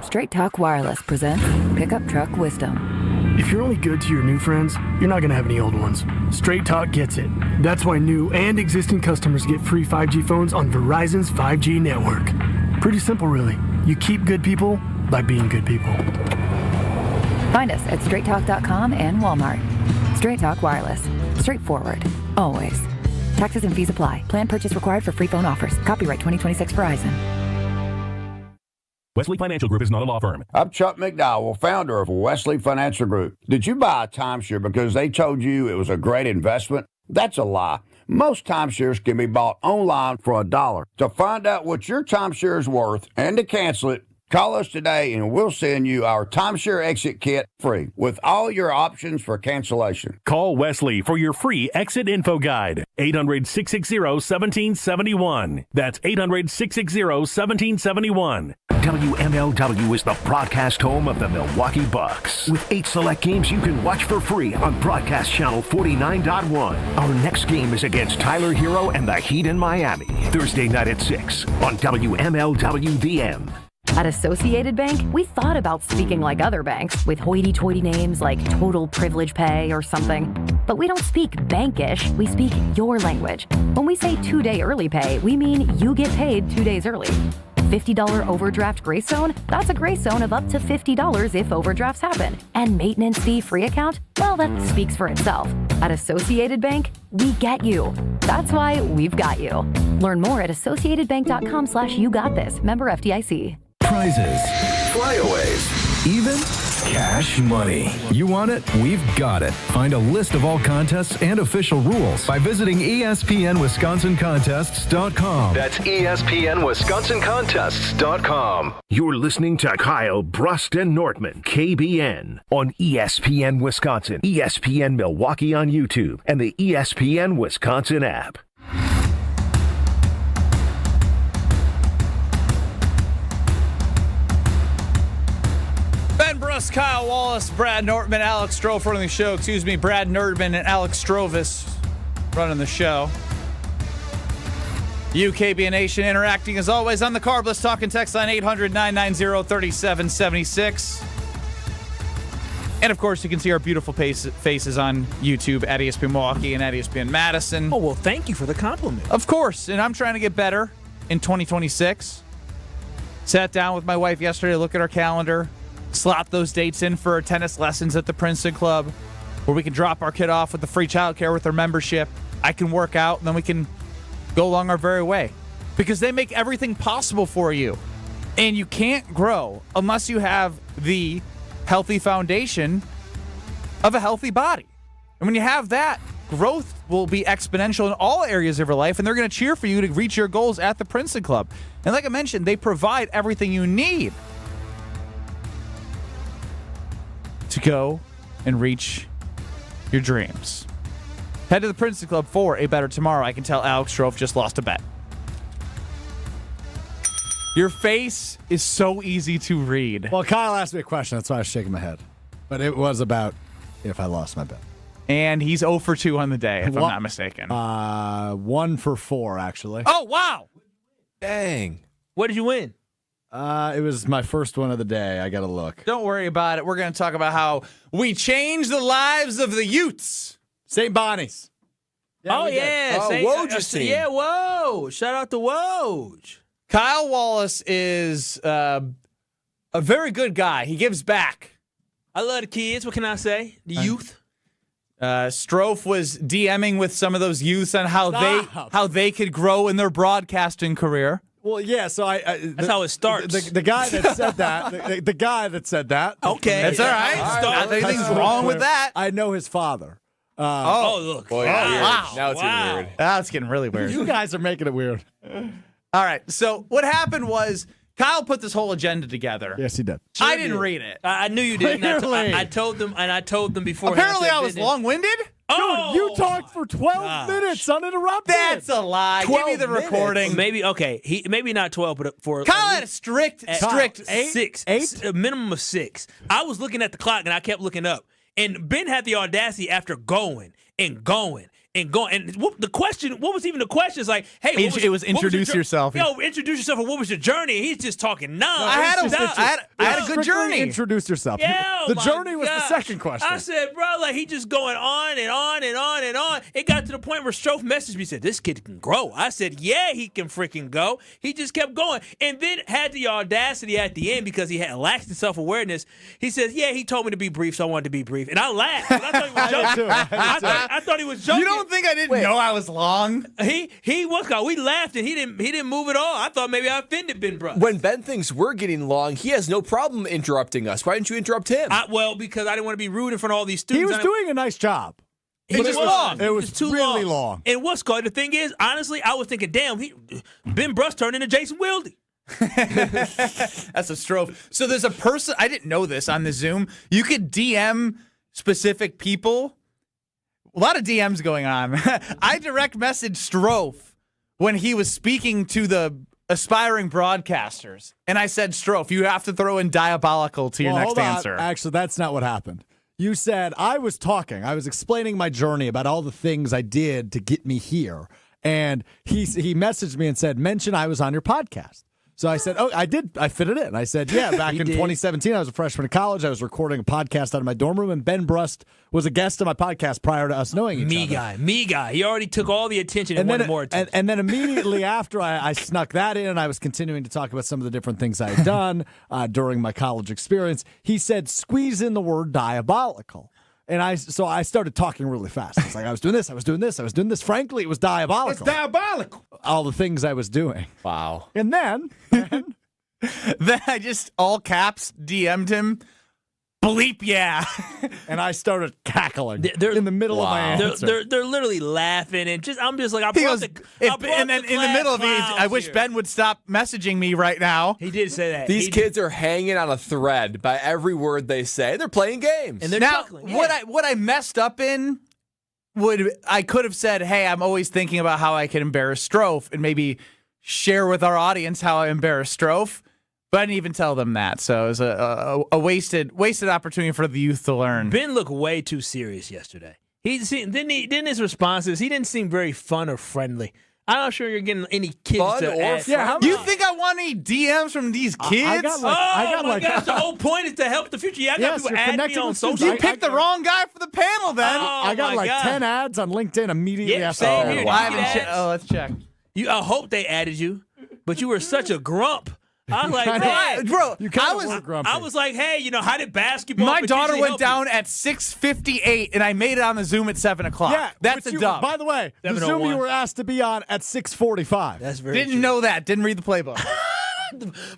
Straight Talk Wireless presents Pickup Truck Wisdom. If you're only good to your new friends, you're not going to have any old ones. Straight Talk gets it. That's why new and existing customers get free 5G phones on Verizon's 5G network. Pretty simple, really. You keep good people by being good people. Find us at straighttalk.com and Walmart. Straight Talk Wireless. Straightforward. Always. Taxes and fees apply. Plan purchase required for free phone offers. Copyright 2026 Verizon. Wesley Financial Group is not a law firm. I'm Chuck McDowell, founder of Wesley Financial Group. Did you buy a timeshare because they told you it was a great investment? That's a lie. Most timeshares can be bought online for $1. To find out what your timeshare is worth and to cancel it, call us today and we'll send you our timeshare exit kit free with all your options for cancellation. Call Wesley for your free exit info guide. 800-660-1771. That's 800-660-1771. WMLW is the broadcast home of the Milwaukee Bucks. With 8 select games you can watch for free on Broadcast Channel 49.1. Our next game is against Tyler Hero and the Heat in Miami. Thursday night at 6 on WMLW-DM. At Associated Bank, we thought about speaking like other banks with hoity-toity names like Total Privilege Pay or something. But we don't speak bankish, we speak your language. When we say 2-day early pay, we mean you get paid 2 days early. $50 overdraft grace zone? That's a grace zone of up to $50 if overdrafts happen. And maintenance fee free account? Well, that speaks for itself. At Associated Bank, we get you. That's why we've got you. Learn more at associatedbank.com/YouGotThis. Member FDIC. Prizes, flyaways, even cash money. You want it? We've got it. Find a list of all contests and official rules by visiting ESPNWisconsinContests.com. That's ESPNWisconsinContests.com. You're listening to Kyle Brust and Nortman, KBN, on ESPN Wisconsin, ESPN Milwaukee on YouTube, and the ESPN Wisconsin app. Ben Brust, Kyle Wallace, Brad Nortman, Alex Strofe running the show. Brad Nortman and Alex Strovis running the show. UKB Nation interacting as always on the Carbless Talking text line 800-990-3776. And of course, you can see our beautiful faces on YouTube at ESPN Milwaukee and at ESPN Madison. Oh, well, thank you for the compliment. Of course, and I'm trying to get better in 2026. Sat down with my wife yesterday to look at our calendar. Slot those dates in for our tennis lessons at the Princeton Club, where we can drop our kid off with the free childcare with our membership. I can work out, and then we can go along our very way. Because they make everything possible for you. And you can't grow unless you have the healthy foundation of a healthy body. And when you have that, growth will be exponential in all areas of your life, and they're going to cheer for you to reach your goals at the Princeton Club. And like I mentioned, they provide everything you need to go and reach your dreams. Head to the Princeton Club for a better tomorrow. I can tell Alex Strofe just lost a bet. Your face is so easy to read. Well, Kyle asked me a question. That's why I was shaking my head. But it was about if I lost my bet. And he's 0 for 2 on the day, if I'm not mistaken. 1 for 4, actually. Oh, wow. Dang. What did you win? It was my first one of the day. I got to look. Don't worry about it. We're going to talk about how we changed the lives of the Utes. St. Bonnie's. Yeah, Woj's team. Yeah, Woj. Shout out to Woj. Kyle Wallace is a very good guy. He gives back. I love the kids. What can I say? The youth. Strofe was DMing with some of those youths on how they could grow in their broadcasting career. Well, yeah. So that's how it starts. The guy that said that. The guy that said that. Okay, that's all right. Nothing's wrong with that. I know his father. Look. Boy, wow. Now it's getting weird. That's getting really weird. You guys are making it weird. All right. So what happened was Kyle put this whole agenda together. Yes, he did. I didn't read it. I knew you didn't. I told them before. Apparently, I was long-winded. Dude, you talked for 12 minutes uninterrupted. That's a lie. Give me the recording. Maybe maybe not 12, but for Kyle had a strict 6, a minimum of 6. I was looking at the clock and I kept looking up, and Ben had the audacity after going and going. And the question, what was even the question? Is like, hey, it was introduce yourself. Yo, introduce yourself. And what was your journey? He's just talking I had a good journey. Introduce yourself. Yeah, the journey was the second question. I said, bro, like he just going on and on and on and on. It got to the point where Strofe messaged me, said, this kid can grow. I said, yeah, he can freaking go. He just kept going. And then had the audacity at the end because he had lacked the self-awareness. He says, yeah, he told me to be brief, so I wanted to be brief. And I laughed. But I thought he was joking. I thought he was joking. You don't think I didn't know I was long? He was. We laughed and he didn't move at all. I thought maybe I offended Ben Brust. When Ben thinks we're getting long, he has no problem interrupting us. Why didn't you interrupt him? Because I didn't want to be rude in front of all these students. He was doing a nice job. It was long. It was too really long. And what's called the thing is, honestly, I was thinking, damn, Ben Brust turned into Jason Wilde. That's a Strofe. So there's a person, I didn't know this on the Zoom. You could DM specific people. A lot of DMs going on. I direct messaged Strofe when he was speaking to the aspiring broadcasters. And I said, Strofe, you have to throw in diabolical to your next answer. Actually, that's not what happened. You said, I was explaining my journey about all the things I did to get me here. And he messaged me and said, mention I was on your podcast. So I said, I did. I fit it in. I said, yeah, back in 2017, I was a freshman in college. I was recording a podcast out of my dorm room, and Ben Brust was a guest on my podcast prior to us knowing each other. Me guy. He already took all the attention and wanted more attention. And then immediately after I snuck that in, and I was continuing to talk about some of the different things I had done during my college experience, he said, squeeze in the word diabolical. And so I started talking really fast. It's like I was doing this, I was doing this, I was doing this. Frankly, it was diabolical. It's diabolical. All the things I was doing. Wow. And then I just all caps DM'd him. Bleep, yeah. And I started cackling in the middle of my answer. They're literally laughing, and I'm just like, and then in the middle of it, I wish Ben would stop messaging me right now. He did say that. These kids are hanging on a thread by every word they say. They're playing games. And they're now, chuckling. Yeah. What I messed up in I could have said, hey, I'm always thinking about how I can embarrass Strofe and maybe share with our audience how I embarrass Strofe. But I didn't even tell them that, so it was a wasted opportunity for the youth to learn. Ben looked way too serious yesterday. Then his responses, he didn't seem very fun or friendly. I'm not sure you're getting any kids fun to or ask. Yeah, you think I want any DMs from these kids? I got my gosh, the whole point is to help the future. Yeah, I got people adding me on social. You picked the wrong guy for the panel then. I got 10 ads on LinkedIn immediately after. Same here. Let's check. I hope they added you, but you were such a grump. I was like, bro, I was like, hey, how did basketball? My daughter went down at 6:58, and I made it on the Zoom at 7:00. Yeah, that's a dub. By the way, the Zoom you were asked to be on at 6:45. That's very Didn't know that. Didn't read the playbook.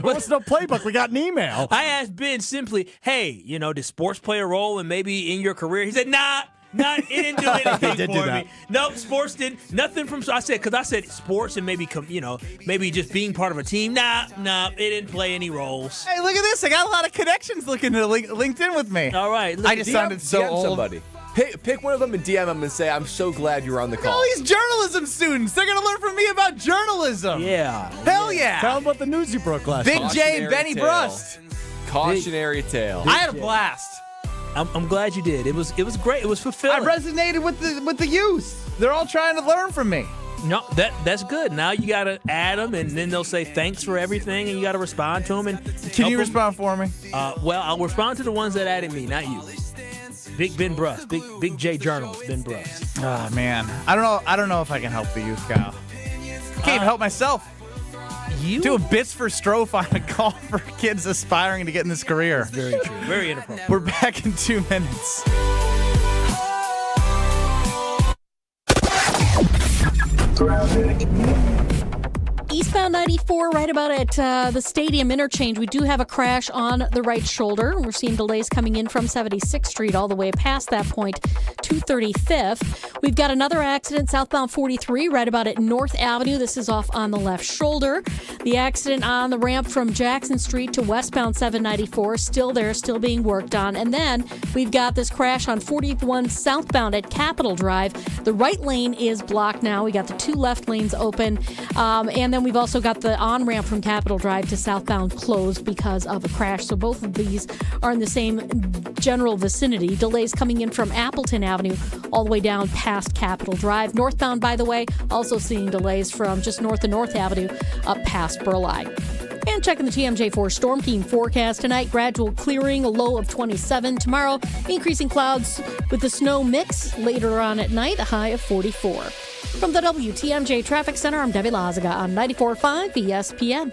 What's no playbook? We got an email. I asked Ben simply, hey, did sports play a role in maybe in your career? He said, nah. It didn't do anything for me. Nope, sports did nothing from. I said sports and maybe maybe just being part of a team. Nah, it didn't play any roles. Hey, look at this! I got a lot of connections looking to LinkedIn with me. All right, I just sounded so DM old. Somebody. Pick one of them and DM them and say, I'm so glad you're on the call. All these journalism students, they're gonna learn from me about journalism. Yeah, hell yeah! Tell them about the news you broke last Big night. J and Benny Brust. Cautionary tale. I had a blast. I'm glad you did. It was great. It was fulfilling. I resonated with the youth. They're all trying to learn from me. No, that's good. Now you got to add them, and then they'll say thanks for everything, and you got to respond to them. And can you respond for me? Well, I'll respond to the ones that added me, not you. Big Ben Brust, big J journalist Ben Brust. Oh man, I don't know if I can help the youth, Kyle. I can't even help myself. you? Doing bits for Strofe on a call for kids aspiring to get in this career. Very true. Very inappropriate. We're back in 2 minutes. Eastbound 94, right about at the stadium interchange, we do have a crash on the right shoulder. We're seeing delays coming in from 76th Street all the way past that point to 35th. We've got another accident southbound 43 right about at North Avenue. This is off on the left shoulder. The accident on the ramp from Jackson Street to westbound 794, still there, still being worked on. And then we've got this crash on 41 southbound at Capitol Drive. The right lane is blocked now. We got the 2 left lanes open. And then we've also got the on-ramp from Capitol Drive to southbound closed because of a crash. So both of these are in the same general vicinity. Delays coming in from Appleton Avenue all the way down past Capitol Drive. Northbound, by the way, also seeing delays from just north of North Avenue up past Burleigh. And checking the TMJ4 Storm Team forecast tonight, gradual clearing, a low of 27. Tomorrow, increasing clouds with the snow mix. Later on at night, a high of 44. From the WTMJ Traffic Center, I'm Debbie Lazaga on 94.5 ESPN.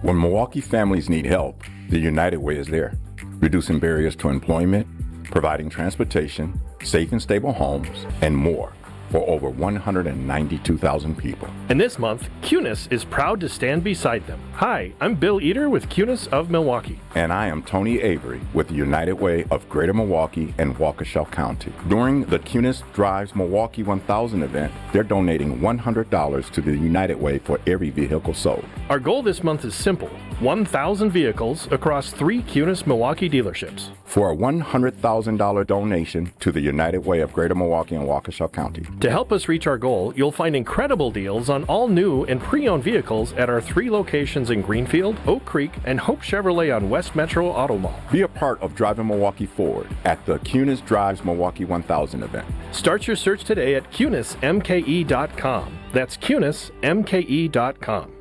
When Milwaukee families need help, the United Way is there, reducing barriers to employment, providing transportation, safe and stable homes, and more for over 192,000 people. And this month, Gutekunst is proud to stand beside them. Hi, I'm Bill Eater with Gutekunst of Milwaukee. And I am Tony Avery with the United Way of Greater Milwaukee and Waukesha County. During the Gutekunst Drives Milwaukee 1000 event, they're donating $100 to the United Way for every vehicle sold. Our goal this month is simple: 1,000 vehicles across 3 Gutekunst Milwaukee dealerships. For a $100,000 donation to the United Way of Greater Milwaukee and Waukesha County. To help us reach our goal, you'll find incredible deals on all new and pre-owned vehicles at our 3 locations in Greenfield, Oak Creek, and Hope Chevrolet on West Metro Auto Mall. Be a part of Driving Milwaukee Forward at the Gutekunst Drives Milwaukee 1000 event. Start your search today at GutekunstMKE.com. That's GutekunstMKE.com.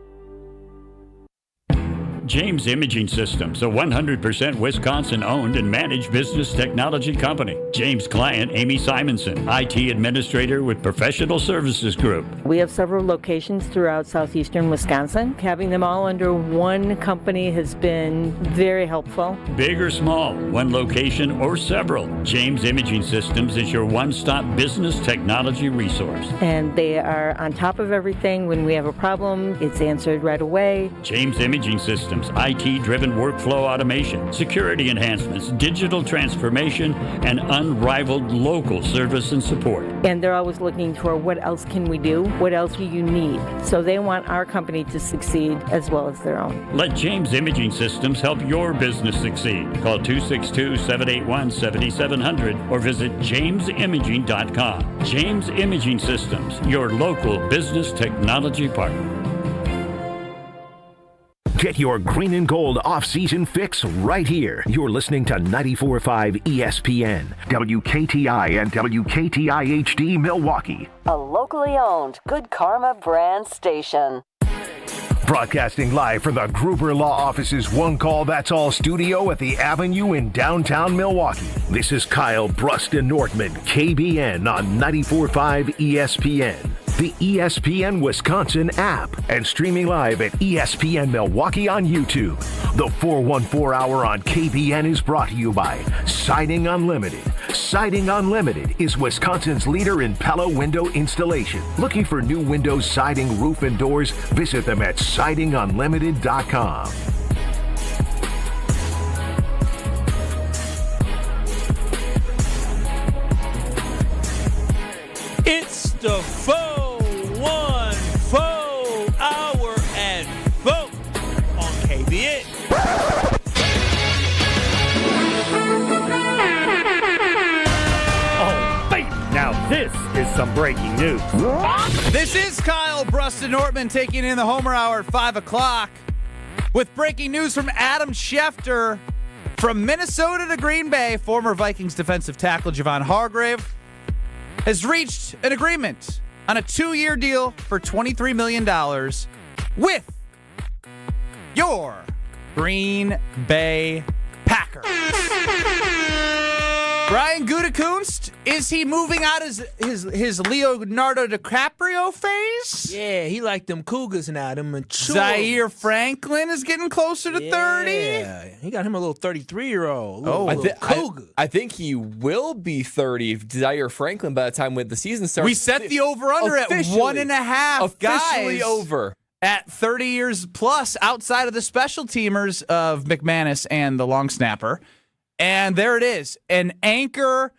James Imaging Systems, a 100% Wisconsin-owned and managed business technology company. James' client, Amy Simonson, IT administrator with Professional Services Group. We have several locations throughout southeastern Wisconsin. Having them all under one company has been very helpful. Big or small, one location or several, James Imaging Systems is your one-stop business technology resource. And they are on top of everything. When we have a problem, it's answered right away. James Imaging Systems, IT-driven workflow automation, security enhancements, digital transformation, and unrivaled local service and support. And they're always looking for what else can we do? What else do you need? So they want our company to succeed as well as their own. Let James Imaging Systems help your business succeed. Call 262-781-7700 or visit jamesimaging.com. James Imaging Systems, your local business technology partner. Get your green and gold off-season fix right here. You're listening to 94.5 ESPN, WKTI and WKTI HD Milwaukee. A locally owned Good Karma brand station. Broadcasting live from the Gruber Law Office's One Call That's All studio at the Avenue in downtown Milwaukee. This is Kyle Brust Nortman, KBN on 94.5 ESPN. The ESPN Wisconsin app, and streaming live at ESPN Milwaukee on YouTube. The 414 Hour on KBN is brought to you by Siding Unlimited. Siding Unlimited is Wisconsin's leader in Pella window installation. Looking for new windows, siding, roof, and doors? Visit them at sidingunlimited.com. It's the 414 Hour and Vote on KBN. Oh, baby, now this is some breaking news. This is Kyle Brust Nortman taking in the Homer Hour at 5 o'clock with breaking news from Adam Schefter. From Minnesota to Green Bay, former Vikings defensive tackle Javon Hargrave has reached an agreement on a 2-year deal for $23 million with your Green Bay Packers. Brian Gutekunst, is he moving out his Leonardo DiCaprio phase? Yeah, he like them Cougars now, them mature. Zaire Franklin is getting closer to 30. Yeah, he got him a little 33-year-old. I think he will be 30, Zaire Franklin, by the time the season starts. We set the over-under at 1.5. Officially guys. over. At 30 years plus, outside of the special teamers of McManus and the long snapper. And there it is, an anchor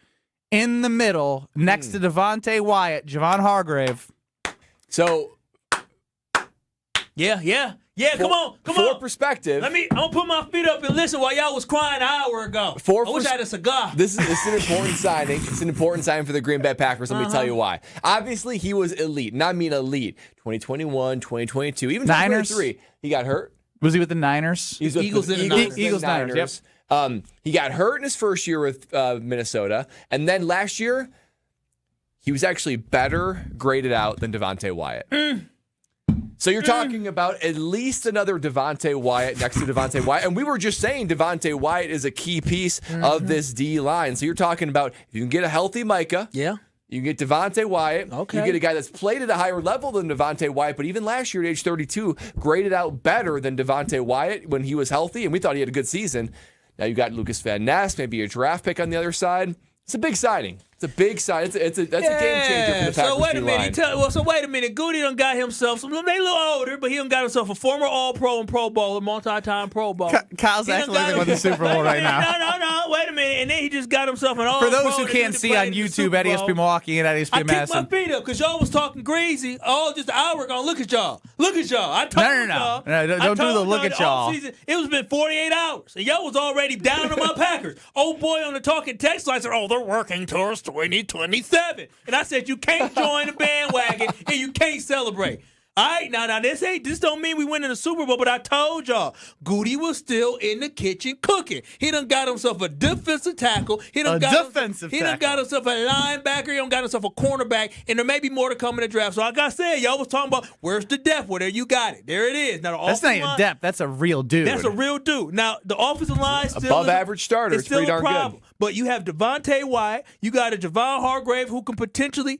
in the middle next to Devontae Wyatt, Javon Hargrave. So, yeah. Come on. For perspective, I'm gonna put my feet up and listen while y'all was crying an hour ago. I wish I had a cigar. This is an important signing. It's an important signing for the Green Bay Packers. Let me tell you why. Obviously, he was elite, and I mean elite. 2021, 2022, even 2023. He got hurt. Was he with the Niners? He's with Eagles Niners. Yep. He got hurt in his first year with Minnesota, and then last year, he was actually better graded out than Devontae Wyatt. So you're talking about at least another Devontae Wyatt next to Devontae Wyatt. And we were just saying Devontae Wyatt is a key piece of this D line. So you're talking about if you can get a healthy Micah. Yeah. You can get Devontae Wyatt. Okay. You get a guy that's played at a higher level than Devontae Wyatt, but even last year at age 32, graded out better than Devontae Wyatt when he was healthy, and we thought he had a good season. Now you got Lucas Van Ness, maybe a draft pick on the other side. It's a big signing. It's a big sign. That's a game changer for the Packers. So wait a D-line. minute. So wait a minute. Goody done got himself. They a little older, but he done got himself a former All-Pro and Pro Bowler, multi-time Pro Bowler. Kyle's actually looking at the Super Bowl right now. No. Wait a minute. And then he just got himself an All-Pro. For those who can't see on YouTube at ESPN Milwaukee and at ESPN Madison. I kicked my feet up because y'all was talking greasy. Just an hour ago. Look at y'all. I told y'all. No, don't do the look at y'all. It was been 48 hours. And y'all was already down on my Packers. Old boy on the talking text line said, they're working towards 2027. And I said, you can't join the bandwagon and you can't celebrate. All right, now this don't mean we win in the Super Bowl, but I told y'all, Goody was still in the kitchen cooking. He done got himself a defensive tackle. He done got himself a linebacker. He done got himself a cornerback, and there may be more to come in the draft. So like I said, y'all was talking about where's the depth? Well, there you got it. There it is. Now that's not even depth. That's a real dude. That's a real dude. Now the offensive line still above average starter. It's pretty darn good. But you have Devontae Wyatt. You got a Javon Hargrave who could potentially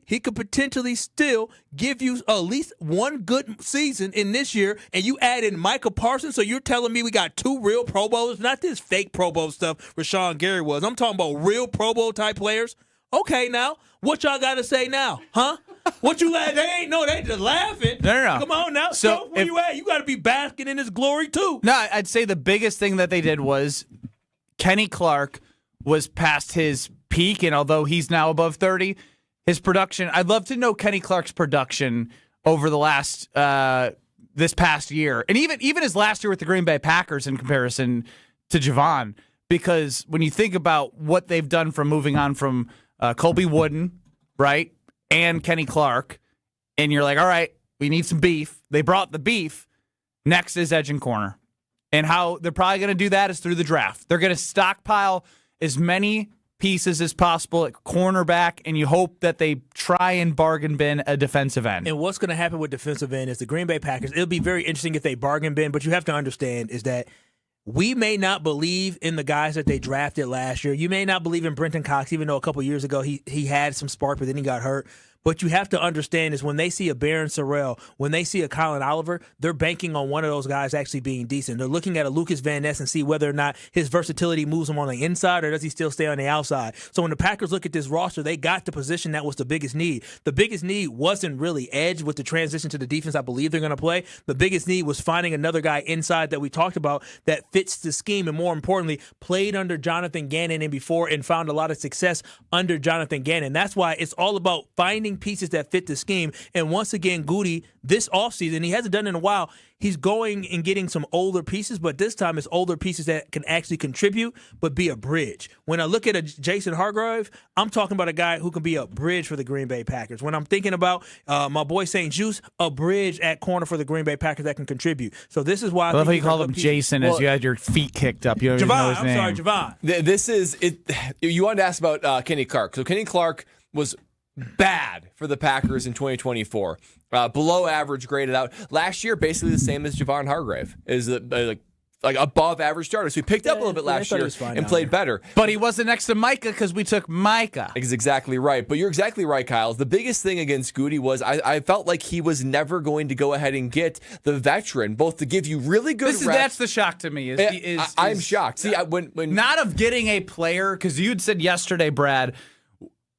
still give you at least one good season in this year. And you add in Micah Parsons. So you're telling me we got two real Pro Bowlers, not this fake Pro Bowl stuff Rashawn Gary was. I'm talking about real Pro Bowl type players. Okay, now what y'all got to say now, huh? What you laugh? They just laughing. No. Come on now. So where you at? You got to be basking in his glory too. No, I'd say the biggest thing that they did was Kenny Clark was past his peak, and although he's now above 30, his production, I'd love to know Kenny Clark's production over the last this past year, and even his last year with the Green Bay Packers in comparison to Javon, because when you think about what they've done from moving on from Colby Wooden, right, and Kenny Clark, and you're like, all right, we need some beef. They brought the beef. Next is edge and corner. And how they're probably going to do that is through the draft. They're going to stockpile as many pieces as possible at cornerback, and you hope that they try and bargain bin a defensive end. And what's going to happen with defensive end is the Green Bay Packers, it'll be very interesting if they bargain bin, but you have to understand is that we may not believe in the guys that they drafted last year. You may not believe in Brenton Cox, even though a couple years ago he had some spark, but then he got hurt. But you have to understand is when they see a Barron Sorrell, when they see a Colin Oliver, they're banking on one of those guys actually being decent. They're looking at a Lucas Van Ness and see whether or not his versatility moves him on the inside or does he still stay on the outside. So when the Packers look at this roster, they got the position that was the biggest need. The biggest need wasn't really edge with the transition to the defense I believe they're going to play. The biggest need was finding another guy inside that we talked about that fits the scheme and more importantly, played under Jonathan Gannon and before and found a lot of success under Jonathan Gannon. That's why it's all about finding pieces that fit the scheme. And once again, Goody, this offseason, he hasn't done it in a while, he's going and getting some older pieces, but this time it's older pieces that can actually contribute but be a bridge. When I look at a Jason Hargrave, I'm talking about a guy who can be a bridge for the Green Bay Packers. When I'm thinking about my boy St. Juice, a bridge at corner for the Green Bay Packers that can contribute. So this is why I love think how you called him Jason as you had your feet kicked up. You don't even know his name. I'm sorry, Javon. This is it. You wanted to ask about Kenny Clark. So Kenny Clark was bad for the Packers in 2024. Below average graded out. Last year, basically the same as Javon Hargrave. Is like like above average starter. So he picked up a little bit last year and played better. But he wasn't next to Micah because we took Micah. Is exactly right. But you're exactly right, Kyle. The biggest thing against Goody was I felt like he was never going to go ahead and get the veteran, both to give you really good reps. That's the shock to me. I'm shocked. See, when not of getting a player, because you'd said yesterday, Brad,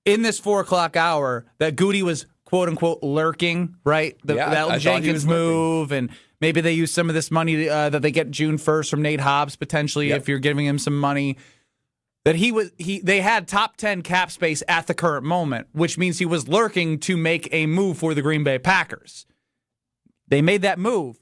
in this 4 o'clock hour, that Goody was quote unquote lurking, right? That Jenkins move, and maybe they use some of this money that they get June 1st from Nate Hobbs potentially if you're giving him some money. That they had top 10 cap space at the current moment, which means he was lurking to make a move for the Green Bay Packers. They made that move,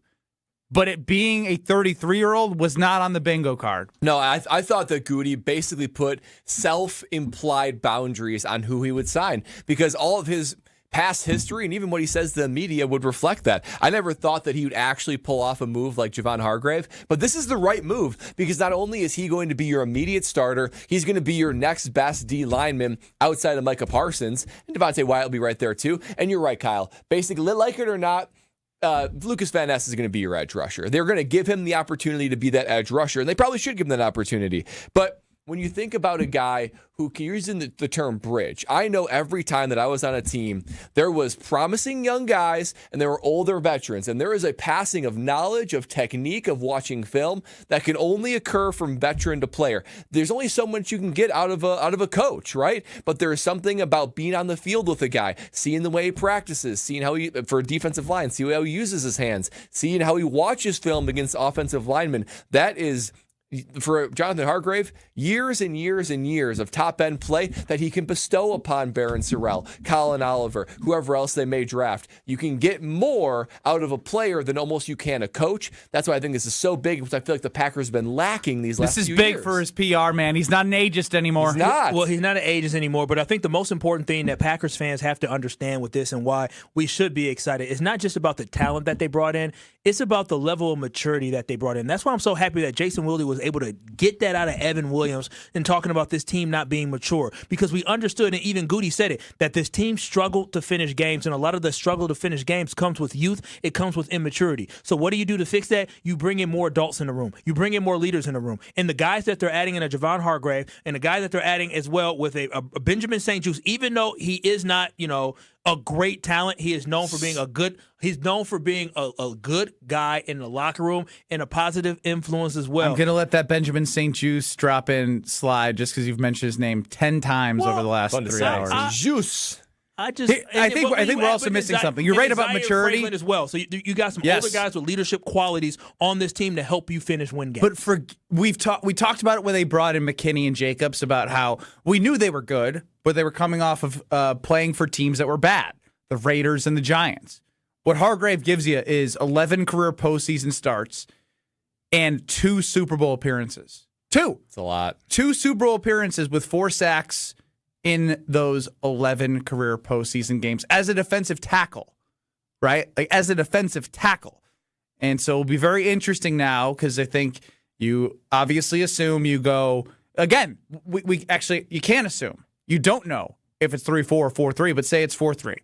but it being a 33-year-old was not on the bingo card. No, I thought that Goody basically put self-implied boundaries on who he would sign because all of his past history and even what he says to the media would reflect that. I never thought that he would actually pull off a move like Javon Hargrave, but this is the right move because not only is he going to be your immediate starter, he's going to be your next best D lineman outside of Micah Parsons, and Devontae Wyatt will be right there too. And you're right, Kyle. Basically, like it or not, Lucas Van Ness is going to be your edge rusher. They're going to give him the opportunity to be that edge rusher, and they probably should give him that opportunity. But when you think about a guy who can use the term bridge, I know every time that I was on a team, there was promising young guys and there were older veterans. And there is a passing of knowledge, of technique, of watching film that can only occur from veteran to player. There's only so much you can get out of a coach, right? But there is something about being on the field with a guy, seeing the way he practices, seeing how he, for a defensive line, see how he uses his hands, seeing how he watches film against offensive linemen. That is, for Jonathan Hargrave, years and years and years of top-end play that he can bestow upon Barron Sorrell, Colin Oliver, whoever else they may draft. You can get more out of a player than almost you can a coach. That's why I think this is so big, because I feel like the Packers have been lacking these last few years. This is big for his PR, man. He's not an ageist anymore. He's not. Well, he's not an ageist anymore, but I think the most important thing that Packers fans have to understand with this and why we should be excited is not just about the talent that they brought in, it's about the level of maturity that they brought in. That's why I'm so happy that Jason Wilde was able to get that out of Evan Williams and talking about this team not being mature, because we understood, and even Goody said it, that this team struggled to finish games, and a lot of the struggle to finish games comes with youth. It comes with immaturity. So what do you do to fix that? You bring in more adults in the room. You bring in more leaders in the room. And the guys that they're adding in a Javon Hargrave and the guy that they're adding as well with a Benjamin St. Juste, even though he is not, a great talent. He is known for being a good guy in the locker room and a positive influence as well. I'm going to let that Benjamin St. Juste drop in slide just because you've mentioned his name 10 times over the last 3 hours. Juste. I think we're also missing something. You're right about maturity as well. So you got some older guys with leadership qualities on this team to help you win games. But we talked about it when they brought in McKinney and Jacobs about how we knew they were good, but they were coming off of playing for teams that were bad, the Raiders and the Giants. What Hargrave gives you is 11 career postseason starts and 2 Super Bowl appearances. 2. It's a lot. 2 Super Bowl appearances with 4 sacks in those 11 career postseason games as a defensive tackle, right? Like as a defensive tackle. And so it'll be very interesting now because I think you obviously assume you go, again, we actually, you can't assume. You don't know if it's 3-4 or 4-3, but say it's 4-3.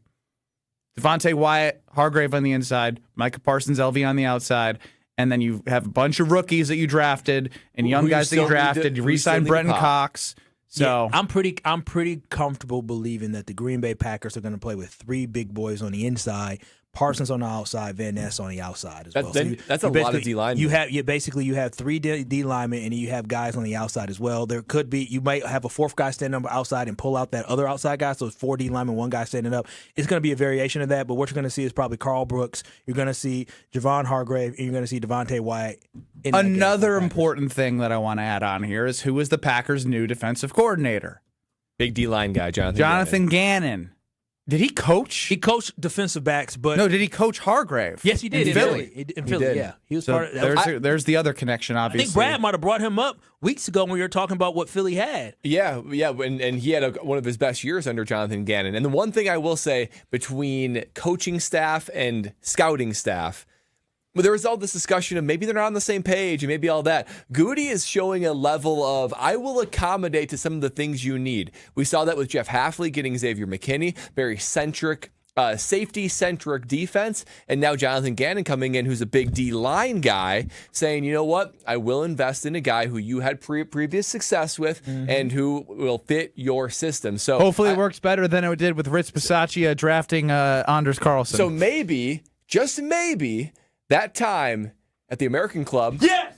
Devontae Wyatt, Hargrave on the inside, Micah Parsons, LV on the outside, and then you have a bunch of rookies that you drafted and young guys that you drafted. You re-signed Brenton Cox. So yeah, I'm pretty comfortable believing that the Green Bay Packers are going to play with 3 big boys on the inside, Parsons on the outside, Van Ness on the outside as well. That's a lot of D linemen. You have 3 D linemen, and you have guys on the outside as well. There could be, you might have a 4th guy standing up outside and pull out that other outside guy. So it's 4 D linemen, 1 guy standing up. It's going to be a variation of that. But what you're going to see is probably Carl Brooks. You're going to see Javon Hargrave, and you're going to see Devontae Wyatt. Another important thing that I want to add on here is who is the Packers' new defensive coordinator? Big D line guy, Jonathan Gannon. Did he coach? He coached defensive backs, but no. Did he coach Hargrave? Yes, he did in Philly. In Philly, yeah, he was part of that. There's the other connection. Obviously, I think Brad might have brought him up weeks ago when we were talking about what Philly had. Yeah, and he had one of his best years under Jonathan Gannon. And the one thing I will say between coaching staff and scouting staff, but there was all this discussion of maybe they're not on the same page and maybe all that. Goody is showing a level of, I will accommodate to some of the things you need. We saw that with Jeff Hafley getting Xavier McKinney, very centric safety-centric defense, and now Jonathan Gannon coming in, who's a big D-line guy, saying, you know what, I will invest in a guy who you had previous success with and who will fit your system. So hopefully it works better than it did with Rich Bisaccia drafting Anders Carlson. So maybe, just maybe, that time at the American Club, yes!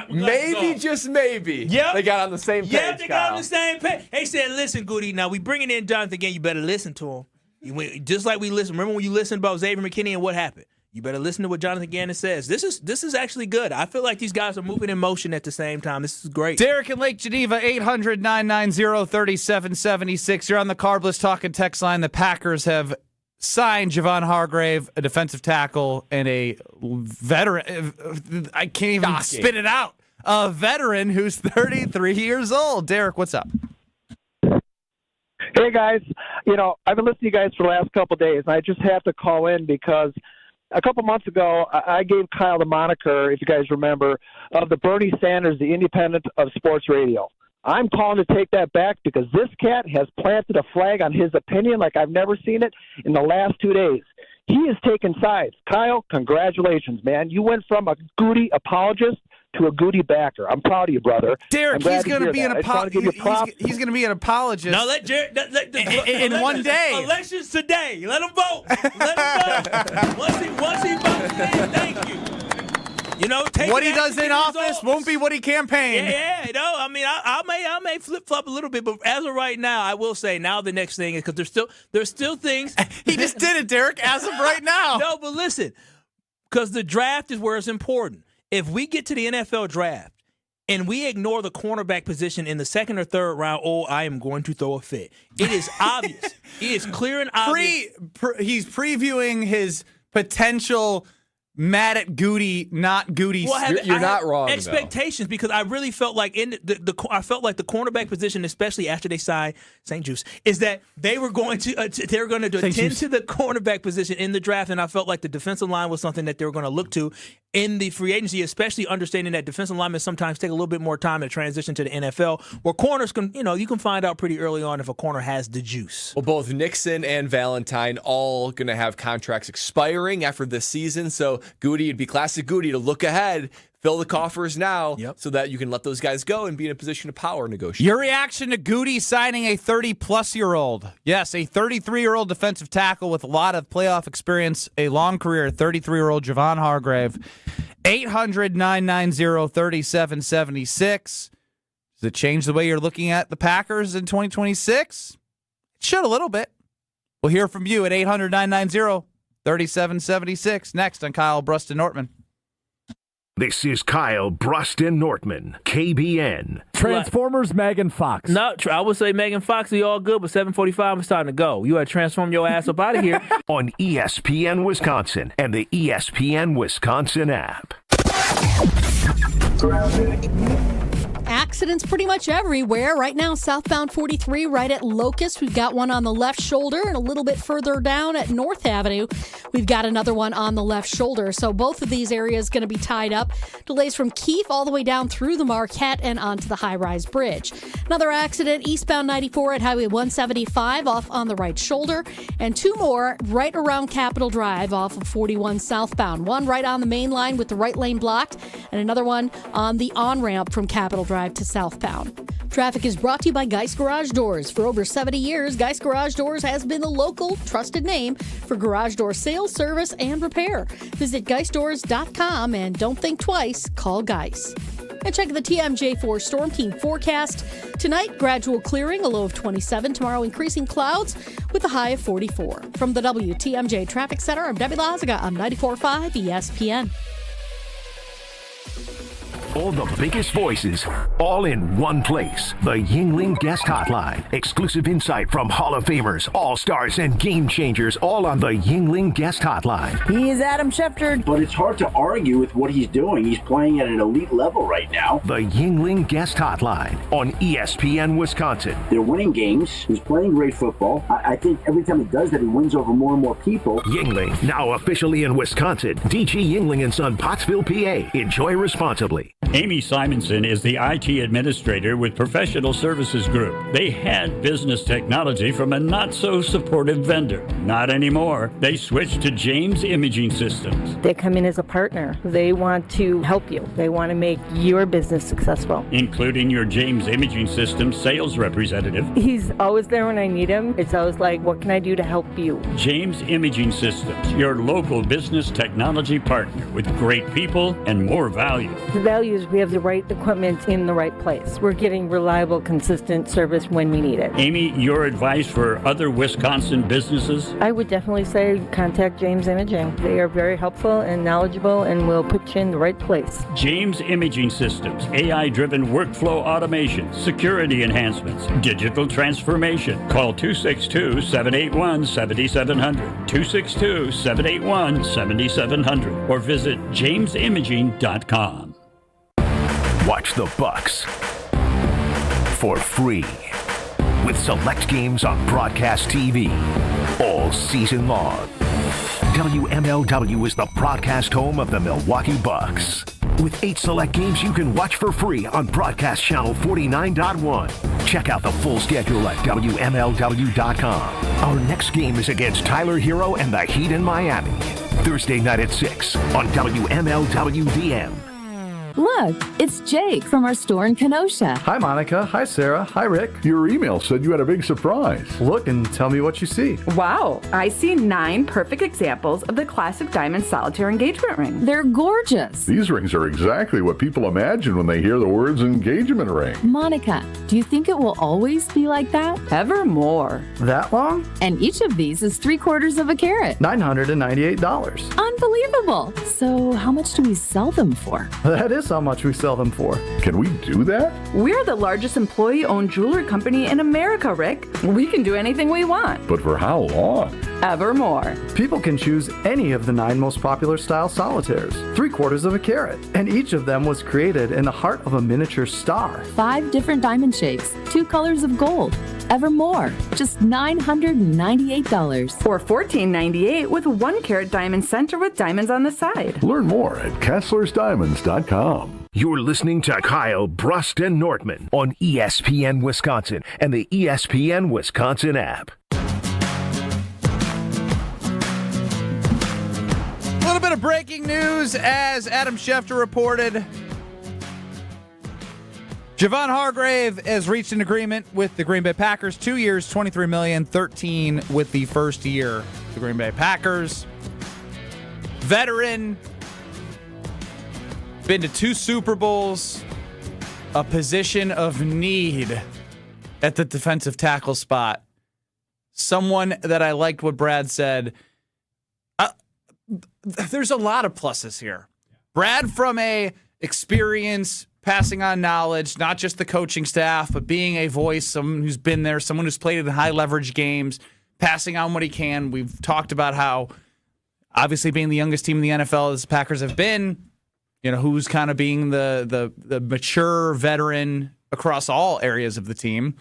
Maybe, just maybe, they got on the same page. Yeah, they got on the same page. They said, listen, Goody, now we bringing in Jonathan again. You better listen to him. Just like we listen. Remember when you listened about Xavier McKinney and what happened? You better listen to what Jonathan Gannon says. This is actually good. I feel like these guys are moving in motion at the same time. This is great. Derek in Lake Geneva, 800-990-3776. You're on the Carbless Talking text line. The Packers have signed Javon Hargrave, a defensive tackle, and a veteran. I can't even spit it out. A veteran who's 33 years old. Derek, what's up? Hey, guys. I've been listening to you guys for the last couple of days, and I just have to call in because a couple months ago, I gave Kyle the moniker, if you guys remember, of the Bernie Sanders, the independent of sports radio. I'm calling to take that back because this cat has planted a flag on his opinion like I've never seen it in the last 2 days. He has taken sides. Kyle, congratulations, man. You went from a Goody apologist to a Goody backer. I'm proud of you, brother. Derek, he's going to be an apologist. He's going to be an apologist. Now let Jared in 1 day. Elections today. Let him vote. Let him vote. Once he votes, thank you. What he does in office won't be what he campaigned. Yeah. I may flip flop a little bit, but as of right now, I will say now the next thing is because there's still things. He just did it, Derek. As of right now. No, but listen, because the draft is where it's important. If we get to the NFL draft and we ignore the cornerback position in the second or third round, I am going to throw a fit. It is obvious. It is clear and obvious. He's previewing his potential mad at Goody, not Goody. Well, you're not wrong. Expectations, because I really felt like I felt like the cornerback position, especially after they signed St. Juice, is that they were going to attend to the cornerback position in the draft, and I felt like the defensive line was something that they were going to look to in the free agency, especially understanding that defensive linemen sometimes take a little bit more time to transition to the NFL, where corners can, you can find out pretty early on if a corner has the juice. Well, both Nixon and Valentine all going to have contracts expiring after this season, so Goody, it'd be classic Goody to look ahead, fill the coffers now, so that you can let those guys go and be in a position of power negotiate. Your reaction to Goody signing a 30-plus-year-old? Yes, a 33-year-old defensive tackle with a lot of playoff experience, a long career, 33-year-old Javon Hargrave. 800-990-3776. Does it change the way you're looking at the Packers in 2026? It should a little bit. We'll hear from you at 800-990-3776 next on Kyle Brust Nortman. This is Kyle Brust Nortman, KBN. Transformers, Megan Fox. No, I would say Megan Fox, are all good, but 7:45 is starting to go. You got to transform your ass up out of here. On ESPN Wisconsin and the ESPN Wisconsin app. Accidents pretty much everywhere. Right now, southbound 43 right at Locust. We've got one on the left shoulder, and a little bit further down at North Avenue, we've got another one on the left shoulder. So both of these areas going to be tied up. Delays from Keefe all the way down through the Marquette and onto the high-rise bridge. Another accident, eastbound 94 at Highway 175 off on the right shoulder, and two more right around Capitol Drive off of 41 southbound. One right on the main line with the right lane blocked, and another one on the on-ramp from Capitol Drive to southbound. Traffic is brought to you by Geist Garage Doors. For over 70 years, Geist Garage Doors has been the local trusted name for garage door sales, service, and repair. Visit GeistDoors.com and don't think twice, call Geist. And check the TMJ4 Storm Team forecast. Tonight, gradual clearing, a low of 27. Tomorrow, increasing clouds with a high of 44. From the WTMJ Traffic Center, I'm Debbie Lazaga on 94.5 ESPN. All the biggest voices, all in one place. The Yuengling Guest Hotline. Exclusive insight from Hall of Famers, All-Stars, and Game Changers, all on the Yuengling Guest Hotline. He is Adam Schefter. But it's hard to argue with what he's doing. He's playing at an elite level right now. The Yuengling Guest Hotline on ESPN Wisconsin. They're winning games. He's playing great football. I think every time he does that, he wins over more and more people. Yuengling, now officially in Wisconsin. DG Yuengling & Son, Pottsville, PA. Enjoy responsibly. Amy Simonson is the IT administrator with Professional Services Group. They had business technology from a not-so-supportive vendor. Not anymore. They switched to James Imaging Systems. They come in as a partner. They want to help you. They want to make your business successful. Including your James Imaging Systems sales representative. He's always there when I need him. It's always like, what can I do to help you? James Imaging Systems, your local business technology partner with great people and more value. The value is we have the right equipment in the right place. We're getting reliable, consistent service when we need it. Amy, your advice for other Wisconsin businesses? I would definitely say contact James Imaging. They are very helpful and knowledgeable and will put you in the right place. James Imaging Systems, AI-driven workflow automation, security enhancements, digital transformation. Call 262-781-7700, 262-781-7700, or visit jamesimaging.com. Watch the Bucks for free with select games on broadcast TV all season long. WMLW is the broadcast home of the Milwaukee Bucks. With 8 select games you can watch for free on broadcast channel 49.1. Check out the full schedule at WMLW.com. Our next game is against Tyler Hero and the Heat in Miami. Thursday night at 6 on WMLW-DM. Look, it's Jake from our store in Kenosha. Hi, Monica. Hi, Sarah. Hi, Rick. Your email said you had a big surprise. Look and tell me what you see. Wow, I see 9 perfect examples of the classic diamond solitaire engagement ring. They're gorgeous. These rings are exactly what people imagine when they hear the words engagement ring. Monica, do you think it will always be like that? Evermore. That long? And each of these is 3/4 of a carat. $998. Unbelievable. So how much do we sell them for? That is how much we sell them for. Can we do that? We're the largest employee-owned jewelry company in America, Rick. We can do anything we want. But for how long? Evermore. People can choose any of the 9 most popular style solitaires, 3/4 of a carat, and each of them was created in the heart of a miniature star. 5 different diamond shapes, 2 colors of gold. Evermore, just $998. Or $14.98 with 1 carat diamond center with diamonds on the side. Learn more at KesslersDiamonds.com. You're listening to Kyle, Brust, and Nortman on ESPN Wisconsin and the ESPN Wisconsin app. A little bit of breaking news as Adam Schefter reported. Javon Hargrave has reached an agreement with the Green Bay Packers. 2 years, $23 million, 13 with the first year. The Green Bay Packers. Veteran. Been to 2 Super Bowls. A position of need at the defensive tackle spot. Someone that I liked what Brad said. There's a lot of pluses here. Brad, from a experience, passing on knowledge, not just the coaching staff, but being a voice, someone who's been there, someone who's played in high leverage games, passing on what he can. We've talked about how, obviously being the youngest team in the NFL as the Packers have been, you know, who's kind of being the mature veteran across all areas of the team.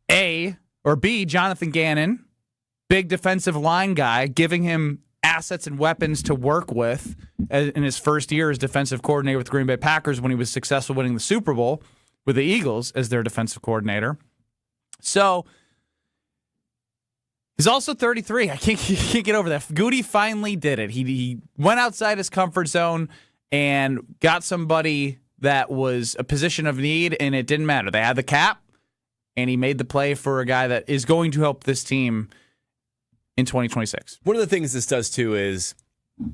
A, or B, Jonathan Gannon, big defensive line guy, giving him assets and weapons to work with in his first year as defensive coordinator with the Green Bay Packers when he was successful winning the Super Bowl with the Eagles as their defensive coordinator. So he's also 33. I can't get over that. Goody finally did it. He went outside his comfort zone and got somebody that was a position of need, and it didn't matter. They had the cap, and he made the play for a guy that is going to help this team in 2026. One of the things this does, too, is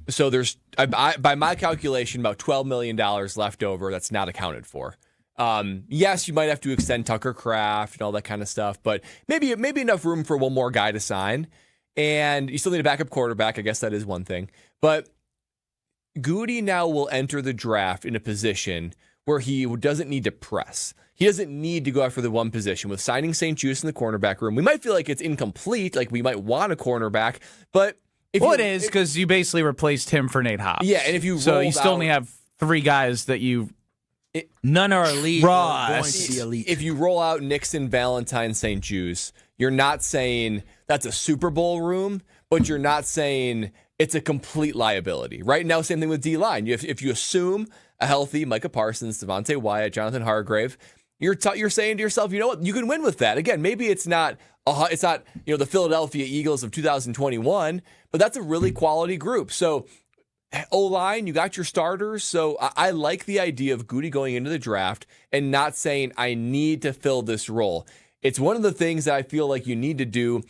so there's, by my calculation, about $12 million left over that's not accounted for. Yes, you might have to extend Tucker Kraft and all that kind of stuff, but maybe enough room for one more guy to sign. And you still need a backup quarterback. I guess that is one thing. But Goody now will enter the draft in a position where he doesn't need to press. He doesn't need to go after the one position. With signing St. Juice in the cornerback room, we might feel like it's incomplete, like we might want a cornerback, but it is because you basically replaced him for Nate Hobbs. Yeah, and if you still only have 3 guys that you none are elite. Going to be elite. If you roll out Nixon, Valentine, St. Juice, you're not saying that's a Super Bowl room, but you're not saying it's a complete liability. Right now, same thing with D-line. If you assume a healthy Micah Parsons, Devontae Wyatt, Jonathan Hargrave, you're saying to yourself, you know what, you can win with that. Again, maybe it's not the Philadelphia Eagles of 2021, but that's a really quality group. So O-line, you got your starters. So I like the idea of Goody going into the draft and not saying, I need to fill this role. It's one of the things that I feel like you need to do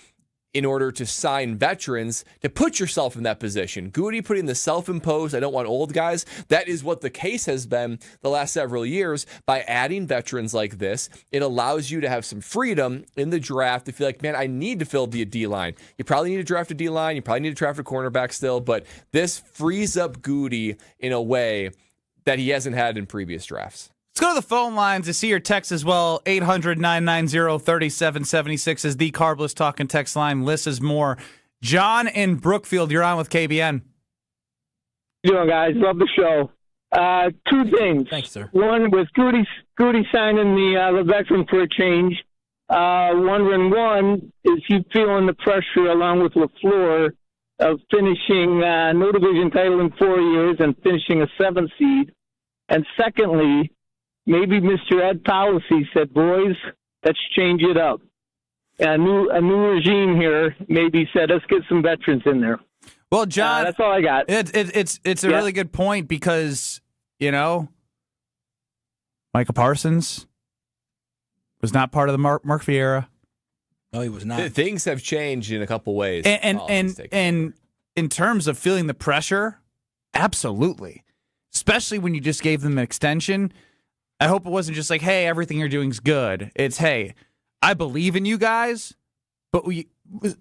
in order to sign veterans, to put yourself in that position. Goody putting the self-imposed, I don't want old guys. That is what the case has been the last several years. By adding veterans like this, it allows you to have some freedom in the draft to feel like, man, I need to fill the D-line. You probably need to draft a D-line. You probably need to draft a cornerback still, but this frees up Goody in a way that he hasn't had in previous drafts. Let's go to the phone lines to see your text as well. 800-990-3776 is the Carbless Talking text line. Liz is more. John in Brookfield, you're on with KBN. How you doing, guys? Love the show. Two things. Thanks, sir. One, with Goody signing the veteran for a change, wondering, one, is he feeling the pressure along with LaFleur of finishing no division title in 4 years and finishing a 7th seed? And secondly, maybe Mr. Ed Policy said, boys, let's change it up. A new regime here maybe said, let's get some veterans in there. Well, John, that's all I got. It's a really good point because, Micah Parsons was not part of the Murphy era. No, he was not. Things have changed in a couple ways. And in terms of feeling the pressure, absolutely. Especially when you just gave them an extension. I hope it wasn't just like, hey, everything you're doing is good. It's, hey, I believe in you guys, but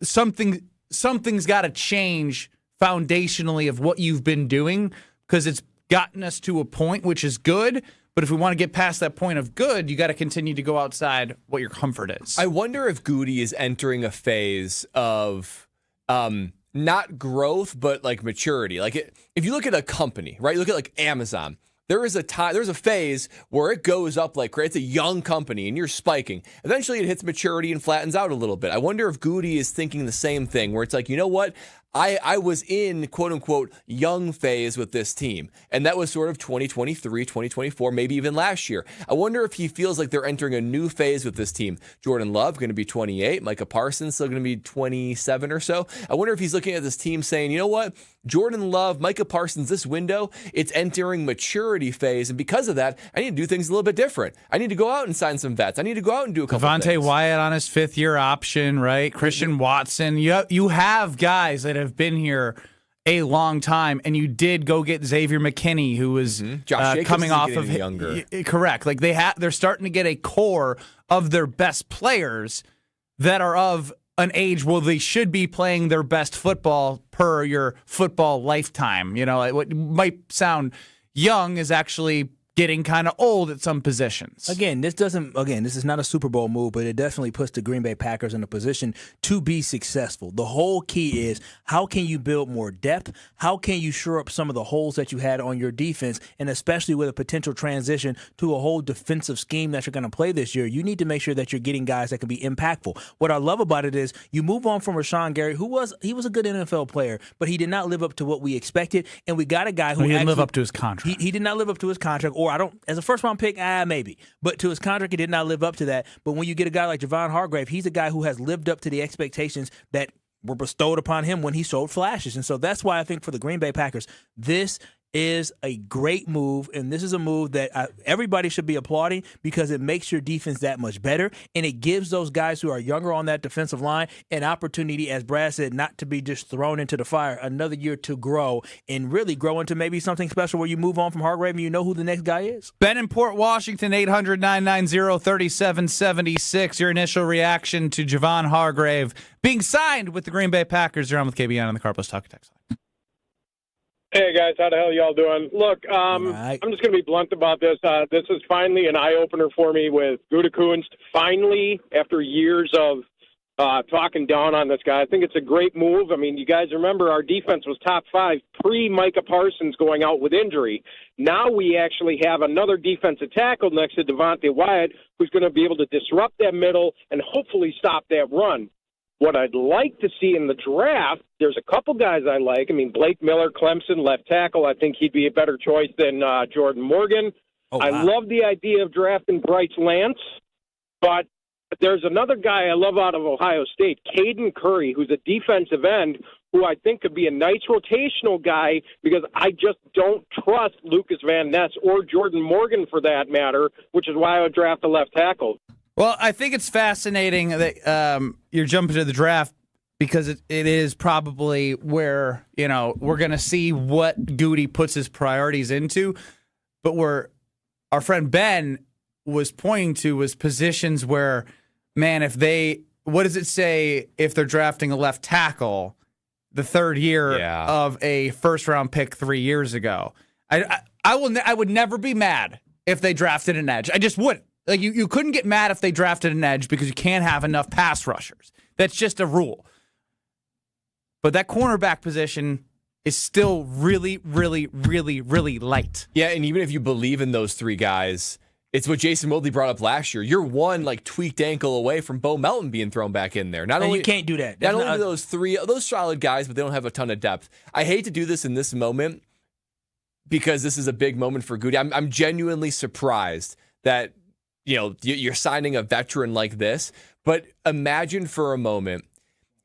something's got to change foundationally of what you've been doing because it's gotten us to a point which is good. But if we want to get past that point of good, you got to continue to go outside what your comfort is. I wonder if Goody is entering a phase of not growth, but like maturity. Like if you look at a company, right? You look at like Amazon. There's a phase where it goes up like crazy. It's a young company and you're spiking. Eventually it hits maturity and flattens out a little bit. I wonder if Goody is thinking the same thing where it's like, you know what? I was in quote unquote young phase with this team. And that was sort of 2023, 2024, maybe even last year. I wonder if he feels like they're entering a new phase with this team. Jordan Love going to be 28. Micah Parsons still going to be 27 or so. I wonder if he's looking at this team saying, you know what? Jordan Love, Micah Parsons, this window, it's entering maturity phase. And because of that, I need to do things a little bit different. I need to go out and sign some vets. I need to go out and do a couple Devontae things. Wyatt on his 5th-year option, right? Christian Watson. You have guys that have been here a long time, and you did go get Xavier McKinney, who was coming off of younger. Correct. Like they're starting to get a core of their best players that are of an age where they should be playing their best football per your football lifetime. What might sound young is actually getting kind of old at some positions. This is not a Super Bowl move, but it definitely puts the Green Bay Packers in a position to be successful. The whole key is how can you build more depth? How can you shore up some of the holes that you had on your defense? And especially with a potential transition to a whole defensive scheme that you're going to play this year, you need to make sure that you're getting guys that can be impactful. What I love about it is you move on from Rashawn Gary, he was a good NFL player, but he did not live up to what we expected. And we got a guy who didn't live up to his contract. He did not live up to his contract, or as a first-round pick, maybe. But to his contract, he did not live up to that. But when you get a guy like Javon Hargrave, he's a guy who has lived up to the expectations that were bestowed upon him when he showed flashes. And so that's why I think for the Green Bay Packers, this is a great move, and this is a move that everybody should be applauding because it makes your defense that much better, and it gives those guys who are younger on that defensive line an opportunity, as Brad said, not to be just thrown into the fire, another year to grow and really grow into maybe something special where you move on from Hargrave and you know who the next guy is. Ben in Port Washington, 800-990-3776. Your initial reaction to Javon Hargrave being signed with the Green Bay Packers. You're on with KBN on the Carbless Talking text line. Hey, guys. How the hell y'all doing? Look, I'm just going to be blunt about this. This is finally an eye-opener for me with Gutekunst. Finally, after years of talking down on this guy, I think it's a great move. I mean, you guys remember our defense was top 5 pre-Micah Parsons going out with injury. Now we actually have another defensive tackle next to Devontae Wyatt who's going to be able to disrupt that middle and hopefully stop that run. What I'd like to see in the draft, there's a couple guys I like. I mean, Blake Miller, Clemson, left tackle. I think he'd be a better choice than Jordan Morgan. Oh, wow. I love the idea of drafting Bryce Lance, but there's another guy I love out of Ohio State, Caden Curry, who's a defensive end who I think could be a nice rotational guy because I just don't trust Lucas Van Ness or Jordan Morgan for that matter, which is why I would draft a left tackle. Well, I think it's fascinating that you're jumping to the draft because it is probably where, we're going to see what Goody puts his priorities into. But where our friend Ben was pointing to was positions where, man, what does it say if they're drafting a left tackle the third year of a first-round pick 3 years ago? I would never be mad if they drafted an edge. I just wouldn't. Like you couldn't get mad if they drafted an edge because you can't have enough pass rushers. That's just a rule. But that cornerback position is still really, really, really, really light. Yeah, and even if you believe in those three guys, it's what Jason Mobley brought up last year. You're one tweaked ankle away from Bo Melton being thrown back in there. You can't do that. Not only those solid guys, but they don't have a ton of depth. I hate to do this in this moment because this is a big moment for Goody. I'm genuinely surprised that you're signing a veteran like this, but imagine for a moment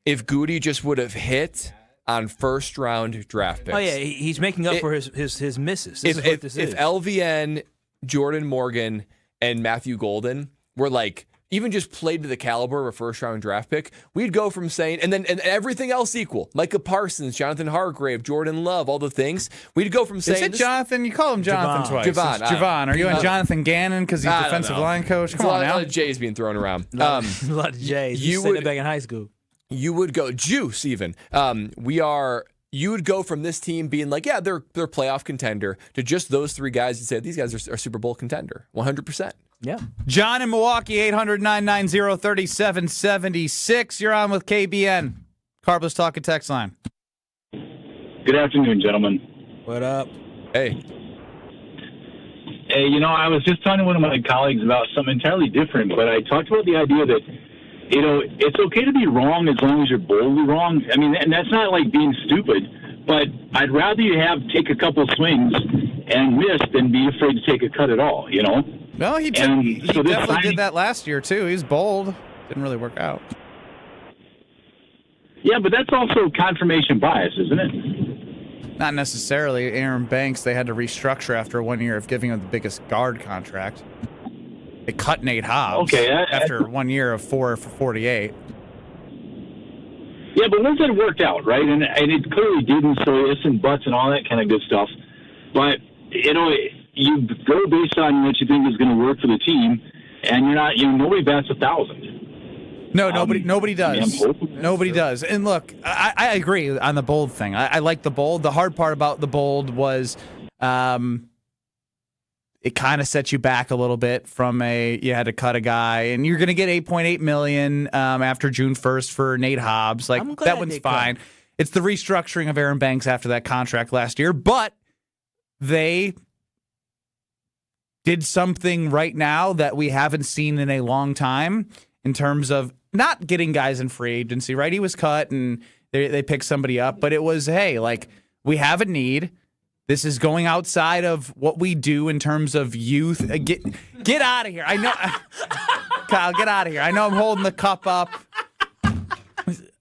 if Goody just would have hit on first-round draft picks. Oh, yeah, he's making up for his misses. This is what this is. If LVN, Jordan Morgan, and Matthew Golden were even just played to the caliber of a first-round draft pick, we'd go from saying, and everything else equal, Micah Parsons, Jonathan Hargrave, Jordan Love, all the things, we'd go from saying... Is it Jonathan? You call him Jonathan twice. Javon. Javon. Are you on Jonathan Gannon because he's defensive line coach? Come on now. A lot of J's being thrown around. A lot of J's. You said it back in high school. You would go... Juice, even. You would go from this team being they're playoff contender to just those three guys. You'd say, these guys are Super Bowl contender. 100%. Yeah. John in Milwaukee, 800-990-3776. You're on with KBN. Carbless Talk and Text Line. Good afternoon, gentlemen. What up? Hey. Hey, I was just talking to one of my colleagues about something entirely different, but I talked about the idea that, it's okay to be wrong as long as you're boldly wrong. I mean, and that's not being stupid, but I'd rather you take a couple swings and miss than be afraid to take a cut at all, Well, he definitely did that last year, too. He's bold. Didn't really work out. Yeah, but that's also confirmation bias, isn't it? Not necessarily. Aaron Banks, they had to restructure after 1 year of giving him the biggest guard contract. They cut Nate Hobbs after 1 year of 4 for 48. Yeah, but once it worked out, right? And it clearly didn't, so ifs and buts and all that kind of good stuff. But, you go based on what you think is going to work for the team, and you're not, nobody bats 1,000. No, nobody does. Nobody does. And look, I agree on the bold thing. I like the bold. The hard part about the bold was it kind of sets you back a little bit from you had to cut a guy, and you're going to get $8.8 million after June 1st for Nate Hobbs. That one's fine. It's the restructuring of Aaron Banks after that contract last year, but they did something right now that we haven't seen in a long time in terms of not getting guys in free agency, right? He was cut and they picked somebody up, but it was, hey, we have a need. This is going outside of what we do in terms of youth. Get out of here. I know, Kyle, get out of here. I know I'm holding the cup up.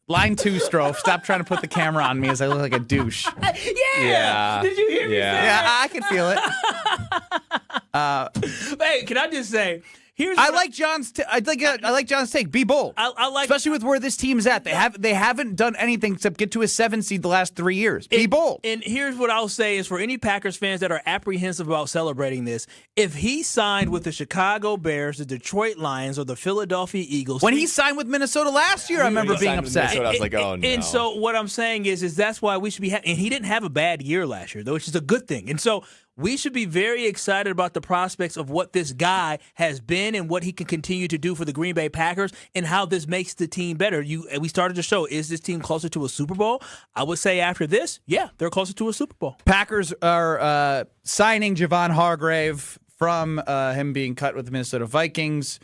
Line 2, Strofe. Stop trying to put the camera on me as I look like a douche. Yeah. Did you hear me say that? I can feel it. Hey, can I just say, I like John's take. Be bold. I like, especially with where this team's at. They haven't done anything except get to a 7 seed the last 3 years. Be bold. And here's what I'll say is for any Packers fans that are apprehensive about celebrating this, if he signed with the Chicago Bears, the Detroit Lions, or the Philadelphia Eagles, when he signed with Minnesota last year, I remember being upset. I was like, oh no. And so what I'm saying is that's why we should be. And he didn't have a bad year last year, though, which is a good thing. And so we should be very excited about the prospects of what this guy has been and what he can continue to do for the Green Bay Packers and how this makes the team better. We started the show. Is this team closer to a Super Bowl? I would say after this, yeah, they're closer to a Super Bowl. Packers are signing Javon Hargrave from him being cut with the Minnesota Vikings.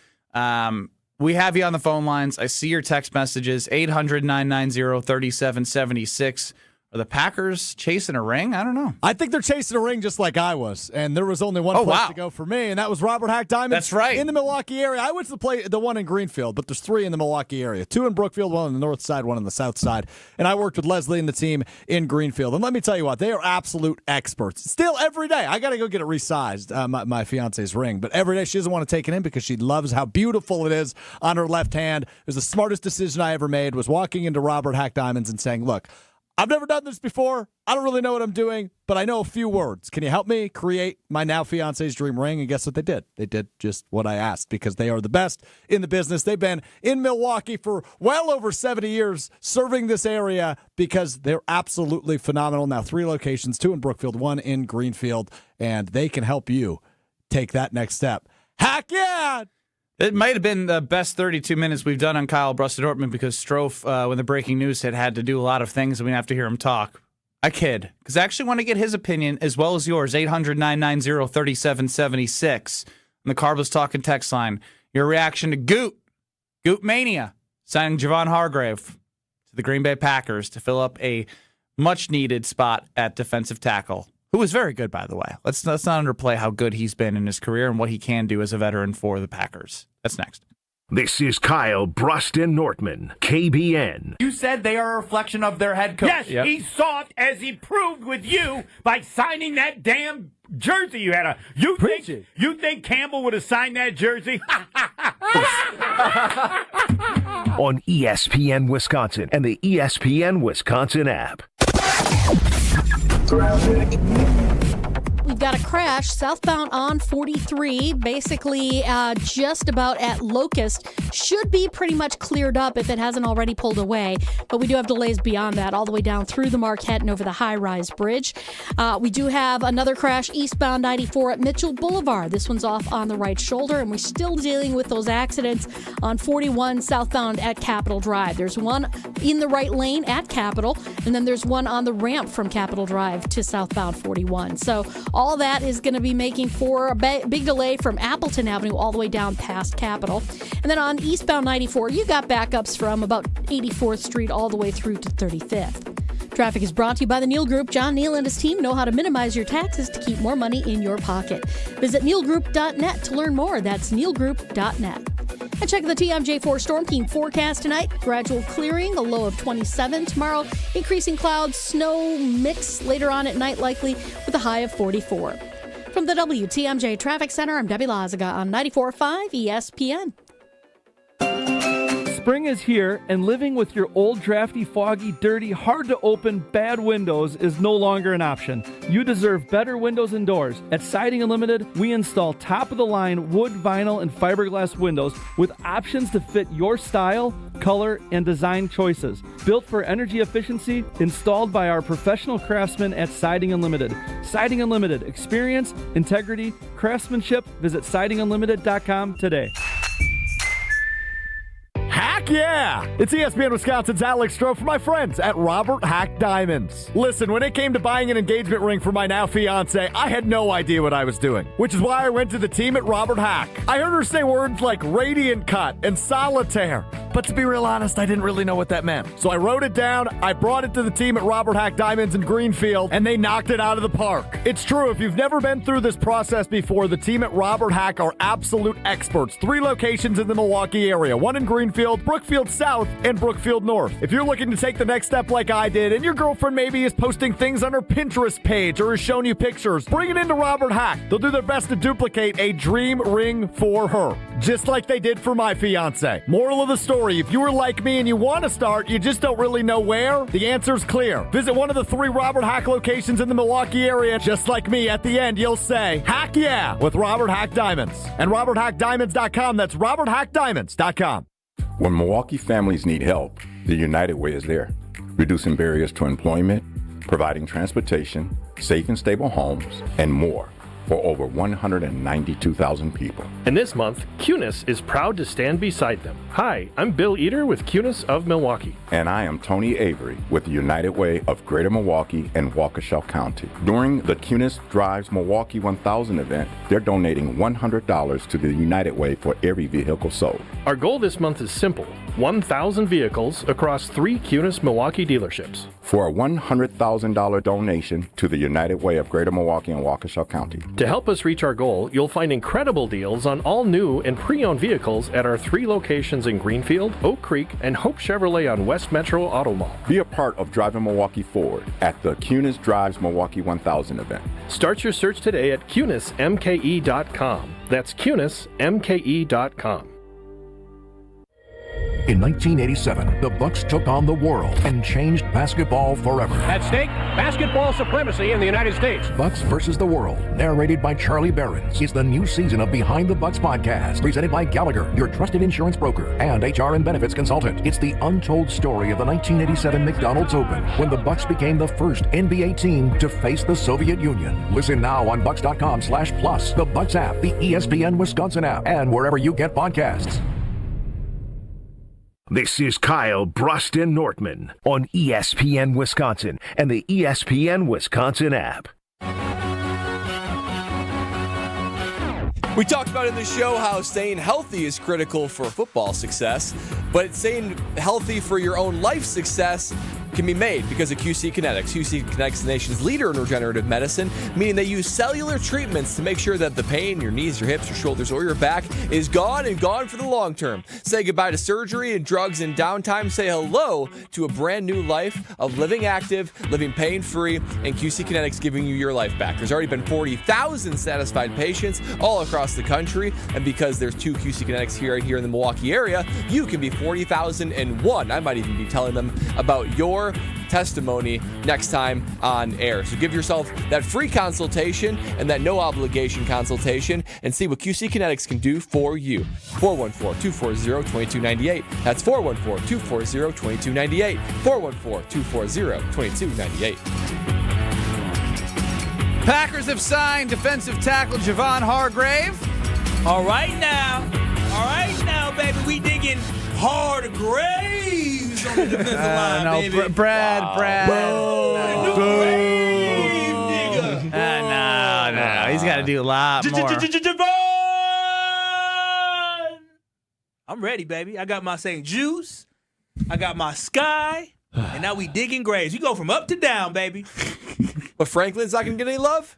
We have you on the phone lines. I see your text messages, 800-990-3776. Are the Packers chasing a ring? I don't know. I think they're chasing a ring just like I was, and there was only one place to go for me, and that was Robert Hack Diamonds. That's right. In the Milwaukee area. I went to the one in Greenfield, but there's 3 in the Milwaukee area. 2 in Brookfield, 1 on the north side, 1 on the south side. And I worked with Leslie and the team in Greenfield. And let me tell you what, they are absolute experts. Still, every day, I got to go get it resized, my fiance's ring. But every day, she doesn't want to take it in because she loves how beautiful it is on her left hand. It was the smartest decision I ever made, was walking into Robert Hack Diamonds and saying, look, I've never done this before. I don't really know what I'm doing, but I know a few words. Can you help me create my now fiance's dream ring? And guess what they did? They did just what I asked, because they are the best in the business. They've been in Milwaukee for well over 70 years, serving this area, because they're absolutely phenomenal. Now 3 locations, 2 in Brookfield, 1 in Greenfield, and they can help you take that next step. Heck yeah! It might have been the best 32 minutes we've done on Kyle Brust Nortman, because Strofe, when the breaking news had to do a lot of things, and we have to hear him talk. I kid, because I actually want to get his opinion as well as yours. 800-990-3776 on the Carbless Talking text line. Your reaction to Goot Mania, signing Javon Hargrave to the Green Bay Packers to fill up a much-needed spot at defensive tackle. Who was very good, by the way. Let's not underplay how good he's been in his career and what he can do as a veteran for the Packers. That's next. This is Kyle Brust Nortman, KBN. You said they are a reflection of their head coach. Yes, he's soft, as he proved with you by signing that damn jersey you had. You think Campbell would have signed that jersey? On ESPN Wisconsin and the ESPN Wisconsin app. We've got a crash southbound on 43, basically just about at Locust. Should be pretty much cleared up if it hasn't already pulled away, but we do have delays beyond that, all the way down through the Marquette and over the high-rise bridge. We do have another crash eastbound 94 at Mitchell Boulevard. This one's off on the right shoulder, and we're still dealing with those accidents on 41 southbound at Capitol Drive. There's one in the right lane at Capitol, and then there's one on the ramp from Capitol Drive to southbound 41. So all that is going to be making for a big delay from Appleton Avenue all the way down past Capitol. And then on eastbound 94, you got backups from about 84th Street all the way through to 35th. Traffic is brought to you by the Neal Group. John Neal and his team know how to minimize your taxes to keep more money in your pocket. Visit nealgroup.net to learn more. That's nealgroup.net. And check the TMJ4 Storm Team forecast tonight. Gradual clearing, a low of 27 tomorrow. Increasing clouds, snow mix later on at night likely with a high of 44. From the WTMJ Traffic Center, I'm Debbie Lazaga on 94.5 ESPN. Spring is here, and living with your old, drafty, foggy, dirty, hard-to-open, bad windows is no longer an option. You deserve better windows and doors. At Siding Unlimited, we install top-of-the-line wood, vinyl, and fiberglass windows with options to fit your style, color, and design choices. Built for energy efficiency, installed by our professional craftsmen at Siding Unlimited. Siding Unlimited. Experience, integrity, craftsmanship. Visit sidingunlimited.com today. Heck yeah! It's ESPN Wisconsin's Alex Strofe for my friends at Robert Hack Diamonds. Listen, when it came to buying an engagement ring for my now fiance, I had no idea what I was doing, which is why I went to the team at Robert Hack. I heard her say words like radiant cut and solitaire, but to be real honest, I didn't really know what that meant. So I wrote it down, I brought it to the team at Robert Hack Diamonds in Greenfield, and they knocked it out of the park. It's true, if you've never been through this process before, the team at Robert Hack are absolute experts. 3 locations in the Milwaukee area, 1 in Greenfield, Brookfield South, and Brookfield North. If you're looking to take the next step like I did, and your girlfriend maybe is posting things on her Pinterest page or is showing you pictures, bring it into Robert Hack. They'll do their best to duplicate a dream ring for her, just like they did for my fiance. Moral of the story, if you are like me and you want to start, you just don't really know where, the answer's clear. Visit one of the 3 Robert Hack locations in the Milwaukee area. Just like me, at the end, you'll say, heck yeah, with Robert Hack Diamonds. And RobertHackDiamonds.com, that's RobertHackDiamonds.com. When Milwaukee families need help, the United Way is there, reducing barriers to employment, providing transportation, safe and stable homes, and more. for over 192,000 people. And this month, Gutekunst is proud to stand beside them. Hi, I'm Bill Eater with Gutekunst of Milwaukee. And I am Tony Avery with the United Way of Greater Milwaukee and Waukesha County. During the Gutekunst Drives Milwaukee 1000 event, they're donating $100 to the United Way for every vehicle sold. Our goal this month is simple: 1,000 vehicles across 3 Gutekunst Milwaukee dealerships. For a $100,000 donation to the United Way of Greater Milwaukee and Waukesha County. To help us reach our goal, you'll find incredible deals on all new and pre-owned vehicles at our 3 locations in Greenfield, Oak Creek, and Hope Chevrolet on West Metro Auto Mall. Be a part of Driving Milwaukee Forward at the Gutekunst Drives Milwaukee 1000 event. Start your search today at CunisMKE.com. That's CunisMKE.com. In 1987, the Bucks took on the world and changed basketball forever. At stake, basketball supremacy in the United States. Bucks versus the World, narrated by Charlie Behrens, is the new season of Behind the Bucks podcast, presented by Gallagher, your trusted insurance broker and HR and benefits consultant. It's the untold story of the 1987 McDonald's Open, when the Bucks became the first NBA team to face the Soviet Union. Listen now on Bucks.com/plus, the Bucks app, the ESPN Wisconsin app, and wherever you get podcasts. This is Kyle Brust Nortman on ESPN Wisconsin and the ESPN Wisconsin app. We talked about in the show how staying healthy is critical for football success, but staying healthy for your own life success can be made because of QC Kinetics. QC Kinetics is the nation's leader in regenerative medicine, meaning they use cellular treatments to make sure that the pain in your knees, your hips, your shoulders, or your back is gone and gone for the long term. Say goodbye to surgery and drugs and downtime. Say hello to a brand new life of living active, living pain-free, and QC Kinetics giving you your life back. There's already been 40,000 satisfied patients all across the country, and because there's 2 QC Kinetics here in the Milwaukee area, you can be 40,001. I might even be telling them about your testimony next time on air. So give yourself that free consultation and that no obligation consultation and see what QC Kinetics can do for you. 414-240-2298. That's 414-240-2298. 414-240-2298. Packers have signed defensive tackle Javon Hargrave. All right now, baby, we digging Hargraves on the defensive line, baby. Brad. No. He's got to do a lot more. I'm ready, baby. I got my St. Juice. I got my Skyy. And now we digging graves. You go from up to down, baby. But Franklin's not going to get any love?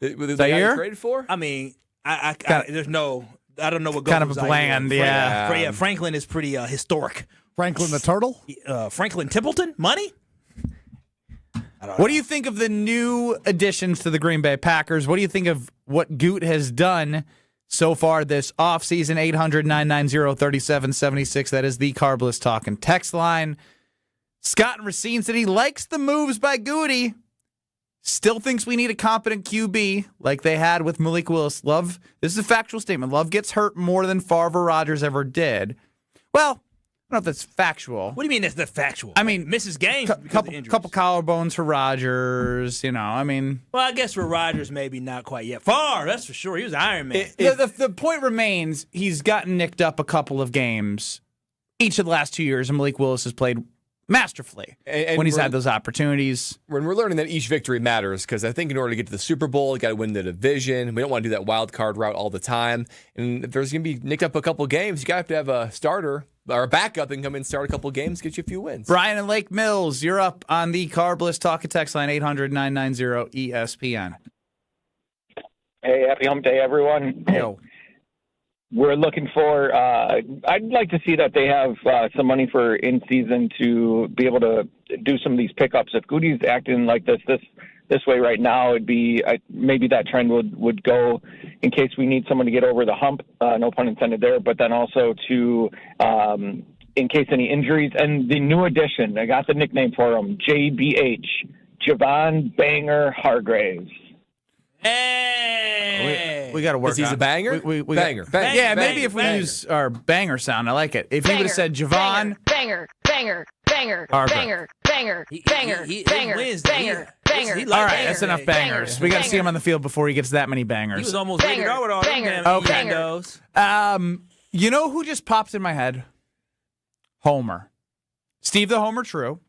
Was that guy traded for? I mean, there's no... I don't know what goes kind of bland, yeah. Franklin is pretty historic. Franklin the Turtle? Franklin Templeton? Money? What do you think of the new additions to the Green Bay Packers? What do you think of what Goot has done so far this offseason? 800-990-3776. That is the Carbless Talk and text line. Scott in Racine said he likes the moves by Goody. Still thinks we need a competent QB like they had with Malik Willis. Love, this is a factual statement. Love gets hurt more than Favre or Rodgers ever did. Well, I don't know if that's factual. What do you mean that's the factual? I mean, misses games because of injuries. Couple collarbones for Rodgers, Well, I guess for Rodgers, maybe not quite yet. Favre, that's for sure. He was Iron Man. The point remains, he's gotten nicked up a couple of games each of the last 2 years, and Malik Willis has played masterfully when he's had those opportunities. When we're learning that each victory matters, because I think in order to get to the Super Bowl, you got to win the division. We don't want to do that wild card route all the time. And if there's going to be nicked up a couple of games, you got to have a starter or a backup and come in and start a couple of games, get you a few wins. Brian and Lake Mills, you're up on the Carbless Talk and Text line, 800-990-ESPN. Hey, happy hump day, everyone. Yo. We're looking for, I'd like to see that they have some money for in-season to be able to do some of these pickups. If Goody's acting like this way right now, it'd be maybe that trend would go in case we need someone to get over the hump, no pun intended there, but then also to in case any injuries. And the new addition, I got the nickname for him, JBH, Javon Banger Hargrave. Hey, we got to work. He's a banger. Banger. Yeah, maybe if we use our banger sound, I like it. If he would have said Javon, banger, Hargrave. banger. Wednesday. Banger. All right, that's enough bangers. We got to see him on the field before he gets that many bangers. He was almost ready to go with all them damn innuendos. You know who just pops in my head? Homer. Steve the Homer True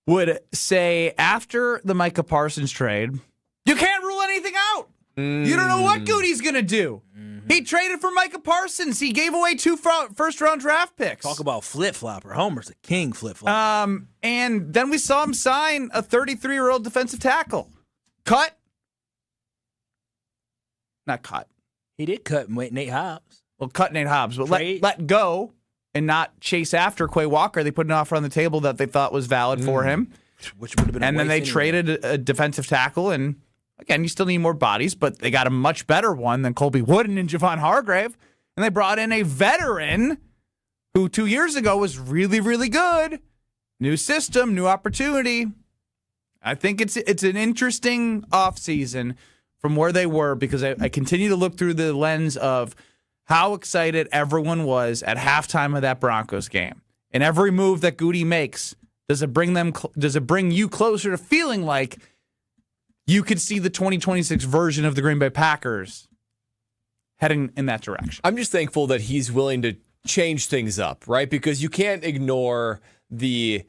would say after the Micah Parsons trade, you can't rule anything out. You don't know what Goody's going to do. He traded for Micah Parsons. He gave away 2 first-round draft picks. Talk about flip-flopper. Homer's a king flip-flopper. And then we saw him sign a 33-year-old defensive tackle. Cut. Not cut. He did cut Nate Hobbs. Well, cut Nate Hobbs, but let go and not chase after Quay Walker. They put an offer on the table that they thought was valid for him. Which would have been and then they traded a defensive tackle, and again, you still need more bodies, but they got a much better one than Colby Wooden and Javon Hargrave. And they brought in a veteran who 2 years ago was really, really good. New system, new opportunity. I think it's an interesting offseason from where they were, because I continue to look through the lens of how excited everyone was at halftime of that Broncos game. And every move that Goody makes, does it bring you closer to feeling like you could see the 2026 version of the Green Bay Packers heading in that direction? I'm just thankful that he's willing to change things up, right? Because you can't ignore the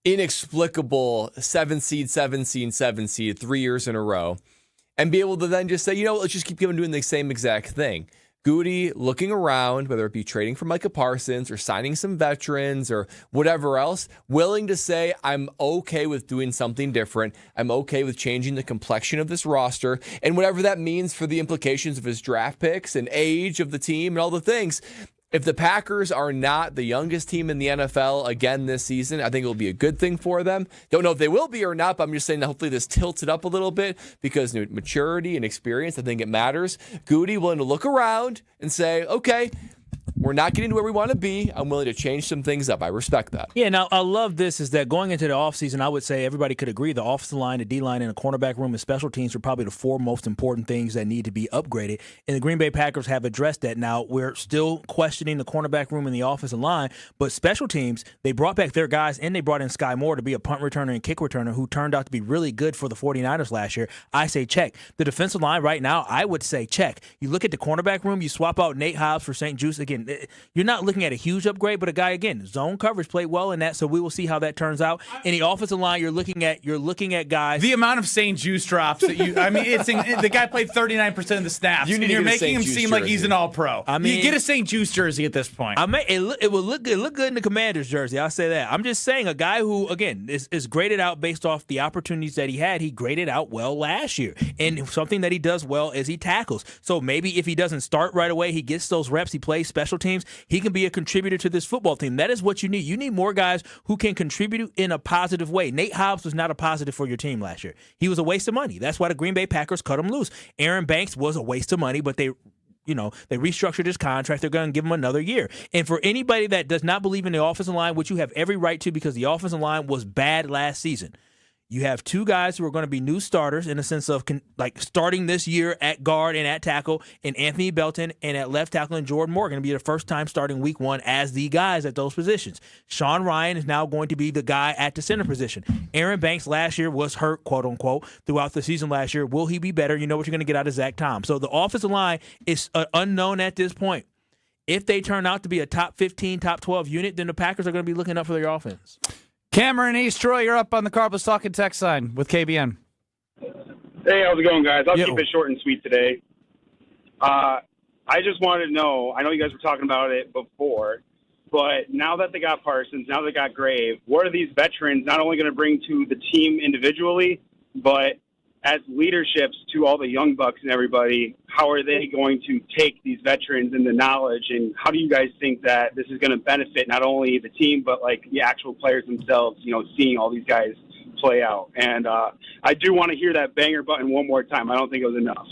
inexplicable 7 seed 3 years in a row and be able to then just say, let's just keep doing the same exact thing. Goody looking around, whether it be trading for Micah Parsons or signing some veterans or whatever else, willing to say, I'm okay with doing something different. I'm okay with changing the complexion of this roster and whatever that means for the implications of his draft picks and age of the team and all the things. If the Packers are not the youngest team in the NFL again this season, I think it'll be a good thing for them. Don't know if they will be or not, but I'm just saying that hopefully this tilts it up a little bit because maturity and experience, I think it matters. Goody willing to look around and say, okay, we're not getting to where we want to be. I'm willing to change some things up. I respect that. Yeah, now I love this is that going into the offseason, I would say everybody could agree the offensive line, the D-line, and the cornerback room and special teams are probably the 4 most important things that need to be upgraded. And the Green Bay Packers have addressed that. Now, we're still questioning the cornerback room and the offensive line, but special teams, they brought back their guys, and they brought in Skyy Moore to be a punt returner and kick returner who turned out to be really good for the 49ers last year. I say check. The defensive line right now, I would say check. You look at the cornerback room, you swap out Nate Hobbs for St. Juice. Again, you're not looking at a huge upgrade, but a guy, again, zone coverage played well in that, so we will see how that turns out. In the offensive line, you're looking at guys. The amount of St. Juice drops that the guy played 39% of the snaps. You're making him seem like he's an all-pro. You get a St. Juice jersey at this point. It will look good in the Commanders jersey. I'll say that. I'm just saying a guy who, again, is graded out based off the opportunities that he had. He graded out well last year, and something that he does well is he tackles. So maybe if he doesn't start right away, he gets those reps, he plays special teams, he can be a contributor to this football team. That is what you need. You need more guys who can contribute in a positive way. Nate Hobbs was not a positive for your team last year. He was a waste of money. That's why the Green Bay Packers cut him loose. Aaron Banks was a waste of money, but they restructured his contract. They're going to give him another year. And for anybody that does not believe in the offensive line, which you have every right to because the offensive line was bad last season, you have 2 guys who are going to be new starters in the sense of starting this year at guard and at tackle, and Anthony Belton, and at left tackle and Jordan Moore going to be the first time starting week 1 as the guys at those positions. Sean Ryan is now going to be the guy at the center position. Aaron Banks last year was hurt, quote unquote, throughout the season last year. Will he be better? You know what you're going to get out of Zach Tom. So the offensive line is unknown at this point. If they turn out to be a top 15, top 12 unit, then the Packers are going to be looking up for their offense. Cameron East Troy, you're up on the Carbless Talking text line with KBN. Hey, how's it going, guys? I'll keep it short and sweet today. I just wanted to know, I know you guys were talking about it before, but now that they got Parsons, now they got Grave, what are these veterans not only going to bring to the team individually, but as leaderships to all the young bucks and everybody? How are they going to take these veterans and the knowledge, and how do you guys think that this is going to benefit not only the team but like the actual players themselves, seeing all these guys play out? And I do want to hear that banger button one more time. I don't think it was enough.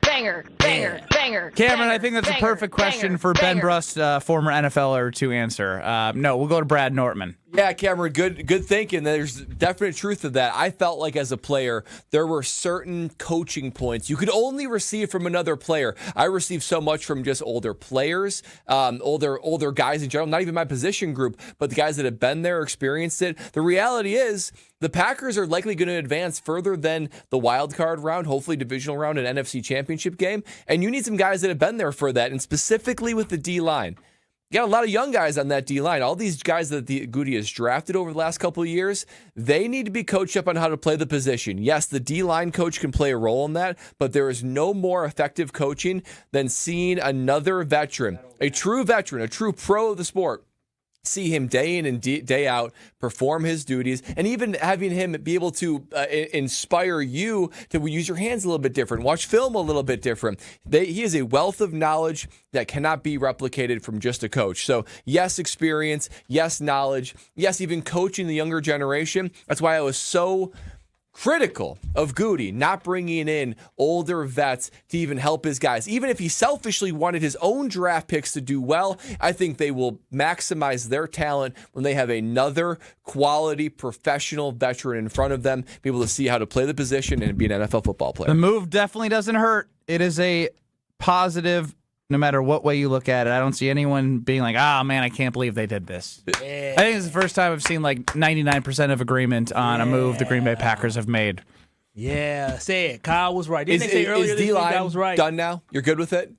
Banger, banger, banger. Cameron, I think that's a perfect question for Ben Brust, former NFLer, to answer. No, we'll go to Brad Nortman. Yeah, Cameron, good thinking. There's definite truth to that. I felt like as a player, there were certain coaching points you could only receive from another player. I received so much from just older players, older guys in general, not even my position group, but the guys that have been there, experienced it. The reality is the Packers are likely going to advance further than the wild card round, hopefully divisional round and NFC championship game. And you need some guys that have been there for that, and specifically with the D-line. You got a lot of young guys on that D-line. All these guys that Goody has drafted over the last couple of years, they need to be coached up on how to play the position. Yes, the D-line coach can play a role in that, but there is no more effective coaching than seeing another veteran, a true veteran, a true pro of the sport, see him day in and day out perform his duties, and even having him be able to inspire you to use your hands a little bit different, watch film a little bit different. He is a wealth of knowledge that cannot be replicated from just a coach. So yes, experience, yes, knowledge, yes, even coaching the younger generation. That's why I was so critical of Goody not bringing in older vets to even help his guys. Even if he selfishly wanted his own draft picks to do well, I think they will maximize their talent when they have another quality professional veteran in front of them, be able to see how to play the position and be an NFL football player. The move definitely doesn't hurt. It is a positive no matter what way you look at it. I don't see anyone being like, man, I can't believe they did this. Yeah. I think it's the first time I've seen like 99% of agreement on a move the Green Bay Packers have made. Yeah, say it. Kyle was right. Didn't they say earlier this week I was right? Done now? You're good with it?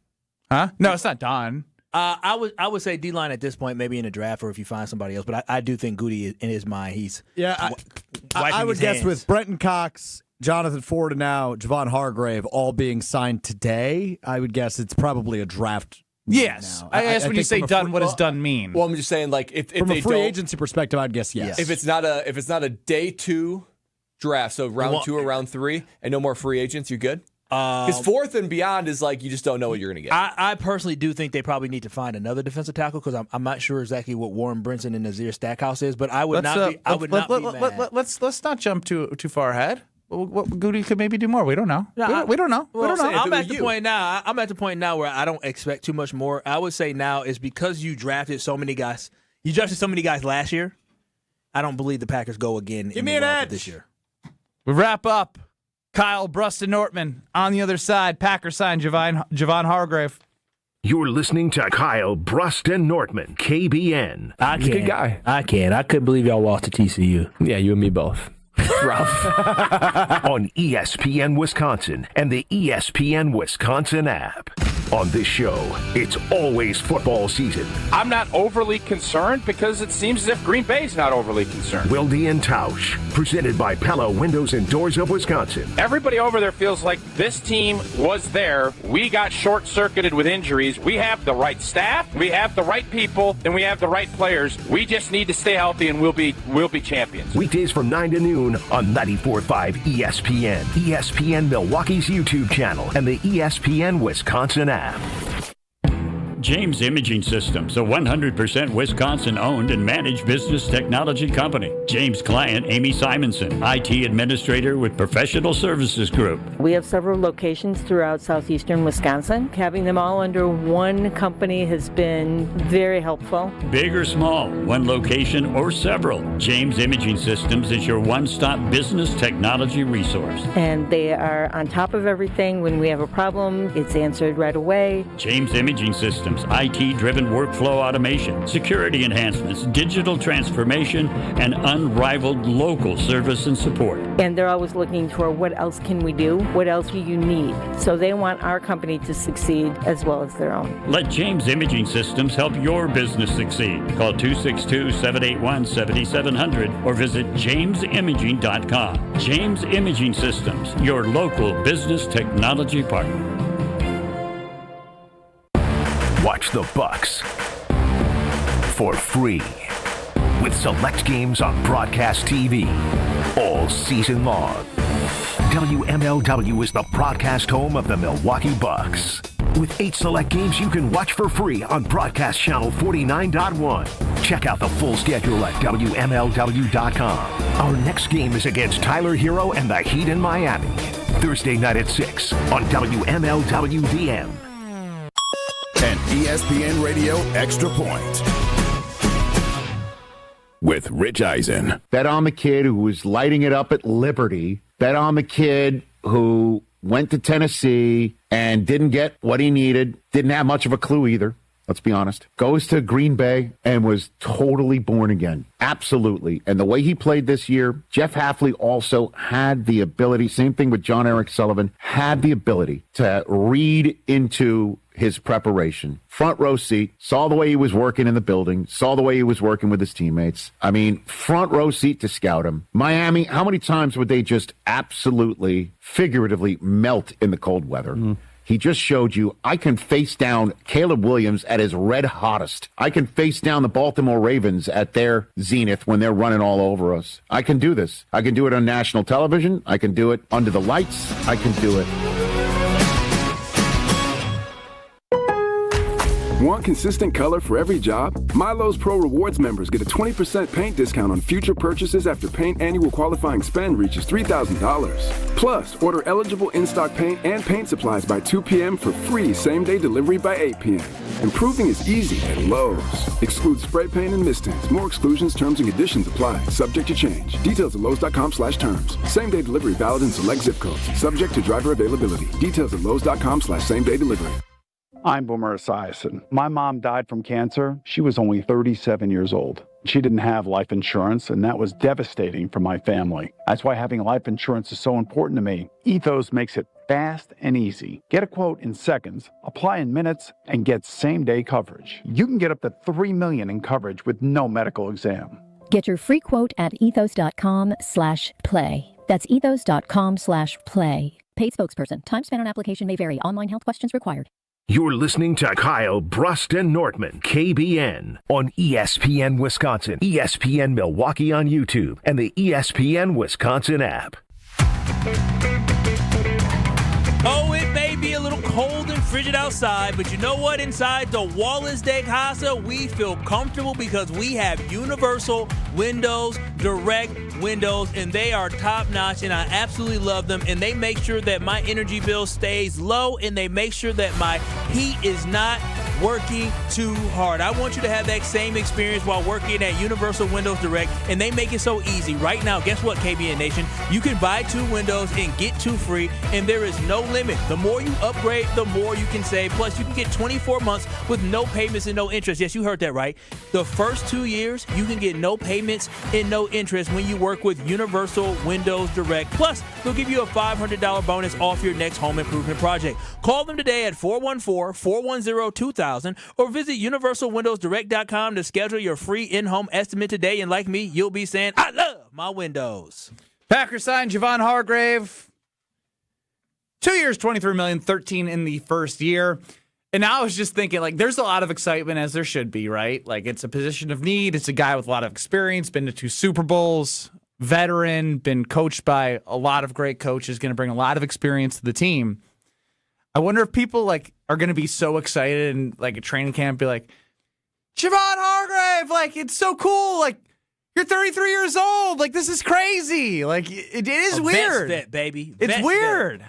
Huh? No, it's not done. I would say D-line at this point, maybe in a draft or if you find somebody else. But I do think Goody, in his mind, he's I would guess with Brenton Cox, Jonathan Ford, and now Javon Hargrave all being signed today, I would guess it's probably a draft. Yes. I guess when you say done, what does done mean? Well, I'm just saying, like, if from they a free agency perspective, I'd guess yes. If it's not a day 2 draft, so round 2 or round 3, and no more free agents, you good? Because 4th and beyond is like you just don't know what you're going to get. I personally do think they probably need to find another defensive tackle because I'm not sure exactly what Warren Brinson and Nazir Stackhouse is, but I would not be mad. Let's not jump too far ahead. What Goody could maybe do more. We don't know. We don't know. I'm at the point now. I'm at the point now where I don't expect too much more. I would say now is because you drafted so many guys. You drafted so many guys last year. I don't believe the Packers go again. Give me an edge this year. We wrap up. Kyle, Brust Nortman on the other side. Packers sign Javon Hargrave. You're listening to Kyle, Brust, and Nortman, KBN. He's a good guy. I couldn't believe y'all lost to TCU. Yeah, you and me both. Rough. On ESPN Wisconsin and the ESPN Wisconsin app. On this show, it's always football season. I'm not overly concerned because it seems as if Green Bay's not overly concerned. Wilde and Tausch, presented by Pella Windows and Doors of Wisconsin. Everybody over there feels like this team was there. We got short-circuited with injuries. We have the right staff, we have the right people, and we have the right players. We just need to stay healthy, and we'll be champions. Weekdays from 9 to noon on 94.5 ESPN, ESPN Milwaukee's YouTube channel, and the ESPN Wisconsin app. James Imaging Systems, a 100% Wisconsin-owned and managed business technology company. James' client, Amy Simonson, IT administrator with Professional Services Group. We have several locations throughout southeastern Wisconsin. Having them all under one company has been very helpful. Big or small, one location or several, James Imaging Systems is your one-stop business technology resource. And they are on top of everything. When we have a problem, it's answered right away. James Imaging Systems, IT-driven workflow automation, security enhancements, digital transformation, and unrivaled local service and support. And they're always looking for what else can we do? What else do you need? So they want our company to succeed as well as their own. Let James Imaging Systems help your business succeed. Call 262-781-7700 or visit jamesimaging.com. James Imaging Systems, your local business technology partner. Watch the Bucks for free with select games on broadcast TV all season long. WMLW is the broadcast home of the Milwaukee Bucks. With 8 select games you can watch for free on broadcast channel 49.1. Check out the full schedule at WMLW.com. Our next game is against Tyler Hero and the Heat in Miami. Thursday night at 6 on WMLW DM. An ESPN Radio Extra Point. with Rich Eisen. Bet on the kid who was lighting it up at Liberty. Bet on the kid who went to Tennessee and didn't get what he needed. Didn't have much of a clue either. Let's be honest. Goes to Green Bay and was totally born again. Absolutely. And the way he played this year, Jeff Hafley also had the ability, same thing with John Eric Sullivan, had the ability to read into his preparation. Front row seat, saw the way he was working in the building, saw the way he was working with his teammates. I mean, front row seat to scout him. Miami, how many times would they just absolutely, figuratively melt in the cold weather? He just showed you I can face down Caleb Williams at his red hottest. I can face down the Baltimore Ravens at their zenith when they're running all over us. I can do this. I can do it on national television. I can do it under the lights. I can do it. Want consistent color for every job? Milo's Pro Rewards members get a 20% paint discount on future purchases after paint annual qualifying spend reaches $3,000. Plus, order eligible in-stock paint and paint supplies by 2 p.m. for free same-day delivery by 8 p.m. Improving is easy at Lowe's. Excludes spray paint and mist tints. More exclusions, terms, and conditions apply. Subject to change. Details at Lowe's.com/terms. Same-day delivery valid in select zip codes. Subject to driver availability. Details at Lowe's.com/same-day delivery. I'm Boomer Esiason. My mom died from cancer. She was only 37 years old. She didn't have life insurance, and that was devastating for my family. That's why having life insurance is so important to me. Ethos makes it fast and easy. Get a quote in seconds, apply in minutes, and get same-day coverage. You can get up to $3 million in coverage with no medical exam. Get your free quote at ethos.com/play. That's ethos.com/play. Paid spokesperson. Time spent on application may vary. Online health questions required. You're listening to Kyle, Brust, and Nortman, KBN, on ESPN Wisconsin, ESPN Milwaukee on YouTube, and the ESPN Wisconsin app. Oh, it may be a little cold and frigid outside, but you know what? Inside the Wallace Deck Casa, we feel comfortable because we have Universal Windows Direct windows, and they are top-notch, and I absolutely love them, and they make sure that my energy bill stays low, and they make sure that my heat is not working too hard. I want you to have that same experience while working at Universal Windows Direct, and they make it so easy. Right now, guess what, KBN Nation? You can buy 2 windows and get 2 free, and there is no limit. The more you upgrade, the more you can save. Plus, you can get 24 months with no payments and no interest. Yes, you heard that right. The first 2 years, you can get no payments and no interest when you work with Universal Windows Direct. Plus, they'll give you a $500 bonus off your next home improvement project. Call them today at 414-410-2000 or visit universalwindowsdirect.com to schedule your free in-home estimate today. And like me, you'll be saying, I love my windows. Packers signed Javon Hargrave. 2 years, $23 million, 13 in the first year. And now I was just thinking, like, there's a lot of excitement, as there should be, right? Like, it's a position of need. It's a guy with a lot of experience, been to 2 Super Bowls, veteran, been coached by a lot of great coaches, going to bring a lot of experience to the team. I wonder if people, like, are going to be so excited and, like, a training camp be like, Javon Hargrave, like, it's so cool. Like, you're 33 years old. Like, this is crazy. Like, it is weird. Vet, baby. It's weird.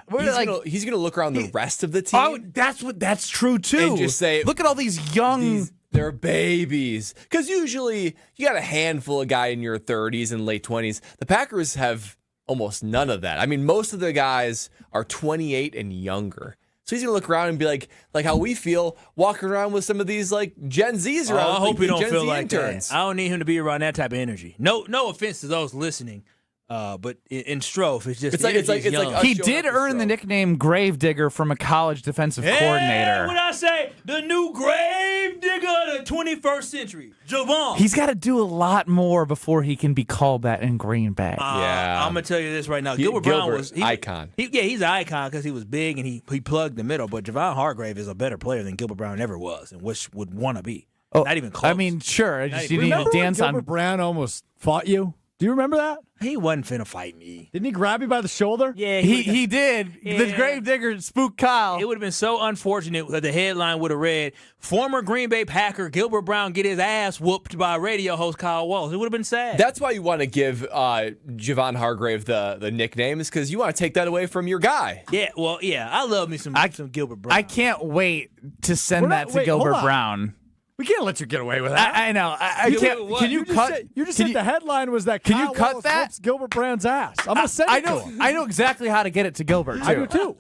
He's gonna look around the rest of the team. Oh, that's true too. And just say, look at all these young. They're babies. Because usually you got a handful of guy in your 30s and late 20s. The Packers have almost none of that. I mean, most of the guys are 28 and younger. So he's going to look around and be like how we feel walking around with some of these like Gen Zs around. I hope we don't Gen feel Z like interns. that. I don't need him to be around that type of energy. No offense to those listening. But in Strofe, it's just it's like he did earn the nickname Gravedigger from a college defensive coordinator. What I say? The new Gravedigger of the 21st century, Javon. He's got to do a lot more before he can be called that in Green Bay. I'm gonna tell you this right now. Gilbert Brown was icon. He's an icon because he was big and he plugged the middle. But Javon Hargrave is a better player than Gilbert Brown ever was, and which would want to be. Not even close. I mean, sure. You need to dance on. Gilbert Brown almost fought you. Do you remember that? He wasn't finna fight me. Didn't he grab you by the shoulder? Yeah, he did. Yeah. The Gravedigger spooked Kyle. It would have been so unfortunate that the headline would have read, former Green Bay Packer Gilbert Brown get his ass whooped by radio host Kyle Wallace. It would have been sad. That's why you want to give Javon Hargrave the nickname, is because you want to take that away from your guy. Yeah, well, yeah. I love me some Gilbert Brown. I can't wait to send that to Gilbert Brown. We can't let you get away with that. I know. I can't. Can you cut? You just said the headline was that. Can Kyle you cut Wallace that? whoops Gilbert Brown's ass. I'm gonna send it to him. I know exactly how to get it to Gilbert too. I do too.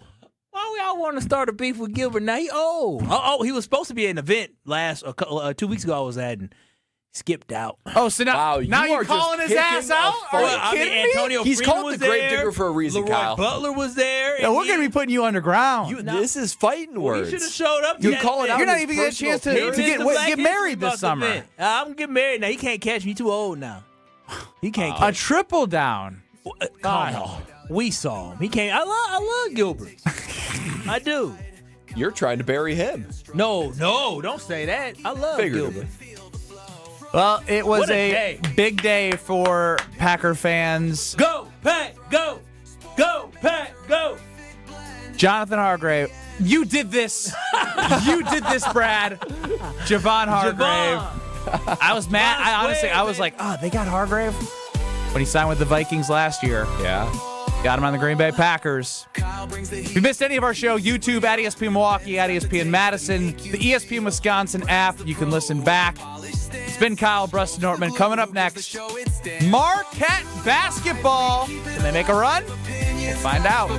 Why we all want to start a beef with Gilbert now? He he was supposed to be at an event 2 weeks ago I was at and skipped out. Oh, so now you're calling his ass out? Are you kidding me? Antonio He's Freeman called was the grave there. digger for a reason, Leroy Kyle. Butler was there. Yeah, we're going to be putting you underground. This is fighting words. He should have showed up. You're calling out You're not his even getting a chance to personal get married this summer. I'm going to get married now. He can't catch me. He's too old now. He can't A catch triple down. Kyle. We saw him. He can't. I love Gilbert. I do. You're trying to bury him. No, don't say that. I love Gilbert. Well, it was What a day. big day for Packer fans. Go, Pack, go. Go, Pack, go. Jonathan Hargrave, you did this. You did this, Brad. Javon Hargrave. I was mad. I was like, they got Hargrave when he signed with the Vikings last year. Yeah. Got him on the Green Bay Packers. If you missed any of our show, YouTube at ESPN Milwaukee, at ESPN Madison, the ESPN Wisconsin app. You can listen back. It's been Kyle, Brust Nortman. Coming up next, Marquette basketball. Can they make a run? We'll find out.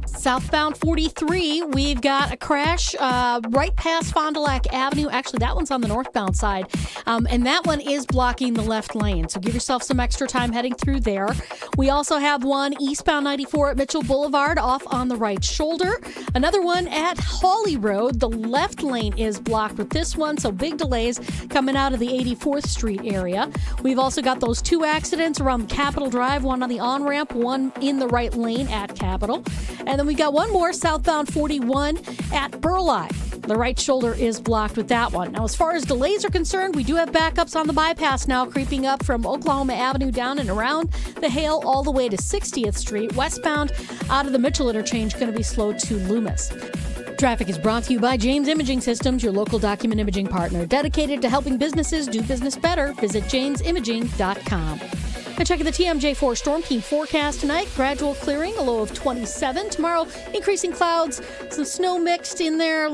Southbound 43, we've got a crash right past Fond du Lac Avenue. Actually, that one's on the northbound side, and that one is blocking the left lane. So give yourself some extra time heading through there. We also have one eastbound 94 at Mitchell Boulevard off on the right shoulder. Another one at Hawley Road. The left lane is blocked with this one, so big delays coming out of the 84th Street area. We've also got those two accidents around Capitol Drive, one on the on-ramp, one in the right lane at Capitol. And then we got one more southbound 41 at Burleigh. The right shoulder is blocked with that one. Now, as far as delays are concerned, we do have backups on the bypass now, creeping up from Oklahoma Avenue down and around the Hale all the way to 60th Street. Westbound out of the Mitchell interchange, going to be slow to Loomis. Traffic is brought to you by James Imaging Systems, your local document imaging partner, dedicated to helping businesses do business better. Visit jamesimaging.com. And checking the TMJ4 Storm Team forecast tonight. Gradual clearing, a low of 27. Tomorrow, increasing clouds, some snow mixed in there.